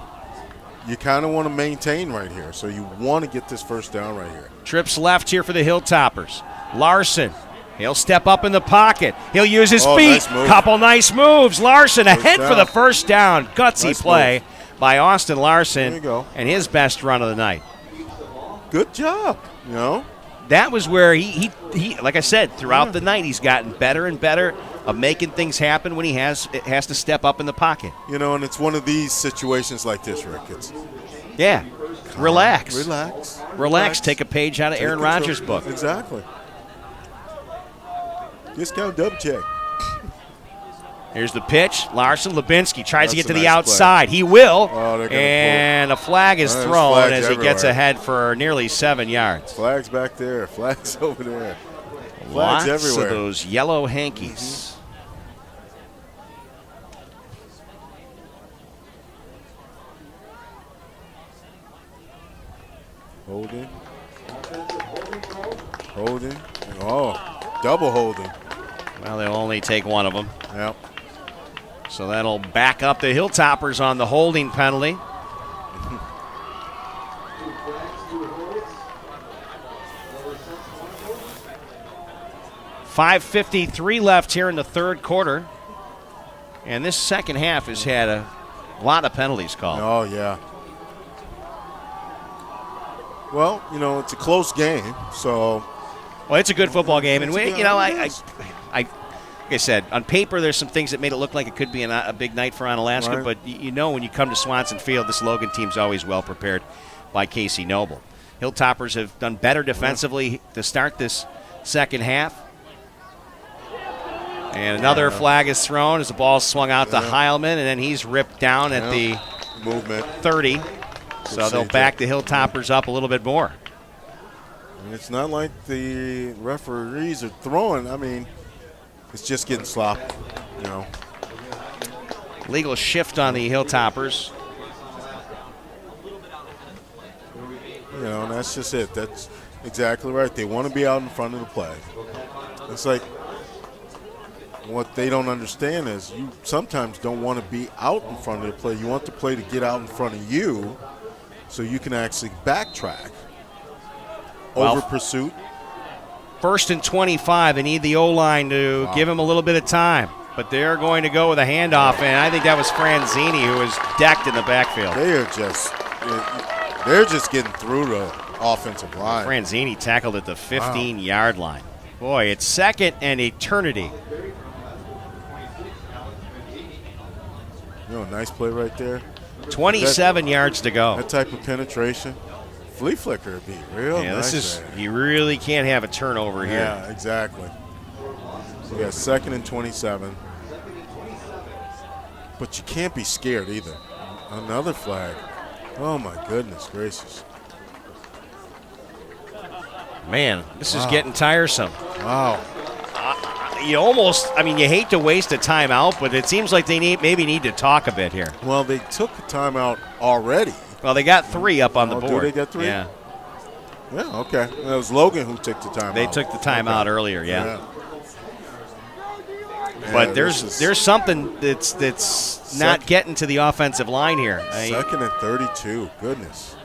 you kind of want to maintain right here. So you want to get this first down right here. Trips left here for the Hilltoppers. Larson. He'll step up in the pocket. He'll use his feet. Nice move. Couple nice moves. Larson ahead down. for the first down. Gutsy Nice play move. by Austin Larson. There you go. And his best run of the night. Good job. That was where he like I said, throughout the night, he's gotten better and better of making things happen when he has to step up in the pocket. And it's one of these situations like this, Rick. It's relax. Relax. Take a page out of Aaron Rodgers' book. Exactly. Discount double check. Here's the pitch. Larson, Lubinsky tries to get to the nice outside. He will. And a flag is thrown as he gets ahead for nearly 7 yards. Flags back there. Flags over there. Lots Flags everywhere. of those yellow hankies. Holding. Double holding. Well, they'll only take one of them. Yep. So that'll back up the Hilltoppers on the holding penalty. .553 left here in the third quarter. And this second half has had a lot of penalties called. Oh, yeah. Well, it's a close game, so. Well, it's a good football game. And, like I said, on paper, there's some things that made it look like it could be a big night for Onalaska. Right. But when you come to Swanson Field, this Logan team's always well prepared by Casey Noble. Hilltoppers have done better defensively to start this second half. And another flag is thrown as the ball swung out to Heilman, and then he's ripped down at the movement 30. So they'll back the Hilltoppers up a little bit more. And it's not like the referees are throwing. I mean, it's just getting sloppy, you know. Legal shift on the Hilltoppers. You know, and that's just it. That's exactly right. They want to be out in front of the play. It's like what they don't understand is you sometimes don't want to be out in front of the play. You want the play to get out in front of you so you can actually backtrack over pursuit. 1st and 25. They need the O-line to give him a little bit of time. But they're going to go with a handoff, and I think that was Franzini who was decked in the backfield. They're just getting through the offensive line. Franzini tackled at the 15-yard line. Boy, it's 2nd and eternity. You know, nice play right there. 27 yards to go. That type of penetration. Flea flicker would be real nice. This is, you really can't have a turnover here. Yeah, exactly. So we got 2nd and 27. But you can't be scared either. Another flag. Oh, my goodness gracious. Man, this is getting tiresome. Wow. You hate to waste a timeout, but it seems like they maybe need to talk a bit here. Well, they took a timeout already. Well, they got 3 up on the board. Did they get 3? Yeah. Yeah, okay. It was Logan who took the timeout. They took the timeout earlier, Yeah, but there's something that's not getting to the offensive line here. 2nd and 32. Goodness.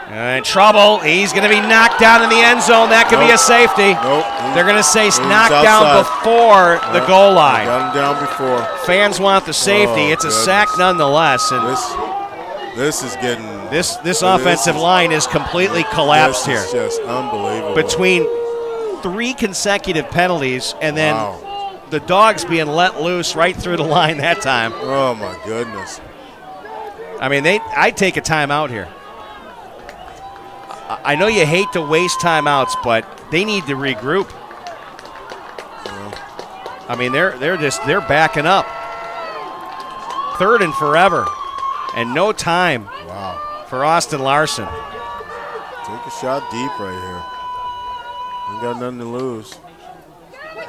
In trouble. He's going to be knocked down in the end zone. That could be a safety. Nope. They're going to say knocked down before the goal line. Got him down before. Fans want the safety. It's a sack nonetheless. And this is getting this offensive line is completely collapsed here. This is just unbelievable. Between 3 consecutive penalties and then the dogs being let loose right through the line that time. Oh my goodness. I mean, I'd take a timeout here. I know you hate to waste timeouts, but they need to regroup. Yeah. I mean, they're backing up. 3rd and forever, and no time. Wow. For Austin Larson. Take a shot deep right here. You got nothing to lose.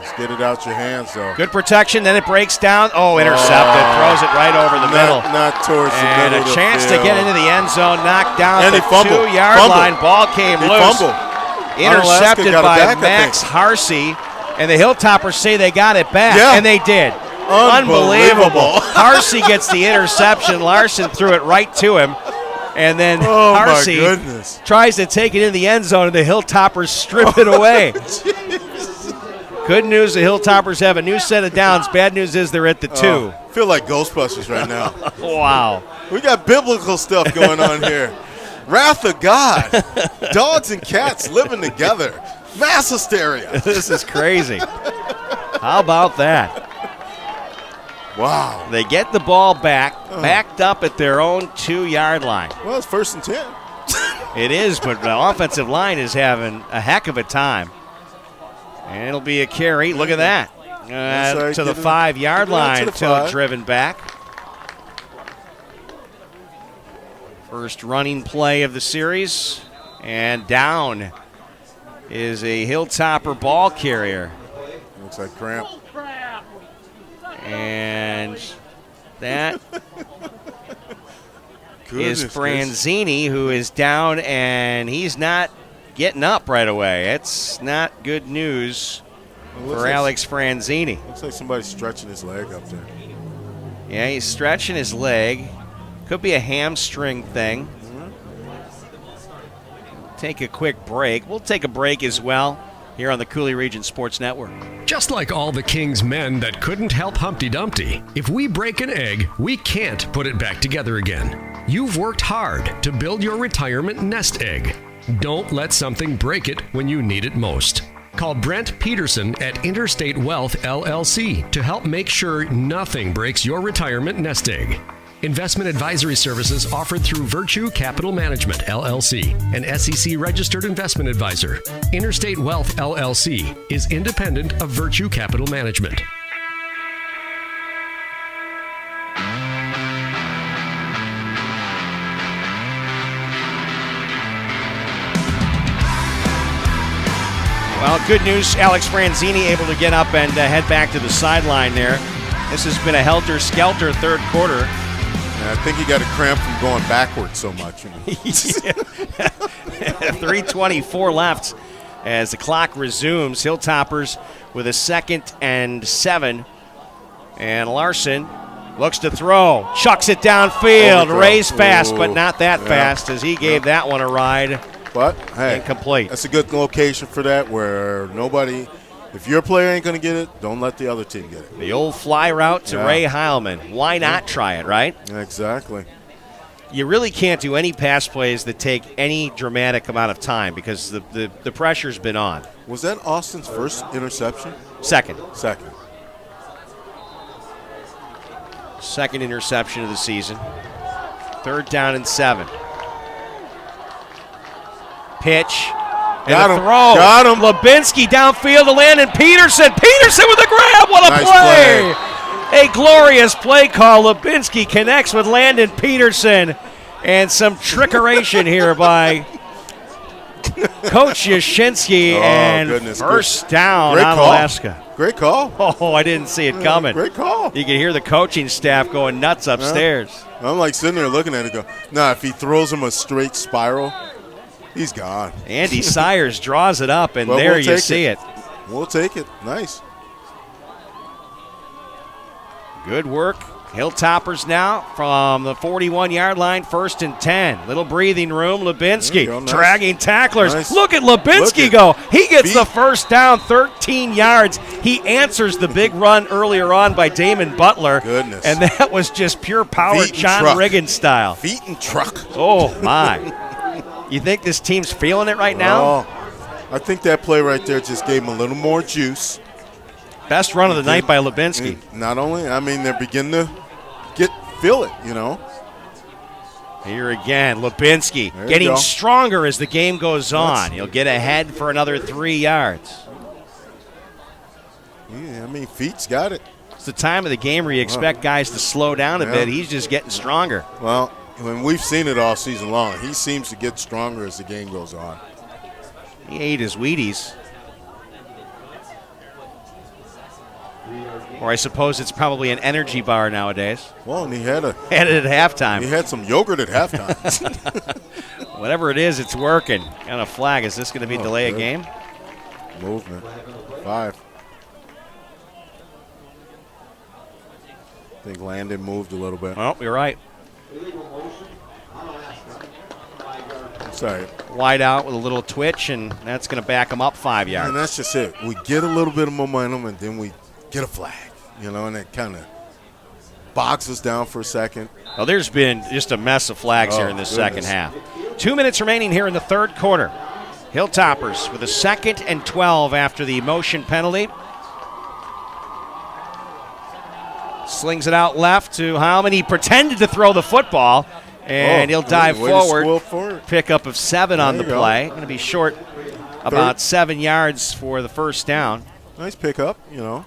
Just get it out your hands, though. Good protection. Then it breaks down. Oh, intercepted. Throws it right over the middle. Not towards the middle. And a chance to get into the end zone. Knocked down and the 2-yard line. Ball came loose. Intercepted by Max Harsey. And the Hilltoppers say they got it back. Yeah. And they did. Unbelievable. Harsey gets the interception. Larson threw it right to him. And then Harsey tries to take it in the end zone, and the Hilltoppers strip it away. Good news, the Hilltoppers have a new set of downs. Bad news is they're at the 2. Feel like Ghostbusters right now. Wow. We got biblical stuff going on here. Wrath of God. Dogs and cats living together. Mass hysteria. This is crazy. How about that? Wow. They get the ball back, backed up at their own 2-yard line. Well, it's 1st and 10. It is, but the offensive line is having a heck of a time. And it'll be a carry. Look at that. To the 5-yard line until driven back. First running play of the series. And down is a Hilltopper ball carrier. Looks like cramp. And that is Franzini, who is down, and he's not getting up right away. It's not good news for Alex Franzini. Looks like somebody's stretching his leg up there. Yeah, he's stretching his leg. Could be a hamstring thing. Take a quick break. We'll take a break as well here on the Coulee Region Sports Network. Just like all the King's men that couldn't help Humpty Dumpty, if we break an egg, we can't put it back together again. You've worked hard to build your retirement nest egg. Don't let something break it when you need it most. Call Brent Peterson at Interstate Wealth LLC to help make sure nothing breaks your retirement nest egg. Investment advisory services offered through Virtue Capital Management, LLC, an SEC-registered investment advisor. Interstate Wealth, LLC, is independent of Virtue Capital Management. Well, good news. Alex Franzini able to get up and head back to the sideline there. This has been a helter-skelter third quarter. Yeah, I think he got a cramp from going backwards so much. 3:24 left as the clock resumes. Hilltoppers with a 2nd and 7. And Larson looks to throw. Chucks it downfield. Ray's fast, but not that fast as he gave that one a ride. But, hey, incomplete. That's a good location for that where nobody, if your player ain't going to get it, don't let the other team get it. The old fly route to Ray Heilman. Why not try it, right? Exactly. You really can't do any pass plays that take any dramatic amount of time because the pressure's been on. Was that Austin's first interception? Second. Second interception of the season. 3rd down and 7. Pitch. Got and him. Throw. Got him. Lubinsky downfield to Landon Peterson. Peterson with a grab. What a nice play. A glorious play call. Lubinsky connects with Landon Peterson. And some trickeration here by Coach Yashinsky. First down, Onalaska. Great call. Oh, I didn't see it coming. Great call. You can hear the coaching staff going nuts upstairs. I'm like sitting there looking at it go, nah, if he throws him a straight spiral, he's gone. Andy Sires draws it up, and there you see it. We'll take it. Nice. Good work. Hilltoppers now from the 41-yard line, 1st and 10. Little breathing room. Lubinsky dragging tacklers. Nice. Look at Lubinsky go. He gets the first down, 13 yards. He answers the big run earlier on by Damon Butler. Goodness. And that was just pure power, John Riggins style. Feet and truck. Oh, my. You think this team's feeling it right now? Oh, I think that play right there just gave him a little more juice. Best run of the night by Lubinsky. Not only, I mean, they're beginning to feel it, you know. Here again, Lubinsky getting stronger as the game goes on. He'll get ahead for another 3 yards. Yeah, I mean, feet's got it. It's the time of the game where you expect guys to slow down a bit. He's just getting stronger. Well, when we've seen it all season long, he seems to get stronger as the game goes on. He ate his Wheaties. Or I suppose it's probably an energy bar nowadays. Well, and he had it at halftime. He had some yogurt at halftime. Whatever it is, it's working. And a flag. Is this going to be delay a game? Movement. 5. I think Landon moved a little bit. Oh, you're right. Sorry. Wide out with a little twitch, and that's going to back him up 5 yards. And that's just it. We get a little bit of momentum, and then we get a flag, you know, and it kind of bogs us down for a second. Well, there's been just a mess of flags here in the second half. 2 minutes remaining here in the third quarter. Hilltoppers with a 2nd and 12 after the motion penalty. Slings it out left to Heilman. He pretended to throw the football, and he'll dive forward. Pickup of 7 on the play. Going to be short about 7 yards for the first down. Nice pickup, you know.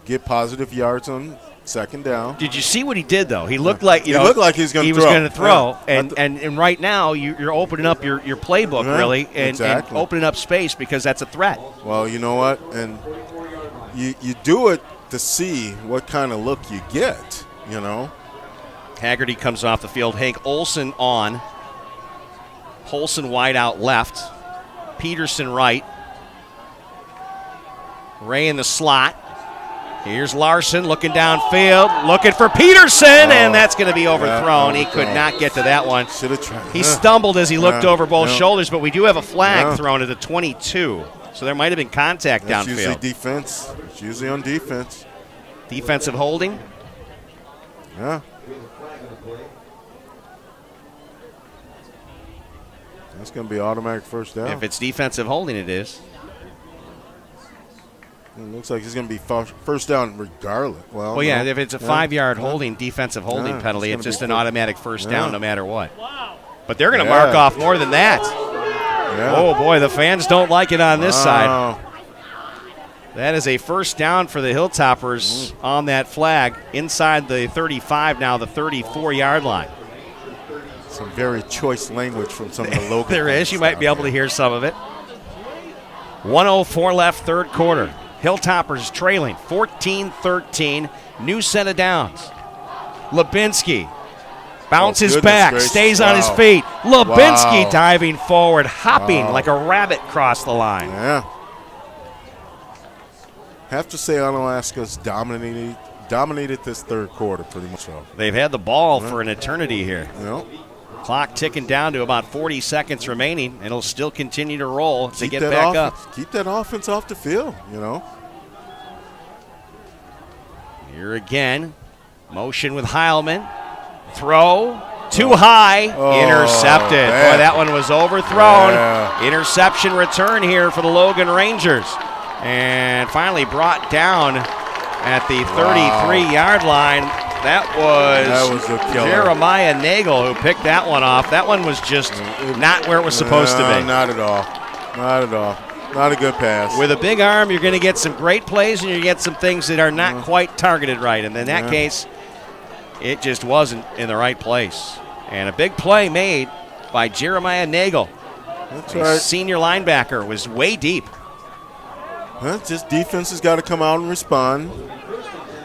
Get positive yards on 2nd down. Did you see what he did, though? He looked like he looked like he was going to throw. And right now you're opening up your playbook really, and opening up space because that's a threat. Well, you know what, and you do it to see what kind of look you get. You know. Haggerty comes off the field. Hank Olson on. Polson wide out left. Peterson right. Ray in the slot. Here's Larson looking downfield, looking for Peterson, and that's going to be overthrown. He could not get to that one. Should have tried. He stumbled as he looked over both shoulders, but we do have a flag thrown at the 22. So there might have been contact downfield. It's usually defense. It's usually on defense. Defensive holding? Yeah. That's going to be automatic first down. If it's defensive holding, it is. It looks like he's going to be first down regardless. Well, yeah, if it's a 5-yard holding, defensive holding penalty, it's just an automatic first down no matter what. But they're going to mark off more than that. Yeah. Oh, boy, the fans don't like it on this side. That is a first down for the Hilltoppers on that flag inside the 35, now the 34-yard line. Some very choice language from some of the Logan. There is. You might be able to hear some of it. 1:04 left, third quarter. Hilltoppers trailing 14-13. New set of downs. Lubinski bounces back, gracious. stays on his feet. Lubinski diving forward, hopping like a rabbit across the line. Yeah. Have to say Onalaska's dominated this third quarter pretty much. So. They've had the ball for an eternity here. Yep. Clock ticking down to about 40 seconds remaining. It'll still continue to roll to get back up. Keep that offense off the field, you know. Here again, motion with Heilman. Throw, too high, intercepted. Man. Boy, that one was overthrown. Yeah. Interception return here for the Logan Rangers. And finally brought down at the 33-yard line. That was a killer. Jeremiah Nagel who picked that one off. That one was just not where it was supposed to be. Not at all. Not at all. Not a good pass. With a big arm, you're going to get some great plays, and you get some things that are not quite targeted right. And in that case, it just wasn't in the right place. And a big play made by Jeremiah Nagel. That's right. Senior linebacker was way deep. Just defense has got to come out and respond.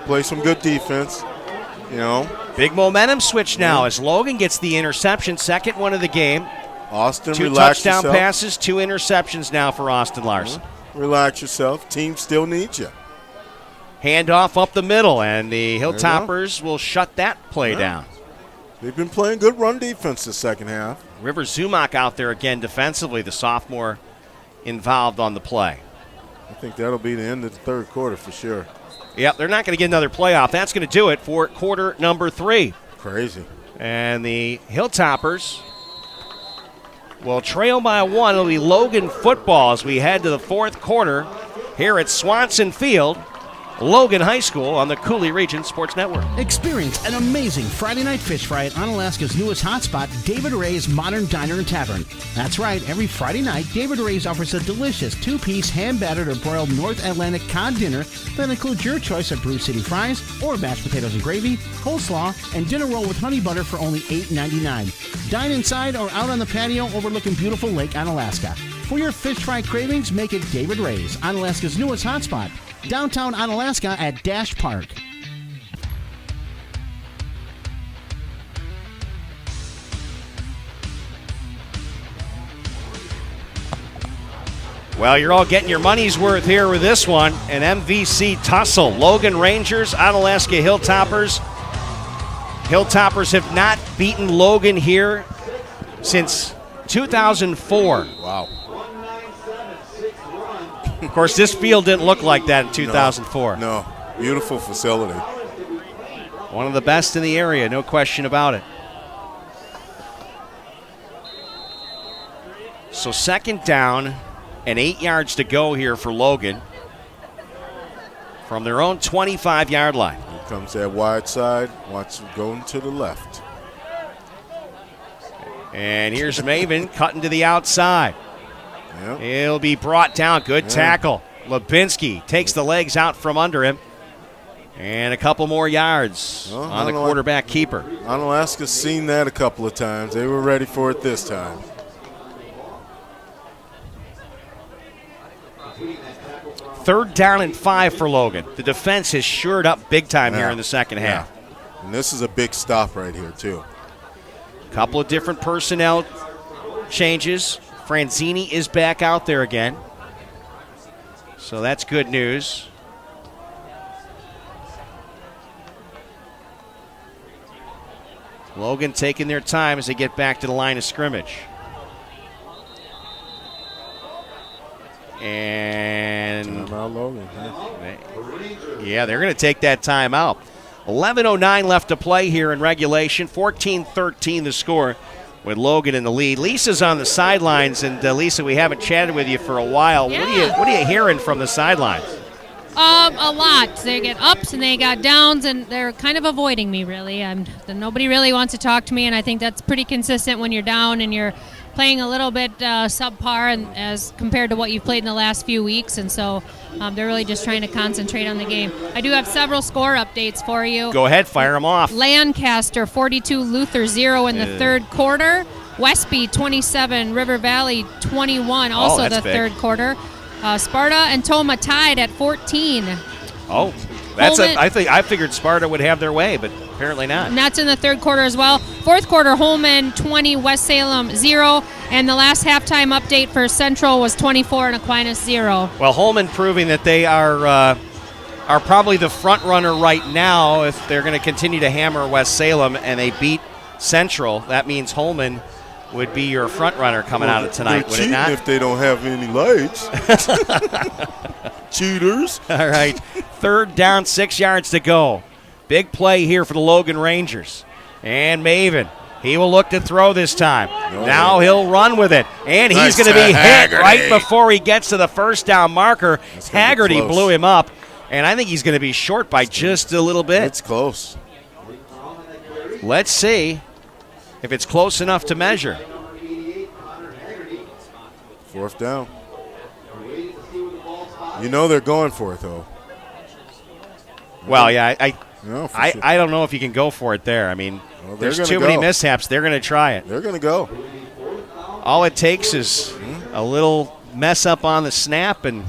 Play some good defense. You know. Big momentum switch now as Logan gets the interception, second one of the game. Austin, 2 relax touchdown yourself. passes, 2 interceptions now for Austin Larson. Relax yourself. Team still needs you. Handoff up the middle, and the Hilltoppers will shut that play down. They've been playing good run defense the second half. River Zumock out there again defensively, the sophomore involved on the play. I think that'll be the end of the third quarter for sure. Yep, they're not going to get another playoff. That's going to do it for quarter number 3. Crazy. And the Hilltoppers will trail by 1. It'll be Logan football as we head to the fourth quarter here at Swanson Field, Logan High School on the Coulee Region Sports Network. Experience an amazing Friday night fish fry at Onalaska's newest hotspot, David Ray's Modern Diner and Tavern. That's right, every Friday night, David Ray's offers a delicious 2-piece hand-battered or broiled North Atlantic cod dinner that includes your choice of Brew City fries or mashed potatoes and gravy, coleslaw, and dinner roll with honey butter for only $8.99. Dine inside or out on the patio overlooking beautiful Lake Onalaska. For your fish fry cravings, make it David Ray's, Onalaska's newest hotspot, downtown Onalaska at Dash Park. Well, you're all getting your money's worth here with this one. An MVC tussle. Logan Rangers, Onalaska Hilltoppers. Hilltoppers have not beaten Logan here since 2004. Wow. Of course, this field didn't look like that in 2004. No. Beautiful facility. One of the best in the area, no question about it. So second down and 8 yards to go here for Logan from their own 25-yard line. Here comes that wide side. Watch him going to the left. And here's Maven cutting to the outside. Yep. He'll be brought down. Good tackle. Lubinski takes the legs out from under him. And a couple more yards on the quarterback keeper. Onalaska's seen that a couple of times. They were ready for it this time. Third down and 5 for Logan. The defense has shored up big time here in the second half. And this is a big stop right here, too. Couple of different personnel changes. Franzini is back out there again. So that's good news. Logan taking their time as they get back to the line of scrimmage. And timeout Logan. Yeah, they're going to take that timeout. 11:09 left to play here in regulation. 14-13 the score with Logan in the lead. Lisa's on the sidelines, and Lisa, we haven't chatted with you for a while. Yeah. What are you hearing from the sidelines? A lot. They get ups and they got downs, and they're kind of avoiding me, really. Nobody really wants to talk to me, and I think that's pretty consistent when you're down and you're playing a little bit subpar and as compared to what you've played in the last few weeks, and so they're really just trying to concentrate on the game. I do have several score updates for you. Go ahead, fire them off. Lancaster 42, Luther 0 in the third quarter. Westby 27, River Valley 21, also the big. third quarter. Sparta and Toma tied at 14. Oh, I figured Sparta would have their way, but apparently not. And that's in the third quarter as well. Fourth quarter, Holman 20, West Salem 0. And the last halftime update for Central was 24 and Aquinas 0. Well, Holman proving that they are probably the front runner right now. If they're going to continue to hammer West Salem and they beat Central, that means Holman would be your front runner coming out of tonight, would it not? If they don't have any lights. Cheaters. All right, third down, 6 yards to go. Big play here for the Logan Rangers. And Maven, he will look to throw this time. Now he'll run with it. And he's going to be hit right before he gets to the first down marker. Haggerty blew him up. And I think he's going to be short by just a little bit. It's close. Let's see if it's close enough to measure. Fourth down. You know they're going for it, though. Well, yeah, I don't know if you can go for it there. I mean, there's too many mishaps. They're going to try it. They're going to go. All it takes is a little mess up on the snap, and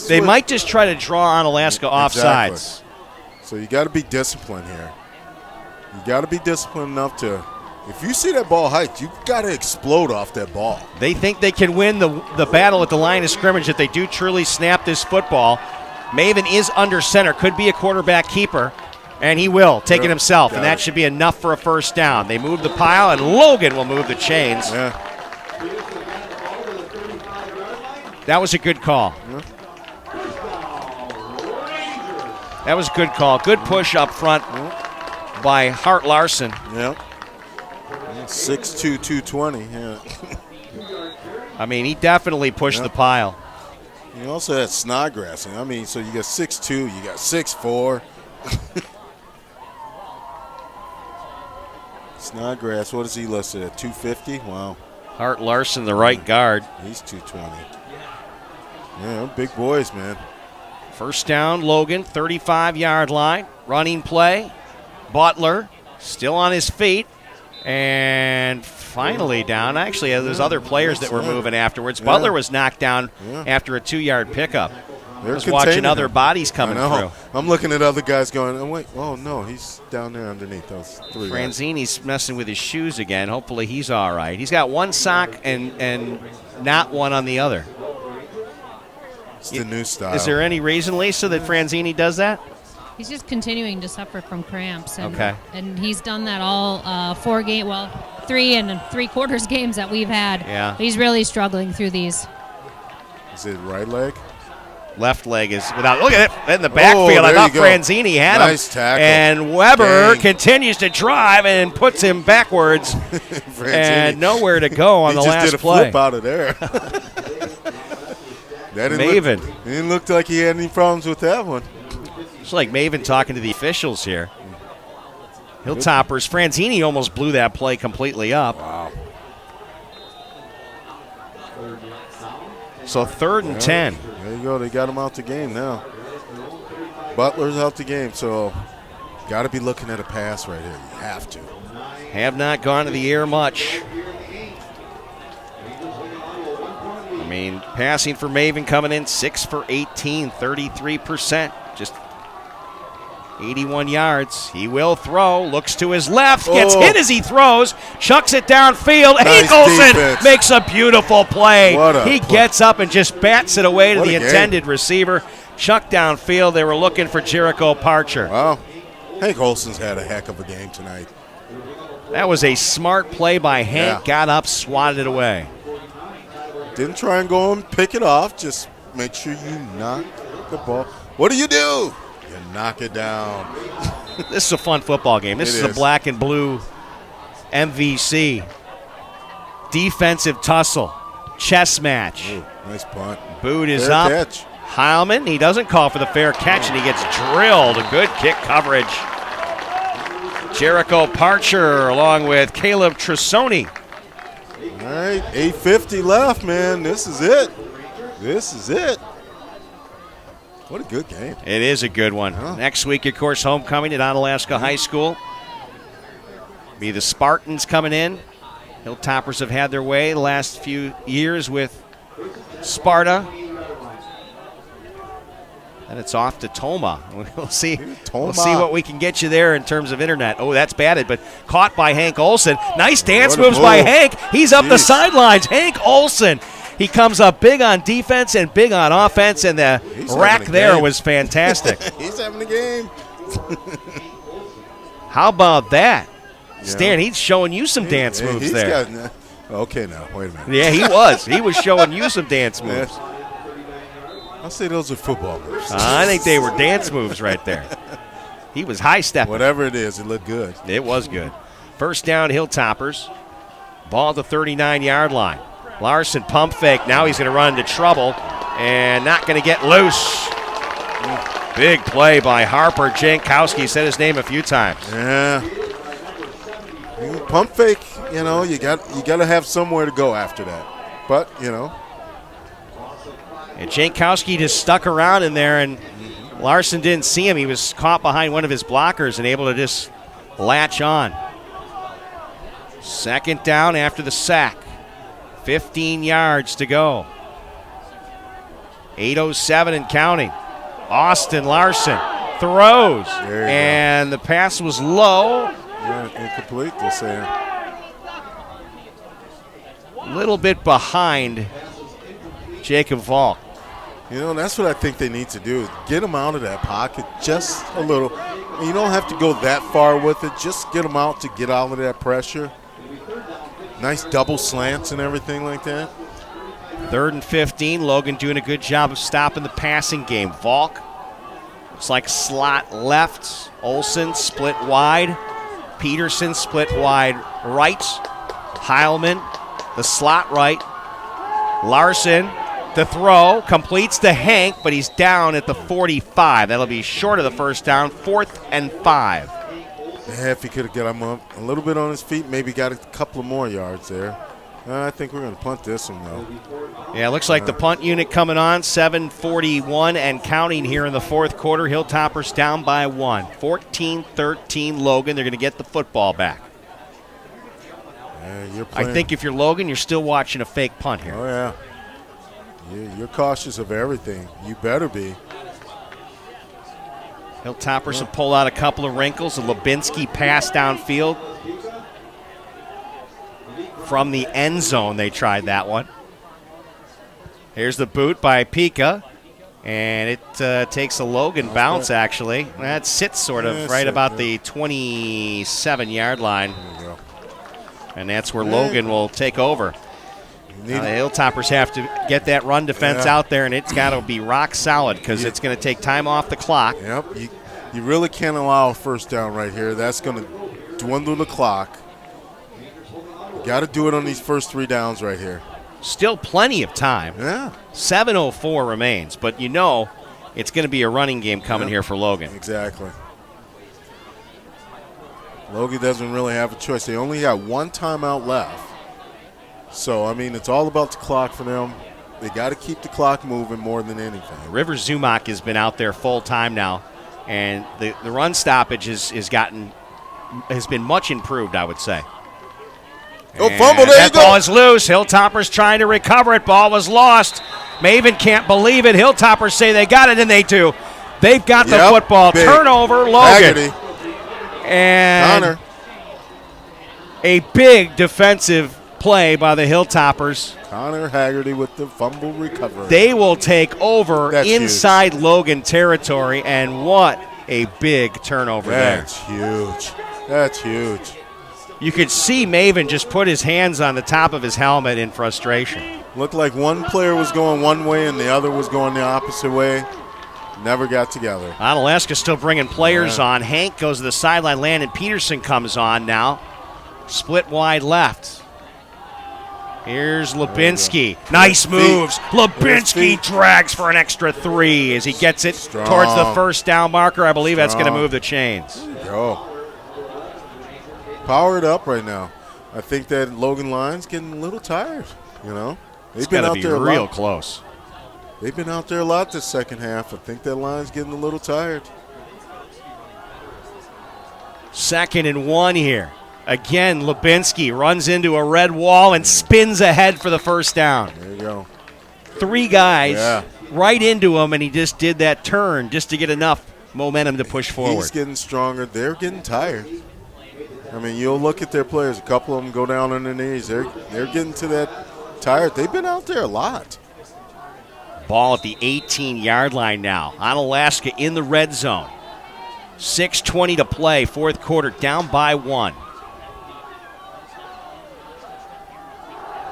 they might just try to draw Onalaska offsides. Exactly. So you got to be disciplined here. You got to be disciplined enough to, if you see that ball hiked, you got to explode off that ball. They think they can win the battle at the line of scrimmage if they do truly snap this football. Maven is under center, could be a quarterback keeper, and he will take it himself, and that should be enough for a first down. They move the pile, and Logan will move the chains. Yeah. That was a good call. Yeah. That was a good call. Good push up front by Hart Larson. Yeah. 6'2", 220. Yeah. I mean, he definitely pushed the pile. You also had Snodgrass. I mean, so you got 6'2", you got 6'4". Snodgrass, what is he listed at, 250? Wow. Hart Larson, the right guard. He's 220. Yeah, big boys, man. First down, Logan, 35-yard line. Running play. Butler still on his feet. And finally down. Actually, there's other players that were moving afterwards. Butler was knocked down after a 2-yard pickup. I was watching other bodies coming through. I'm looking at other guys going, oh, wait, oh, no, he's down there underneath those 3 guys. Franzini's messing with his shoes again. Hopefully he's all right. He's got one sock and not one on the other. It's the new style. Is there any reason, Lisa, that Franzini does that? He's just continuing to suffer from cramps. And he's done that all 3 and 3/4 games that we've had. Yeah. He's really struggling through these. Is it right leg? Left leg is without. Look at it in the backfield. I thought Franzini had nice him. Tackle. And Weber continues to drive and puts him backwards. And nowhere to go on the last play. He just did a flip out of there. Maven. He didn't look like he had any problems with that one. It's like Maven talking to the officials here. Hilltoppers. Franzini almost blew that play completely up. Wow. So 3rd and 10. There you go. They got him out the game now. Butler's out the game, so got to be looking at a pass right here. You have to. Have not gone to the air much. I mean, passing for Maven coming in 6 for 18, 33%. Just 81 yards. He will throw. Looks to his left. Gets hit as he throws. Chucks it downfield. Nice Eagleson defense. makes a beautiful play. He gets up and just bats it away to the intended receiver. Chuck downfield. They were looking for Jericho Parcher. Wow. Hank Olson's had a heck of a game tonight. That was a smart play by Hank. Got up, swatted it away. Didn't try and go and pick it off. Just make sure you knock the ball. What do? You knock it down. This is a fun football game. This is a black and blue MVC. Defensive tussle. Chess match. Ooh, nice punt. Boot is fair up. Catch. Heilman, he doesn't call for the fair catch, and he gets drilled. A good kick coverage. Jericho Parcher along with Caleb Trisoni. All right, 8:50 left, man. This is it. What a good game. It is a good one. Next week, of course, homecoming at Onalaska High School. Be the Spartans coming in. Hilltoppers have had their way the last few years with Sparta. And it's off to Toma. We'll see what we can get you there in terms of internet. Oh, that's batted, but caught by Hank Olson. Nice dance moves by Hank. He's up the sidelines. Hank Olson. He comes up big on defense and big on offense, and the rack there was fantastic. He's having a game. How about that? Yeah. Stan, he's showing you some dance moves there. Okay, now, wait a minute. Yeah, he was. He was showing you some dance moves. I'll say those are football moves. I think they were dance moves right there. He was high-stepping. Whatever it is, it looked good. It was good. First down, Hilltoppers. Ball at the 39-yard line. Larson pump fake. Now he's going to run into trouble and not going to get loose. Big play by Harper. Jankowski said his name a few times. Yeah. Pump fake, you got to have somewhere to go after that. But, And Jankowski just stuck around in there, and Larson didn't see him. He was caught behind one of his blockers and able to just latch on. Second down after the sack. 15 yards to go. 8:07 and counting. Austin Larson throws, and the pass was low. Yeah, incomplete, they're saying. A little bit behind Jacob Volk. That's what I think they need to do, is get him out of that pocket just a little. You don't have to go that far with it. Just get him out to get out of that pressure. Nice double slants and everything like that. 3rd and 15. Logan doing a good job of stopping the passing game. Volk looks like slot left. Olson split wide. Peterson split wide right. Heilman, the slot right. Larson, the throw, completes to Hank, but he's down at the 45. That'll be short of the first down. 4th and 5. Yeah, if he could have got him up a little bit on his feet, maybe got a couple of more yards there. I think we're going to punt this one, though. Yeah, it looks like the punt unit coming on. 7:41 and counting here in the fourth quarter. Hilltoppers down by 1. 14-13 Logan. They're going to get the football back. Yeah, I think if you're Logan, you're still watching a fake punt here. Oh, yeah. You're cautious of everything. You better be. Hilltoppers will pull out a couple of wrinkles. A Lubinsky pass downfield. From the end zone, they tried that one. Here's the boot by Pika. And it takes a Logan bounce, actually. That sits sort of right about the 27-yard line. And that's where Logan will take over. The Hilltoppers have to get that run defense out there, and it's got to be rock solid because it's going to take time off the clock. Yep. You really can't allow a first down right here. That's going to dwindle the clock. You got to do it on these first 3 downs right here. Still plenty of time. Yeah. 7:04 remains, but it's going to be a running game coming here for Logan. Exactly. Logan doesn't really have a choice. They only got 1 timeout left. So, it's all about the clock for them. They got to keep the clock moving more than anything. River Zumock has been out there full time now, and the run stoppage has been much improved, I would say. Oh, fumble, there you go. That ball is loose. Hilltoppers trying to recover it. Ball was lost. Maven can't believe it. Hilltoppers say they got it, and they do. They've got the football. Big. Turnover, Logan. Haggerty. And Connor. A big defensive play by the Hilltoppers. Connor Haggerty with the fumble recovery. They will take over inside huge. Logan territory, and what a big turnover That's huge. That's huge. You could see Maven just put his hands on the top of his helmet in frustration. Looked like one player was going one way and the other was going the opposite way. Never got together. Onalaska still bringing players on. Hank goes to the sideline. Landon Peterson comes on now. Split wide left. Here's Lubinsky. Nice moves. Lubinsky drags for an extra 3 as he gets it towards the first down marker. I believe that's going to move the chains. There you go. Powered up right now. I think that Logan line's getting a little tired, It's got to be real close. They've been out there a lot this second half. I think that line's getting a little tired. 2nd and 1 here. Again, Lubinski runs into a red wall and spins ahead for the first down. There you go. 3 guys right into him, and he just did that turn just to get enough momentum to push forward. He's getting stronger. They're getting tired. I mean, you'll look at their players. A couple of them go down on their knees. They're getting to that tired. They've been out there a lot. Ball at the 18-yard line now. Onalaska in the red zone. 6:20 to play, fourth quarter, down by 1.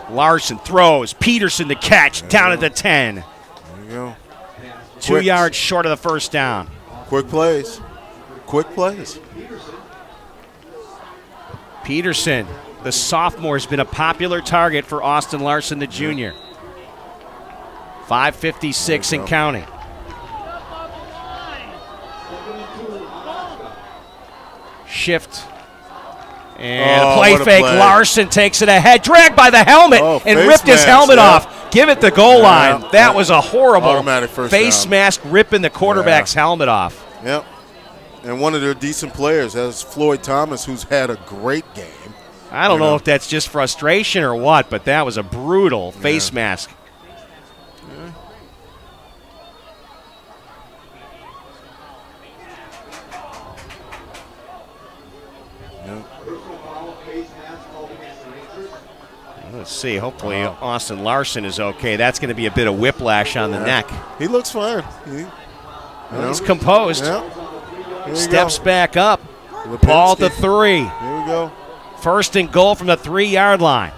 Larson throws. Peterson to catch, down at the 10. There you go. 2 yards short of the first down. Quick plays. Quick plays. Peterson, the sophomore, has been a popular target for Austin Larson, the junior. 5:56 and counting. Shift. And a play fake. Larson takes it ahead. Dragged by the helmet and ripped his helmet off. Give it the goal line. That was a horrible face mask ripping the quarterback's helmet off. Yep. And one of their decent players is Floyd Thomas, who's had a great game. I don't know if that's just frustration or what, but that was a brutal face mask. Let's see. Hopefully Austin Larson is okay. That's going to be a bit of whiplash on the neck. He looks fine. He's composed. Steps back up. Lipinski. Ball to 3. Here we go. First and goal from the 3-yard line.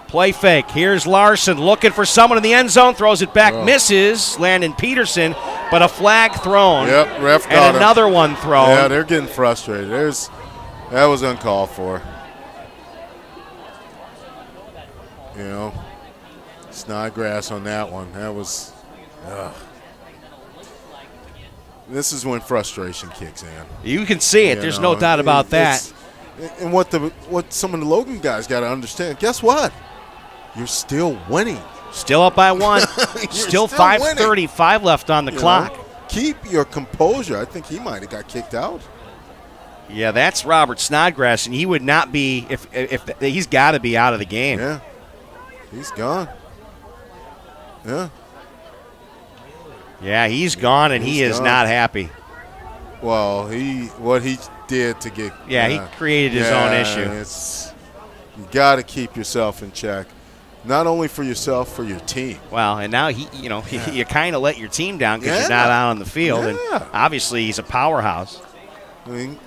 Play fake. Here's Larson looking for someone in the end zone. Throws it back. Misses Landon Peterson, but a flag thrown. Yep, ref got and another one thrown. Yeah, they're getting frustrated. That was uncalled for. You know, Snodgrass on that one. That was, this is when frustration kicks in. You can see it. There's no doubt about that. And what some of the Logan guys got to understand, guess what? You're still winning. Still up by 1. still 5:35 left on the clock. Keep your composure. I think he might have got kicked out. Yeah, that's Robert Snodgrass, and he would not be if he's got to be out of the game. Yeah, he's gone. Yeah, he's gone, and he is not happy. Well, what he did to get he created his own issue. You got to keep yourself in check, not only for yourself, for your team. Well, and now you kind of let your team down because you're not out on the field, and obviously he's a powerhouse. I mean,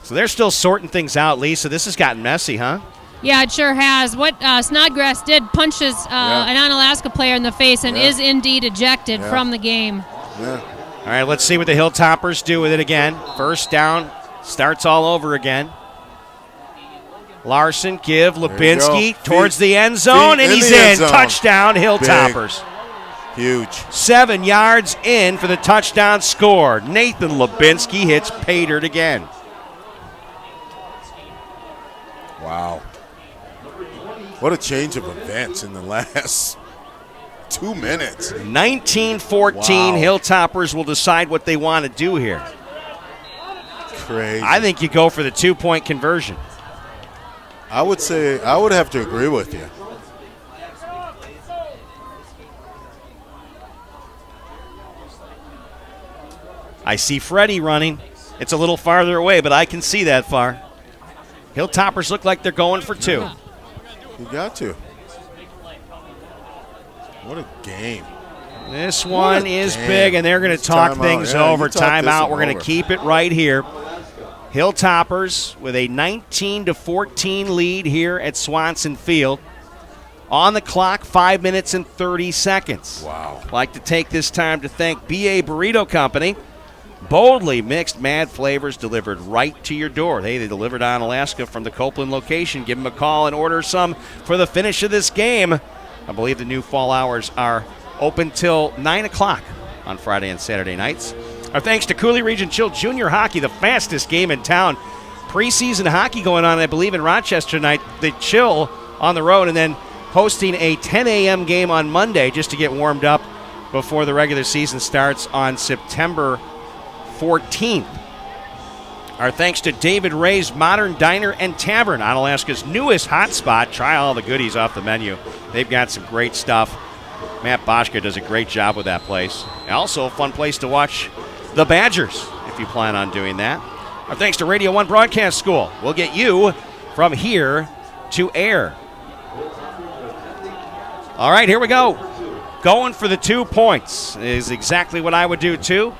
so they're still sorting things out, Lisa. This has gotten messy, huh? Yeah, it sure has. What Snodgrass did punches an Onalaska player in the face and is indeed ejected from the game. Yeah. All right, let's see what the Hilltoppers do with it again. First down, starts all over again. Larson, give Lubinski towards the end zone, and he's in. Touchdown, Hilltoppers. Big. Huge. 7 yards in for the touchdown score. Nathan Lubinski hits pay dirt again. Wow. What a change of events in the last 2 minutes. 19-14, Hilltoppers will decide what they want to do here. Crazy. I think you go for the 2-point conversion. I would have to agree with you. I see Freddie running. It's a little farther away, but I can see that far. Hilltoppers look like they're going for 2. You got to. What a game. This one is big, and they're going to talk things over. Timeout. We're going to keep it right here. Hilltoppers with a 19-14 lead here at Swanson Field. On the clock, 5 minutes and 30 seconds. Wow. I'd like to take this time to thank BA Burrito Company. Boldly mixed mad flavors delivered right to your door. They delivered on Alaska from the Copeland location. Give them a call and order some for the finish of this game. I believe the new fall hours are open till 9 o'clock on Friday and Saturday nights. Our thanks to Coulee Region Chill Junior Hockey, the fastest game in town. Preseason hockey going on, I believe, in Rochester tonight. The Chill on the road, and then hosting a 10 a.m. game on Monday just to get warmed up before the regular season starts on September 14th. Our thanks to David Ray's Modern Diner and Tavern, Onalaska's newest hotspot. Try all the goodies off the menu. They've got some great stuff. Matt Boschke does a great job with that place. Also, a fun place to watch the Badgers, if you plan on doing that. Our thanks to Radio 1 Broadcast School. We'll get you from here to air. All right, here we go. Going for the 2 points is exactly what I would do, too.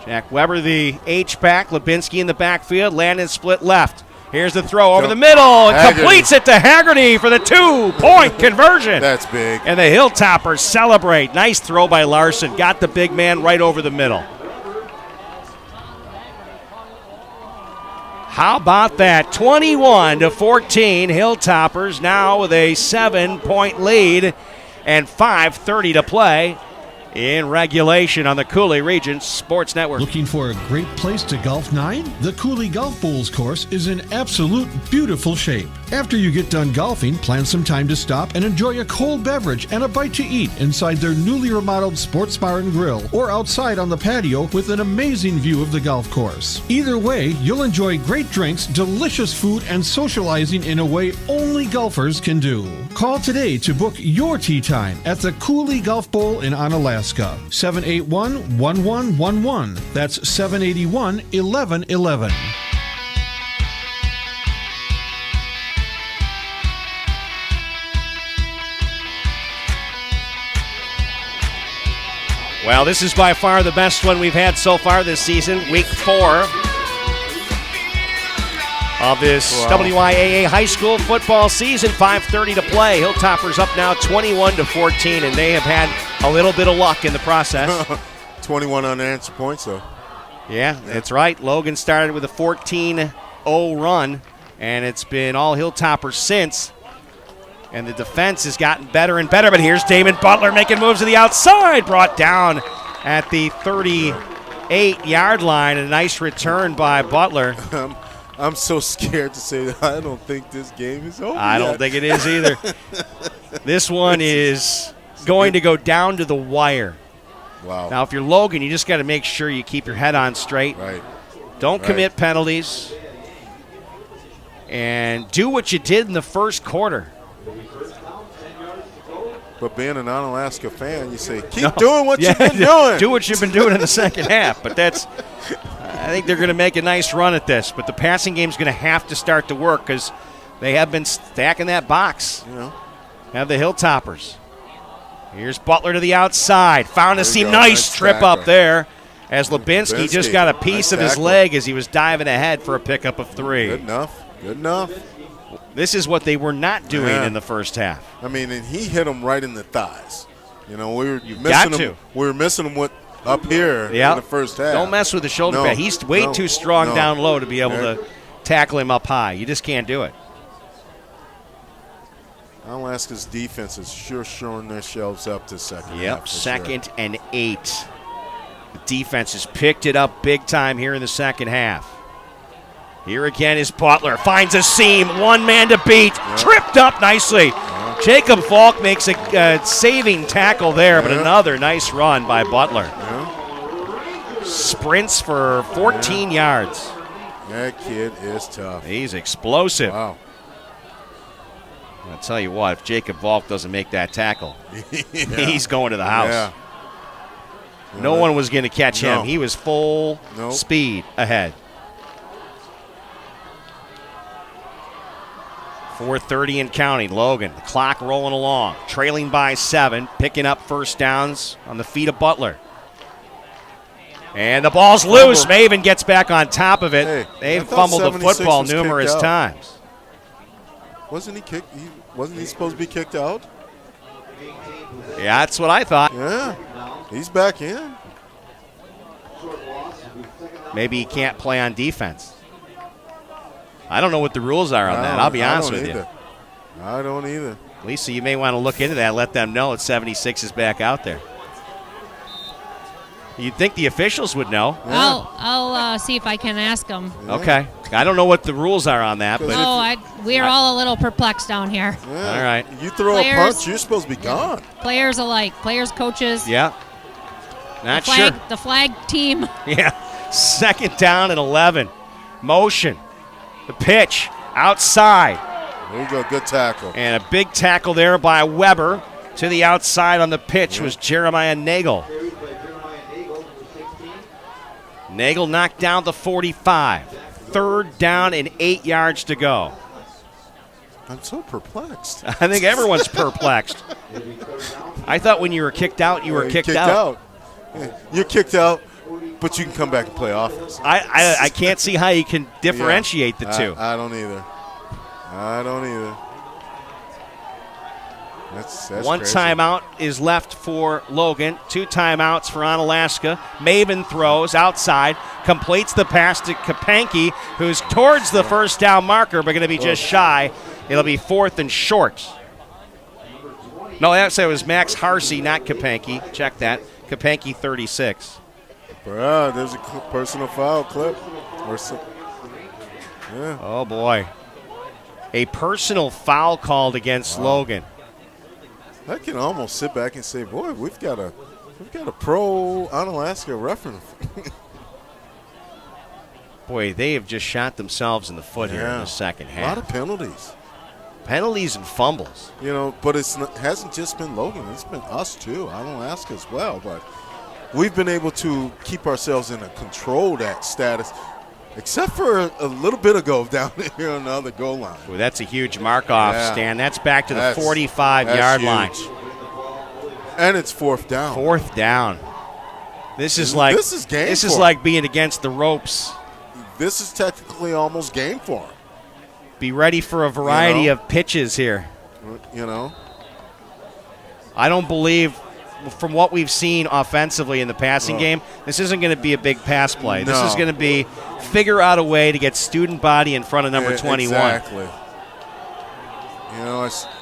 Jack Weber, the H-back. Lubinski in the backfield. Landon split left. Here's the throw over the middle. And completes it to Haggerty for the 2-point conversion. That's big. And the Hilltoppers celebrate. Nice throw by Larson. Got the big man right over the middle. How about that? 21-14. Hilltoppers now with a 7-point lead and 5:30 to play in regulation on the Coulee Region Sports Network. Looking for a great place to golf 9? The Coulee Golf Bowls course is in absolute beautiful shape. After you get done golfing, plan some time to stop and enjoy a cold beverage and a bite to eat inside their newly remodeled sports bar and grill, or outside on the patio with an amazing view of the golf course. Either way, you'll enjoy great drinks, delicious food, and socializing in a way only golfers can do. Call today to book your tee time at the Coulee Golf Bowl in Onalaska. 781-1111. That's 781-1111. Well, this is by far the best one we've had so far this season. Week 4 of this WIAA high school football season. 5:30 to play. Hilltoppers up now 21-14, and they have had a little bit of luck in the process. 21 unanswered points, though. Yeah, that's right. Logan started with a 14-0 run, and it's been all Hilltoppers since. And the defense has gotten better and better, but here's Damon Butler making moves to the outside, brought down at the 38-yard line. A nice return by Butler. I'm so scared to say that I don't think this game is over I don't think it is either. This one is going to go down to the wire. Wow. Now, if you're Logan, you just got to make sure you keep your head on straight. Right. Don't commit penalties. And do what you did in the first quarter. But being an Onalaska fan, you say, keep doing what you've been doing. Do what you've been doing in the second half. But that's, I think they're going to make a nice run at this. But the passing game's going to have to start to work because they have been stacking that box. You know. Have the Hilltoppers. Here's Butler to the outside. Found a seam. Nice trip up there as Lubinski just got a piece of his leg as he was diving ahead for a pickup of 3. Good enough. Good enough. This is what they were not doing in the first half. I mean, and he hit him right in the thighs. You know, we were missing him with up here in the first half. Don't mess with the shoulder pad. He's way too strong down low to be able to tackle him up high. You just can't do it. Onalaska's defense is sure showing their shelves up to second. Yep, second and 8. The defense has picked it up big time here in the second half. Here again is Butler. Finds a seam. One man to beat. Tripped up nicely. Jacob Falk makes a saving tackle there, but another nice run by Butler. Sprints for 14 yards. That kid is tough. He's explosive. Wow. I'll tell you what, if Jacob Falk doesn't make that tackle, he's going to the house. Yeah. No one was going to catch him. He was full speed ahead. 4:30 and counting. Logan, the clock rolling along, trailing by 7, picking up first downs on the feet of Butler. And the ball's loose. Maven gets back on top of it. Hey, they've fumbled the football numerous times. Wasn't he kicked? Wasn't he supposed to be kicked out? Yeah, that's what I thought. Yeah, he's back in. Maybe he can't play on defense. I don't know what the rules are on that. I'll be honest with you. I don't either. Lisa, you may want to look into that. Let them know that 76 is back out there. You'd think the officials would know. Yeah. I'll see if I can ask them. Yeah. Okay. I don't know what the rules are on that. But we're all a little perplexed down here. Yeah. All right. You throw a punch, you're supposed to be gone. Players alike. Players, coaches. Yeah. Not sure. The flag team. Yeah. 2nd down and 11. Motion. The pitch. Outside. There you go. Good tackle. And a big tackle there by Weber. To the outside on the pitch was Jeremiah Nagel. Nagel knocked down the 45. 3rd down and 8 yards to go. I'm so perplexed. I think everyone's perplexed. I thought when you were kicked out, you were kicked out. Yeah. You're kicked out, but you can come back and play offense. I can't see how you can differentiate the two. I don't either. That's One crazy. timeout is left for Logan. 2 timeouts for Onalaska. Maven throws outside, completes the pass to Kapanke, who's towards the 1st down marker, but going to be just shy. It'll be 4th and short. No, it was Max Harsey, not Kapanke. Check that. Kapanke 36. Bruh, there's a personal foul clip. Yeah. Oh, boy. A personal foul called against Logan. I can almost sit back and say, boy, we've got a pro Onalaska reference. Boy, they have just shot themselves in the foot here in the second half. A lot of penalties. Penalties and fumbles. But it hasn't just been Logan. It's been us, too. Onalaska as well. But we've been able to keep ourselves in a controlled status, except for a little bit ago down here on the other goal line. Well, that's a huge mark-off, Stan. That's back to the 45-yard line. And it's 4th down. 4th down. This is like being against the ropes. This is technically almost game for him. Be ready for a variety of pitches here. I don't believe, from what we've seen offensively in the passing game, this isn't going to be a big pass play. No. This is going to be figure out a way to get student body in front of number 21. Exactly.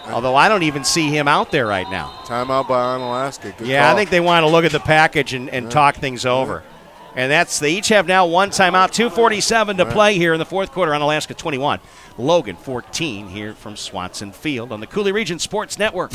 Although I don't even see him out there right now. Timeout by Onalaska. Good Yeah, call. I think they want to look at the package and talk things over. And they each have now 1 timeout, 2:47 to play here in the 4th quarter. Onalaska 21, Logan 14 here from Swanson Field on the Coulee Region Sports Network.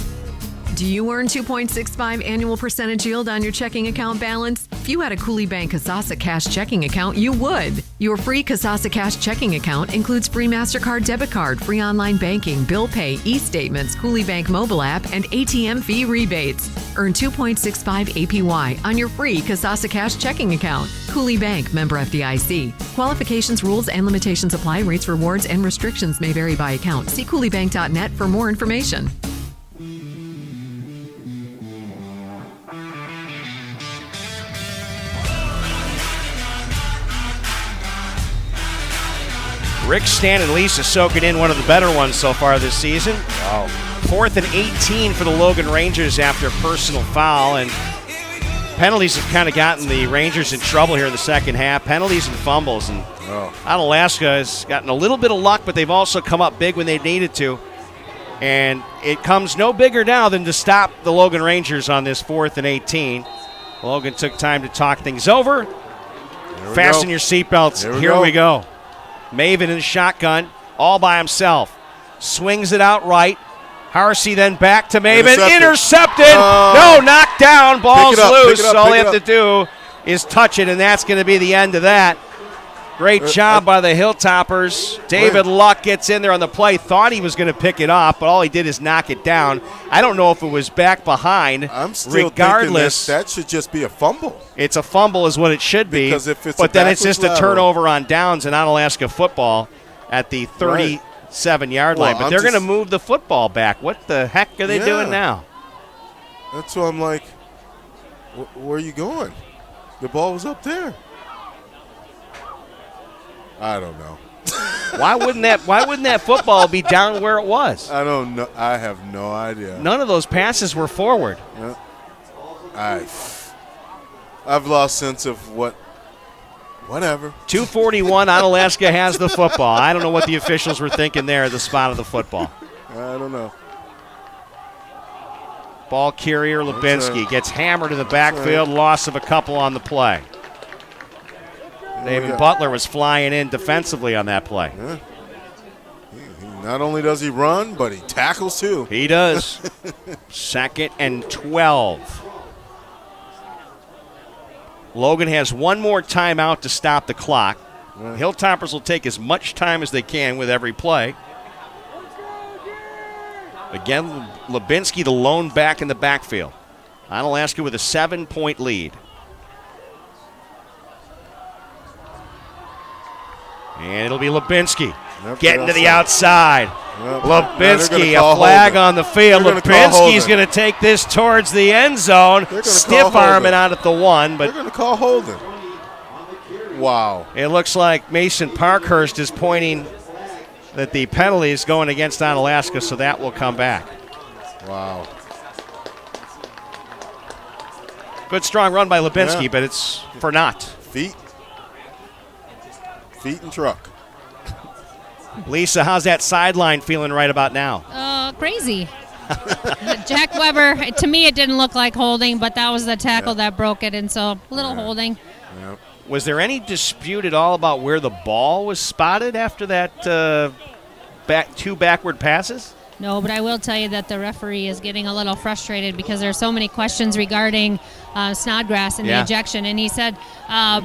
Do you earn 2.65 annual percentage yield on your checking account balance? If you had a Coulee Bank Kasasa Cash checking account, you would. Your free Kasasa Cash checking account includes free MasterCard debit card, free online banking, bill pay, e-statements, Coulee Bank mobile app, and ATM fee rebates. Earn 2.65 APY on your free Kasasa Cash checking account. Coulee Bank, member FDIC. Qualifications, rules, and limitations apply. Rates, rewards, and restrictions may vary by account. See CooleyBank.net for more information. Rick, Stan, and Lisa soaking in one of the better ones so far this season. 4th and 18 for the Logan Rangers after personal foul, and penalties have kind of gotten the Rangers in trouble here in the second half. Penalties and fumbles, and Onalaska has gotten a little bit of luck, but they've also come up big when they needed to. And it comes no bigger now than to stop the Logan Rangers on this 4th and 18. Logan took time to talk things over. Fasten your seatbelts. Here we go. Maven in shotgun, all by himself. Swings it out right. Harsey then back to Maven. Intercepted. No, knocked down. Ball's loose. All they have to do is touch it, and that's going to be the end of that. Great job by the Hilltoppers. David Luck gets in there on the play. Thought he was going to pick it off, but all he did is knock it down. I don't know if it was back behind. I'm still thinking that should just be a fumble. It's a fumble is what it should be. Because if it's but then it's just a turnover on downs in Onalaska football at the 37-yard line. But they're going to move the football back. What the heck are they doing now? That's why I'm like, where are you going? The ball was up there. I don't know. Why wouldn't that football be down where it was? I don't know. I have no idea. None of those passes were forward. I've lost sense of whatever. 2:41, Onalaska has the football. I don't know what the officials were thinking there at the spot of the football. I don't know. Ball carrier Lubinski gets hammered in the backfield, loss of a couple on the play. David Butler was flying in defensively on that play. Yeah. Not only does he run, but he tackles too. He does. 2nd and 12. Logan has one more timeout to stop the clock. Hilltoppers will take as much time as they can with every play. Again, Lubinsky, the lone back in the backfield. Onalaska with a 7-point lead. And it'll be Lubinsky getting to the outside. Yep. Lubinsky, a flag on the field. Lubinsky's going to take this towards the end zone. Stiff arm it out at the 1. But they're going to call holding. Wow. It looks like Mason Parkhurst is pointing that the penalty is going against Onalaska, so that will come back. Wow. Good strong run by Lubinsky, but it's for naught. Feet and truck. Lisa, how's that sideline feeling right about now? Crazy. Jack Weber, to me it didn't look like holding, but that was the tackle that broke it, and so a little holding. Yep. Was there any dispute at all about where the ball was spotted after that two backward passes? No, but I will tell you that the referee is getting a little frustrated because there are so many questions regarding Snodgrass and the ejection. And he said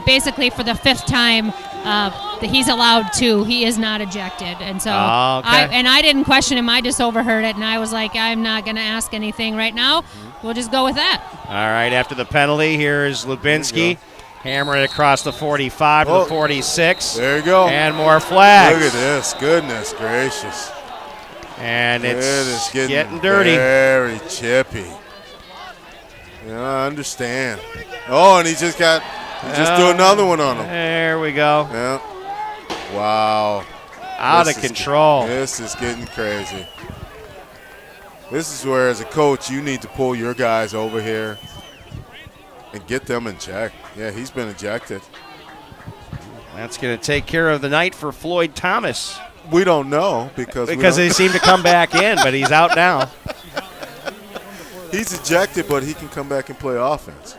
basically for the 5th time that he's allowed to. He is not ejected. And so I didn't question him. I just overheard it, and I was like, I'm not going to ask anything right now. We'll just go with that. All right, after the penalty, here's Lubinsky. Hammer it across the 45 to the 46. There you go. And more flags. Look at this. Goodness gracious. And it's getting dirty. Very chippy. Yeah, I understand. Oh, and he just do another one on him. There we go. Yeah. Wow. Out of control. This is getting crazy. This is where, as a coach, you need to pull your guys over here and get them in check. Yeah, he's been ejected. That's going to take care of the night for Floyd Thomas. We don't know because they seem to come back in, but he's out now. He's ejected, but he can come back and play offense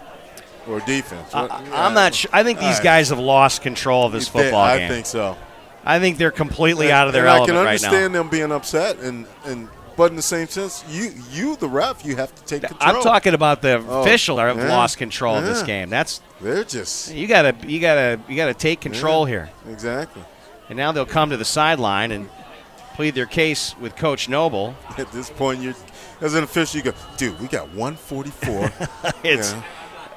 or defense. I'm not sure. I think these guys have lost control of this football game. I think so. I think they're completely out of their element right now. I can understand them being upset, but in the same sense, you the ref, you have to take control. I'm talking about the official have lost control of this game. They're just you gotta take control here. Exactly. And now they'll come to the sideline and plead their case with Coach Noble. At this point, as an official, you go, dude, we got 144.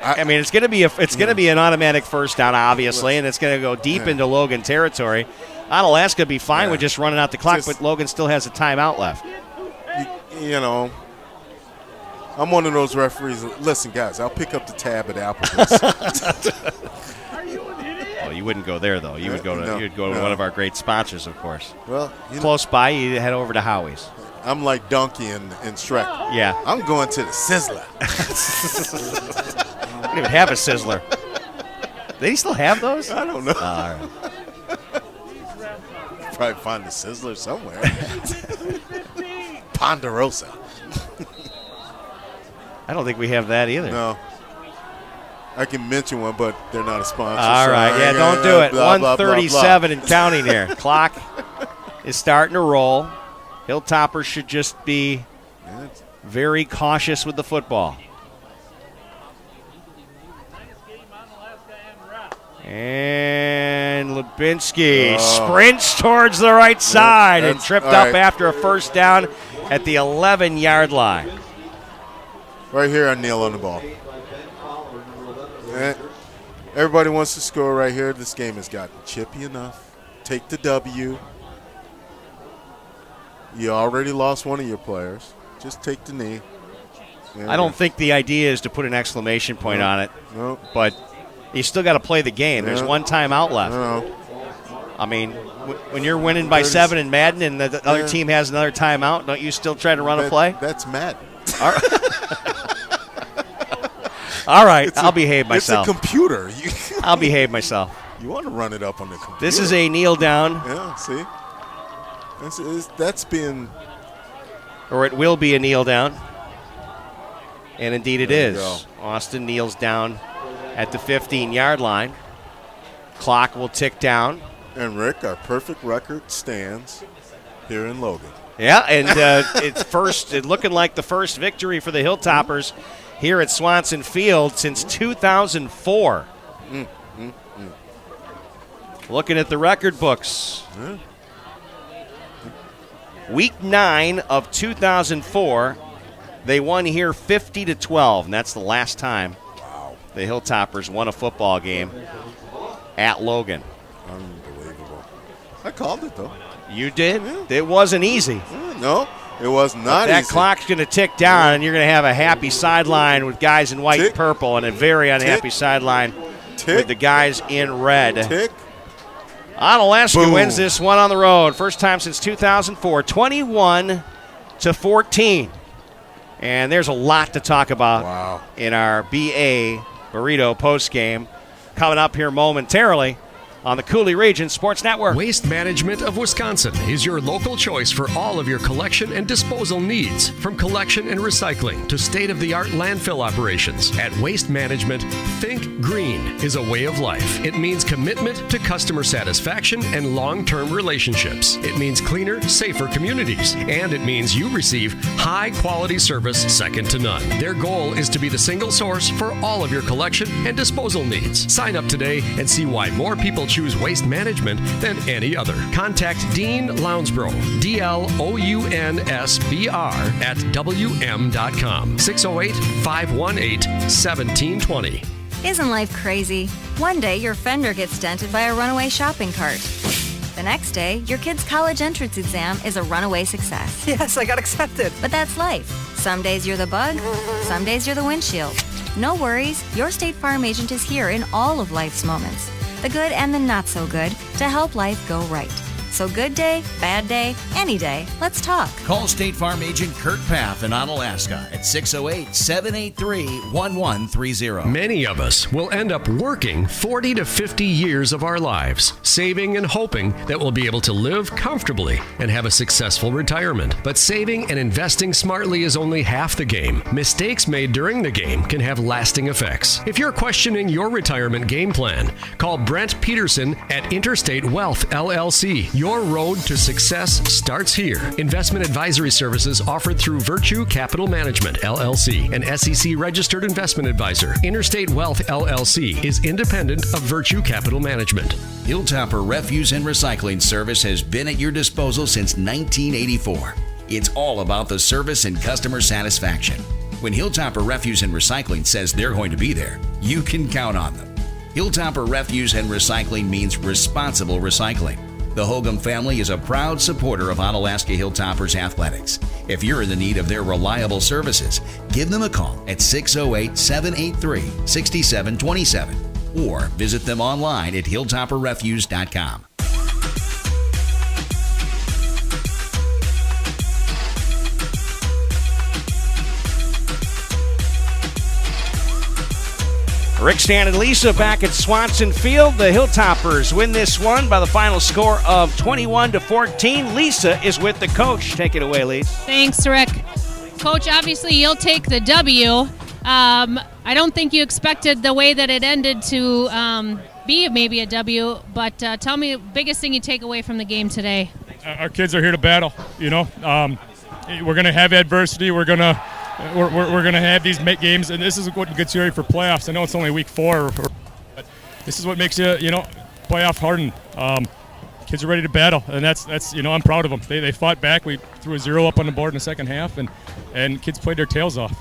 I mean, it's gonna be an automatic first down, obviously, and it's gonna go deep into Logan territory. Onalaska be fine with just running out the clock, but Logan still has a timeout left. You know, I'm one of those referees. Listen, guys, I'll pick up the tab at Applebee's. Well, you wouldn't go there, though. You would go to one of our great sponsors, of course. Well, close by, you head over to Howie's. I'm like Donkey in Shrek. Yeah. I'm going to the Sizzler. I don't even have a Sizzler. Do they still have those? I don't know. All right. Probably find the Sizzler somewhere. Ponderosa. I don't think we have that either. No. I can mention one, but they're not a sponsor. All right, so don't do it. Blah, 137 blah, blah. and counting here. Clock is starting to roll. Hilltoppers should just be very cautious with the football. And Lubinsky sprints towards the right side and tripped up after a first down at the 11-yard line. Right here, I kneel on the ball. Everybody wants to score right here. This game has gotten chippy enough. Take the W. You already lost one of your players. Just take the knee. I don't think the idea is to put an exclamation point on it. No. But you still got to play the game. There's one timeout left. No. I mean, when you're winning by 7 in Madden and the other team has another timeout, don't you still try to run a play? That's Madden. All right, I'll behave myself. It's a computer. I'll behave myself. You want to run it up on the computer. This is a kneel down. Yeah, see? That's being... Or it will be a kneel down. And indeed it There is. you go. Austin kneels down at the 15-yard line. Clock will tick down. And, Rick, our perfect record stands here in Logan. Yeah, and it's looking like the first victory for the Hilltoppers here at Swanson Field since 2004. Looking at the record books. Week 9 of 2004, they won here 50-12, and that's the last time the Hilltoppers won a football game at Logan. Unbelievable. I called it, though. You did? Yeah. It wasn't easy. No, it was not that easy. Clock's going to tick down, and you're going to have a happy sideline with guys in white and purple, and a very unhappy sideline with the guys in red. Tick. Onalaska wins this one on the road. First time since 2004, 21-14. And there's a lot to talk about in our BA Burrito postgame. Coming up here momentarily on the Coulee Region Sports Network. Waste Management of Wisconsin is your local choice for all of your collection and disposal needs. From collection and recycling to state-of-the-art landfill operations. At Waste Management, think green is a way of life. It means commitment to customer satisfaction and long-term relationships. It means cleaner, safer communities. And it means you receive high-quality service second to none. Their goal is to be the single source for all of your collection and disposal needs. Sign up today and see why more people choose Waste Management than any other. Contact Dean Lounsbro, DLOUNSBR at WM.com, 608-518-1720. Isn't life crazy? One day your fender gets dented by a runaway shopping cart. The next day, your kid's college entrance exam is a runaway success. Yes, I got accepted. But that's life. Some days you're the bug, some days you're the windshield. No worries, your State Farm agent is here in all of life's moments. The good and the not so good, to help life go right. So good day, bad day, any day, let's talk. Call State Farm agent Kurt Paff in Onalaska at 608-783-1130. Many of us will end up working 40 to 50 years of our lives, saving and hoping that we'll be able to live comfortably and have a successful retirement. But saving and investing smartly is only half the game. Mistakes made during the game can have lasting effects. If you're questioning your retirement game plan, call Brent Peterson at Interstate Wealth LLC. Your road to success starts here. Investment advisory services offered through Virtue Capital Management, LLC, an SEC-registered investment advisor. Interstate Wealth, LLC, is independent of Virtue Capital Management. Hilltopper Refuse and Recycling Service has been at your disposal since 1984. It's all about the service and customer satisfaction. When Hilltopper Refuse and Recycling says they're going to be there, you can count on them. Hilltopper Refuse and Recycling means responsible recycling. The Hogan family is a proud supporter of Onalaska Hilltoppers athletics. If you're in the need of their reliable services, give them a call at 608-783-6727 or visit them online at hilltopperrefuse.com. Rick, Stan, and Lisa back at Swanson Field. The Hilltoppers win this one by the final score of 21-14. Lisa is with the coach. Take it away, Lisa. Thanks, Rick. Coach, obviously you'll take the W. I don't think you expected the way that it ended to be maybe a W, but tell me the biggest thing you take away from the game today. Our kids are here to battle, you know. We're going to have adversity. We're going to have these games, and this is what gets you ready for playoffs. I know it's only week 4, but this is what makes you playoff hardened. Kids are ready to battle, and that's I'm proud of them. They fought back. We threw a 0 up on the board in the second half, and kids played their tails off.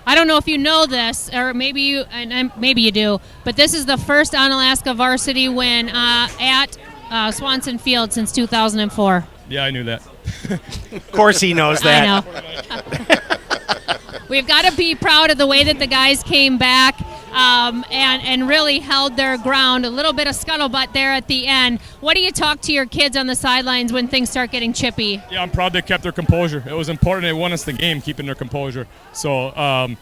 I don't know if you know this, or maybe you do, but this is the first Onalaska varsity win at Swanson Field since 2004. Yeah, I knew that. Of course he knows that. I know. We've got to be proud of the way that the guys came back and really held their ground. A little bit of scuttlebutt there at the end. What do you talk to your kids on the sidelines when things start getting chippy? Yeah, I'm proud they kept their composure. It was important. They won us the game, keeping their composure. So, I'm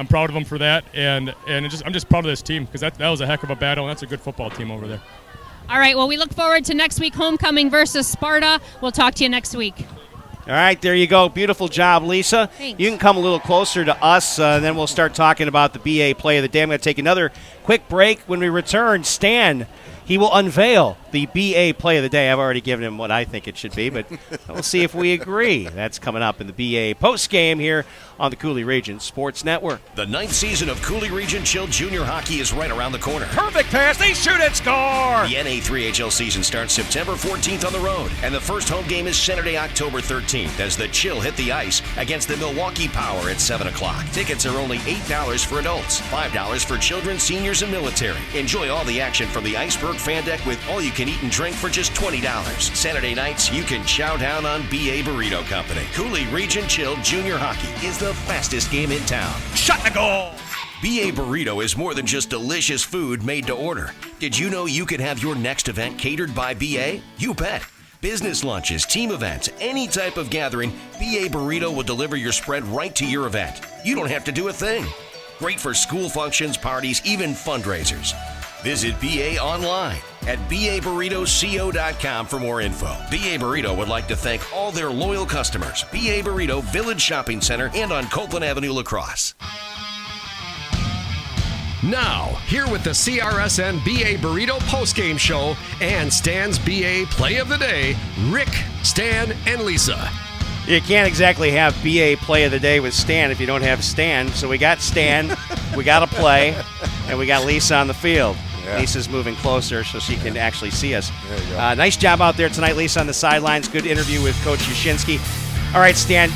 proud of them for that. And I'm just proud of this team because that was a heck of a battle, and that's a good football team over there. All right, well, we look forward to next week, homecoming versus Sparta. We'll talk to you next week. All right, there you go. Beautiful job, Lisa. Thanks. You can come a little closer to us, and then we'll start talking about the BA play of the day. I'm going to take another quick break. When we return, Stan, he will unveil the BA play of the day. I've already given him what I think it should be, but we'll see if we agree. That's coming up in the BA postgame here on the Coulee Region Sports Network. The 9th season of Coulee Region Chill Junior Hockey is right around the corner. Perfect pass, they shoot and score! The NA3HL season starts September 14th on the road, and the first home game is Saturday, October 13th, as the Chill hit the ice against the Milwaukee Power at 7 o'clock. Tickets are only $8 for adults, $5 for children, seniors, and military. Enjoy all the action from the Iceberg fan deck with all you can eat and drink for just $20. Saturday nights, you can chow down on BA Burrito Company. Coulee Region Chill Junior Hockey is the fastest game in town. Shot the goal! BA Burrito is more than just delicious food made to order. Did you know you could have your next event catered by BA? You bet. Business lunches, team events, any type of gathering, BA Burrito will deliver your spread right to your event. You don't have to do a thing. Great for school functions, parties, even fundraisers. Visit BA online at baburritoco.com for more info. BA Burrito would like to thank all their loyal customers. BA Burrito Village Shopping Center and on Copeland Avenue, La Crosse. Now, here with the CRSN BA Burrito postgame show and Stan's BA Play of the Day, Rick, Stan, and Lisa. You can't exactly have BA Play of the Day with Stan if you don't have Stan. So we got Stan, we got a play, and we got Lisa on the field. Yeah. Lisa's moving closer so she can actually see us. Nice job out there tonight, Lisa, on the sidelines. Good interview with Coach Yashinsky. All right, Stan,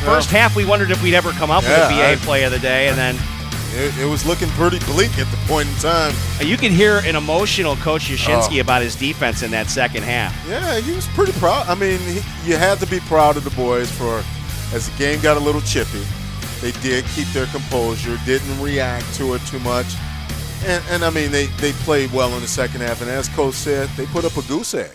first half we wondered if we'd ever come up with a BA Play of the Day, and then it was looking pretty bleak at the point in time. You could hear an emotional Coach Yashinsky about his defense in that second half. Yeah, he was pretty proud. I mean, you had to be proud of the boys for, as the game got a little chippy, they did keep their composure, didn't react to it too much. And I mean, they played well in the second half. And as Coach said, they put up a goose egg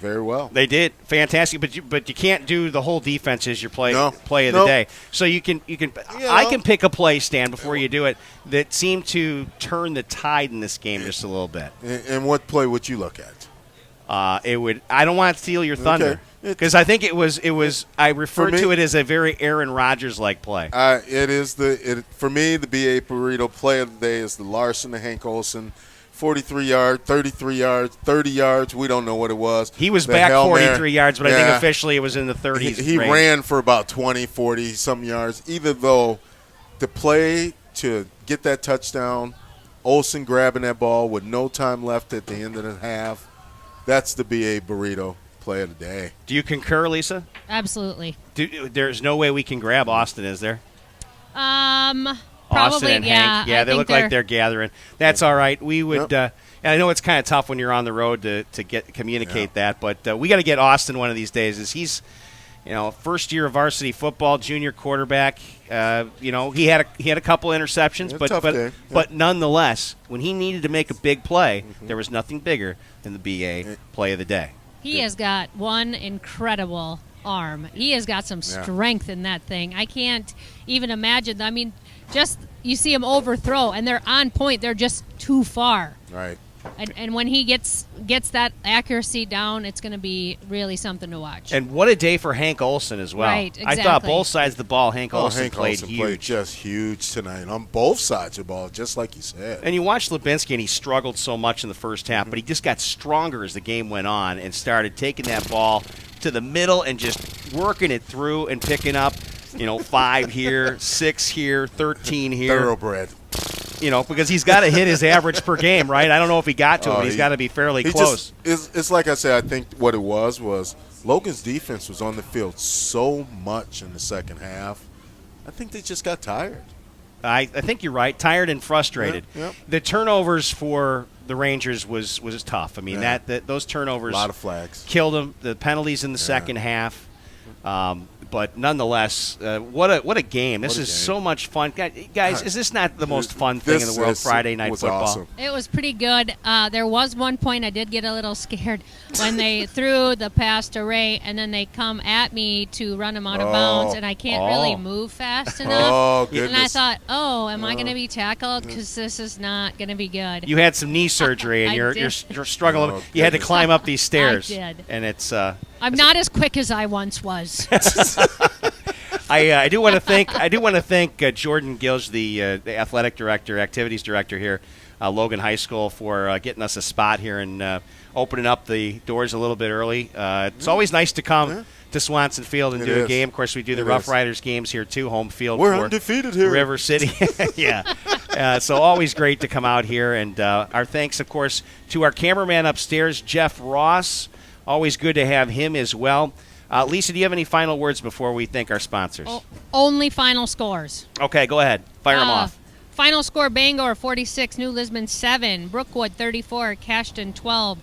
very well. They did. Fantastic. But you can't do the whole defense as your play of the day. So you can I can pick a play, Stan, before you do it, that seemed to turn the tide in this game just a little bit. And what play would you look at? I don't want to steal your thunder. Because I think it was. I referred to it as a very Aaron Rodgers-like play. It is for me, the BA Burrito Play of the Day is the Larson to Hank Olson, 43-yard, 33 yards, 30 yards. We don't know what it was. He was back 43 yards, but I think officially it was in the 30s. He ran for about 20, 40-some yards. Even though the play to get that touchdown, Olson grabbing that ball with no time left at the end of the half, that's the BA Burrito Play of the Day. Do you concur, Lisa? Absolutely. There's no way we can grab Austin, is there? Probably, Austin and Hank. Yeah, they look like they're gathering. That's all right. We would. And I know it's kind of tough when you're on the road to communicate that, but we got to get Austin one of these days. He's first year of varsity football, junior quarterback. He had a couple interceptions, but nonetheless, when he needed to make a big play, there was nothing bigger than the BA Play of the Day. He has got one incredible arm. He has got some strength in that thing. I can't even imagine. I mean, just you see him overthrow, and they're on point. They're just too far. Right. And when he gets that accuracy down, it's going to be really something to watch. And what a day for Hank Olson as well. Right, exactly. I thought both sides of the ball, Hank Olson played huge. Played just huge tonight on both sides of the ball, just like you said. And you watched Lubinski, and he struggled so much in the first half, but he just got stronger as the game went on and started taking that ball to the middle and just working it through and picking up, 5 here, 6 here, 13 here. Thoroughbred. Because he's got to hit his average per game, right? I don't know if he got to it, but he's got to be fairly close. It's like I said, I think what it was Logan's defense was on the field so much in the second half. I think they just got tired. I think you're right, tired and frustrated. Yep. The turnovers for the Rangers was tough. I mean, those turnovers, a lot of flags, killed them. The penalties in the second half. But nonetheless, what a game. This is so much fun. Guys, is this not the most fun thing in the world, Friday night football? Awesome. It was pretty good. There was one point I did get a little scared when they threw the pass to Ray, and then they come at me to run him out of bounds, and I can't really move fast enough. Oh, goodness. And I thought, am I going to be tackled? Because this is not going to be good. You had some knee surgery, and you're struggling. You had to climb up these stairs. I did. And it's I'm not as quick as I once was. I do want to thank Jordan Gilge, the athletic director, activities director here, Logan High School, for getting us a spot here and opening up the doors a little bit early. It's always nice to come to Swanson Field and do a game. Of course, we do the Rough Riders games here too, home field. We're for undefeated here. River City. Yeah. So always great to come out here. And our thanks, of course, to our cameraman upstairs, Jeff Ross. Always good to have him as well. Lisa, do you have any final words before we thank our sponsors? Only final scores. Okay, go ahead. Fire them off. Final score, Bangor 46, New Lisbon 7, Brookwood 34, Cashton 12,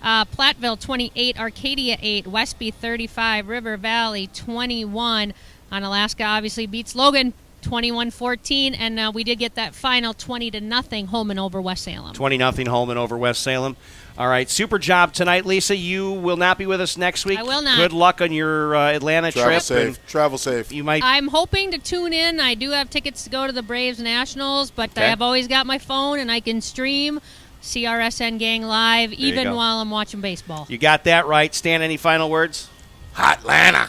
Platteville 28, Arcadia 8, Westby 35, River Valley 21. Onalaska obviously beats Logan 21-14, and we did get that final 20-0 home and over West Salem. 20-0 home and over West Salem. All right, super job tonight, Lisa. You will not be with us next week. I will not. Good luck on your Atlanta trip. Travel safe. You might. I'm hoping to tune in. I do have tickets to go to the Braves Nationals, but I have always got my phone, and I can stream CRSN Gang live even while I'm watching baseball. You got that right. Stan, any final words? Hotlanta.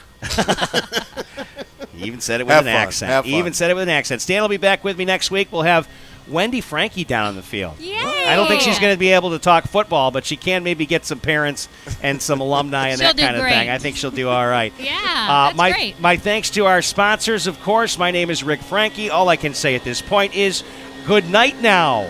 He even said it with an accent. He even said it with an accent. Stan will be back with me next week. We'll have Wendy Frankie down on the field. Yay! I don't think she's going to be able to talk football, but she can maybe get some parents and some alumni and that kind of thing. I think she'll do all right. Yeah, that's great. My thanks to our sponsors, of course. My name is Rick Frankie. All I can say at this point is good night now.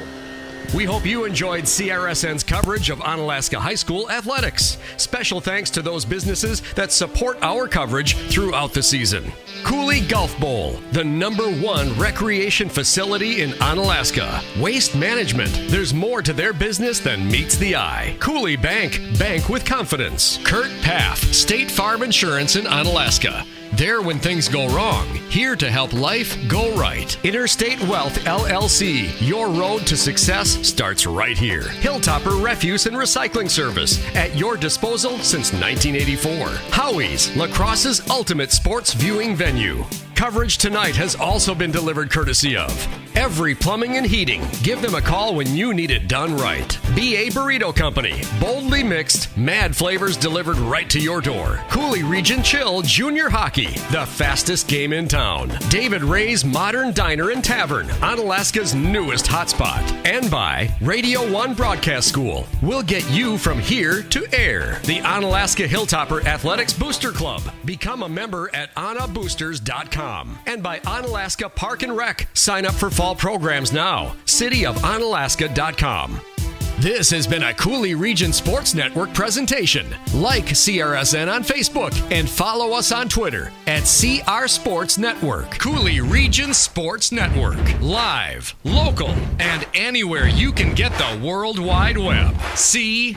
We hope you enjoyed CRSN's coverage of Onalaska High School athletics. Special thanks to those businesses that support our coverage throughout the season. Coulee Golf Bowl, the #1 recreation facility in Onalaska. Waste Management, there's more to their business than meets the eye. Coulee Bank, bank with confidence. Kurt Paff, State Farm Insurance in Onalaska. There when things go wrong, here to help life go right. Interstate Wealth LLC, your road to success starts right here. Hilltopper Refuse and Recycling Service, at your disposal since 1984. Howie's, Lacrosse's ultimate sports viewing venue. Coverage tonight has also been delivered courtesy of Every Plumbing and Heating. Give them a call when you need it done right. BA Burrito Company. Boldly mixed, mad flavors delivered right to your door. Coulee Region Chill Junior Hockey. The fastest game in town. David Ray's Modern Diner and Tavern. Onalaska's newest hotspot. And by Radio 1 Broadcast School. We'll get you from here to air. The Onalaska Hilltopper Athletics Booster Club. Become a member at OnaBoosters.com. And by Onalaska Park and Rec. Sign up for fall programs now. CityofOnalaska.com. This has been a Coulee Region Sports Network presentation. Like CRSN on Facebook and follow us on Twitter at CR Sports Network. Coulee Region Sports Network. Live, local, and anywhere you can get the World Wide Web. CRSN.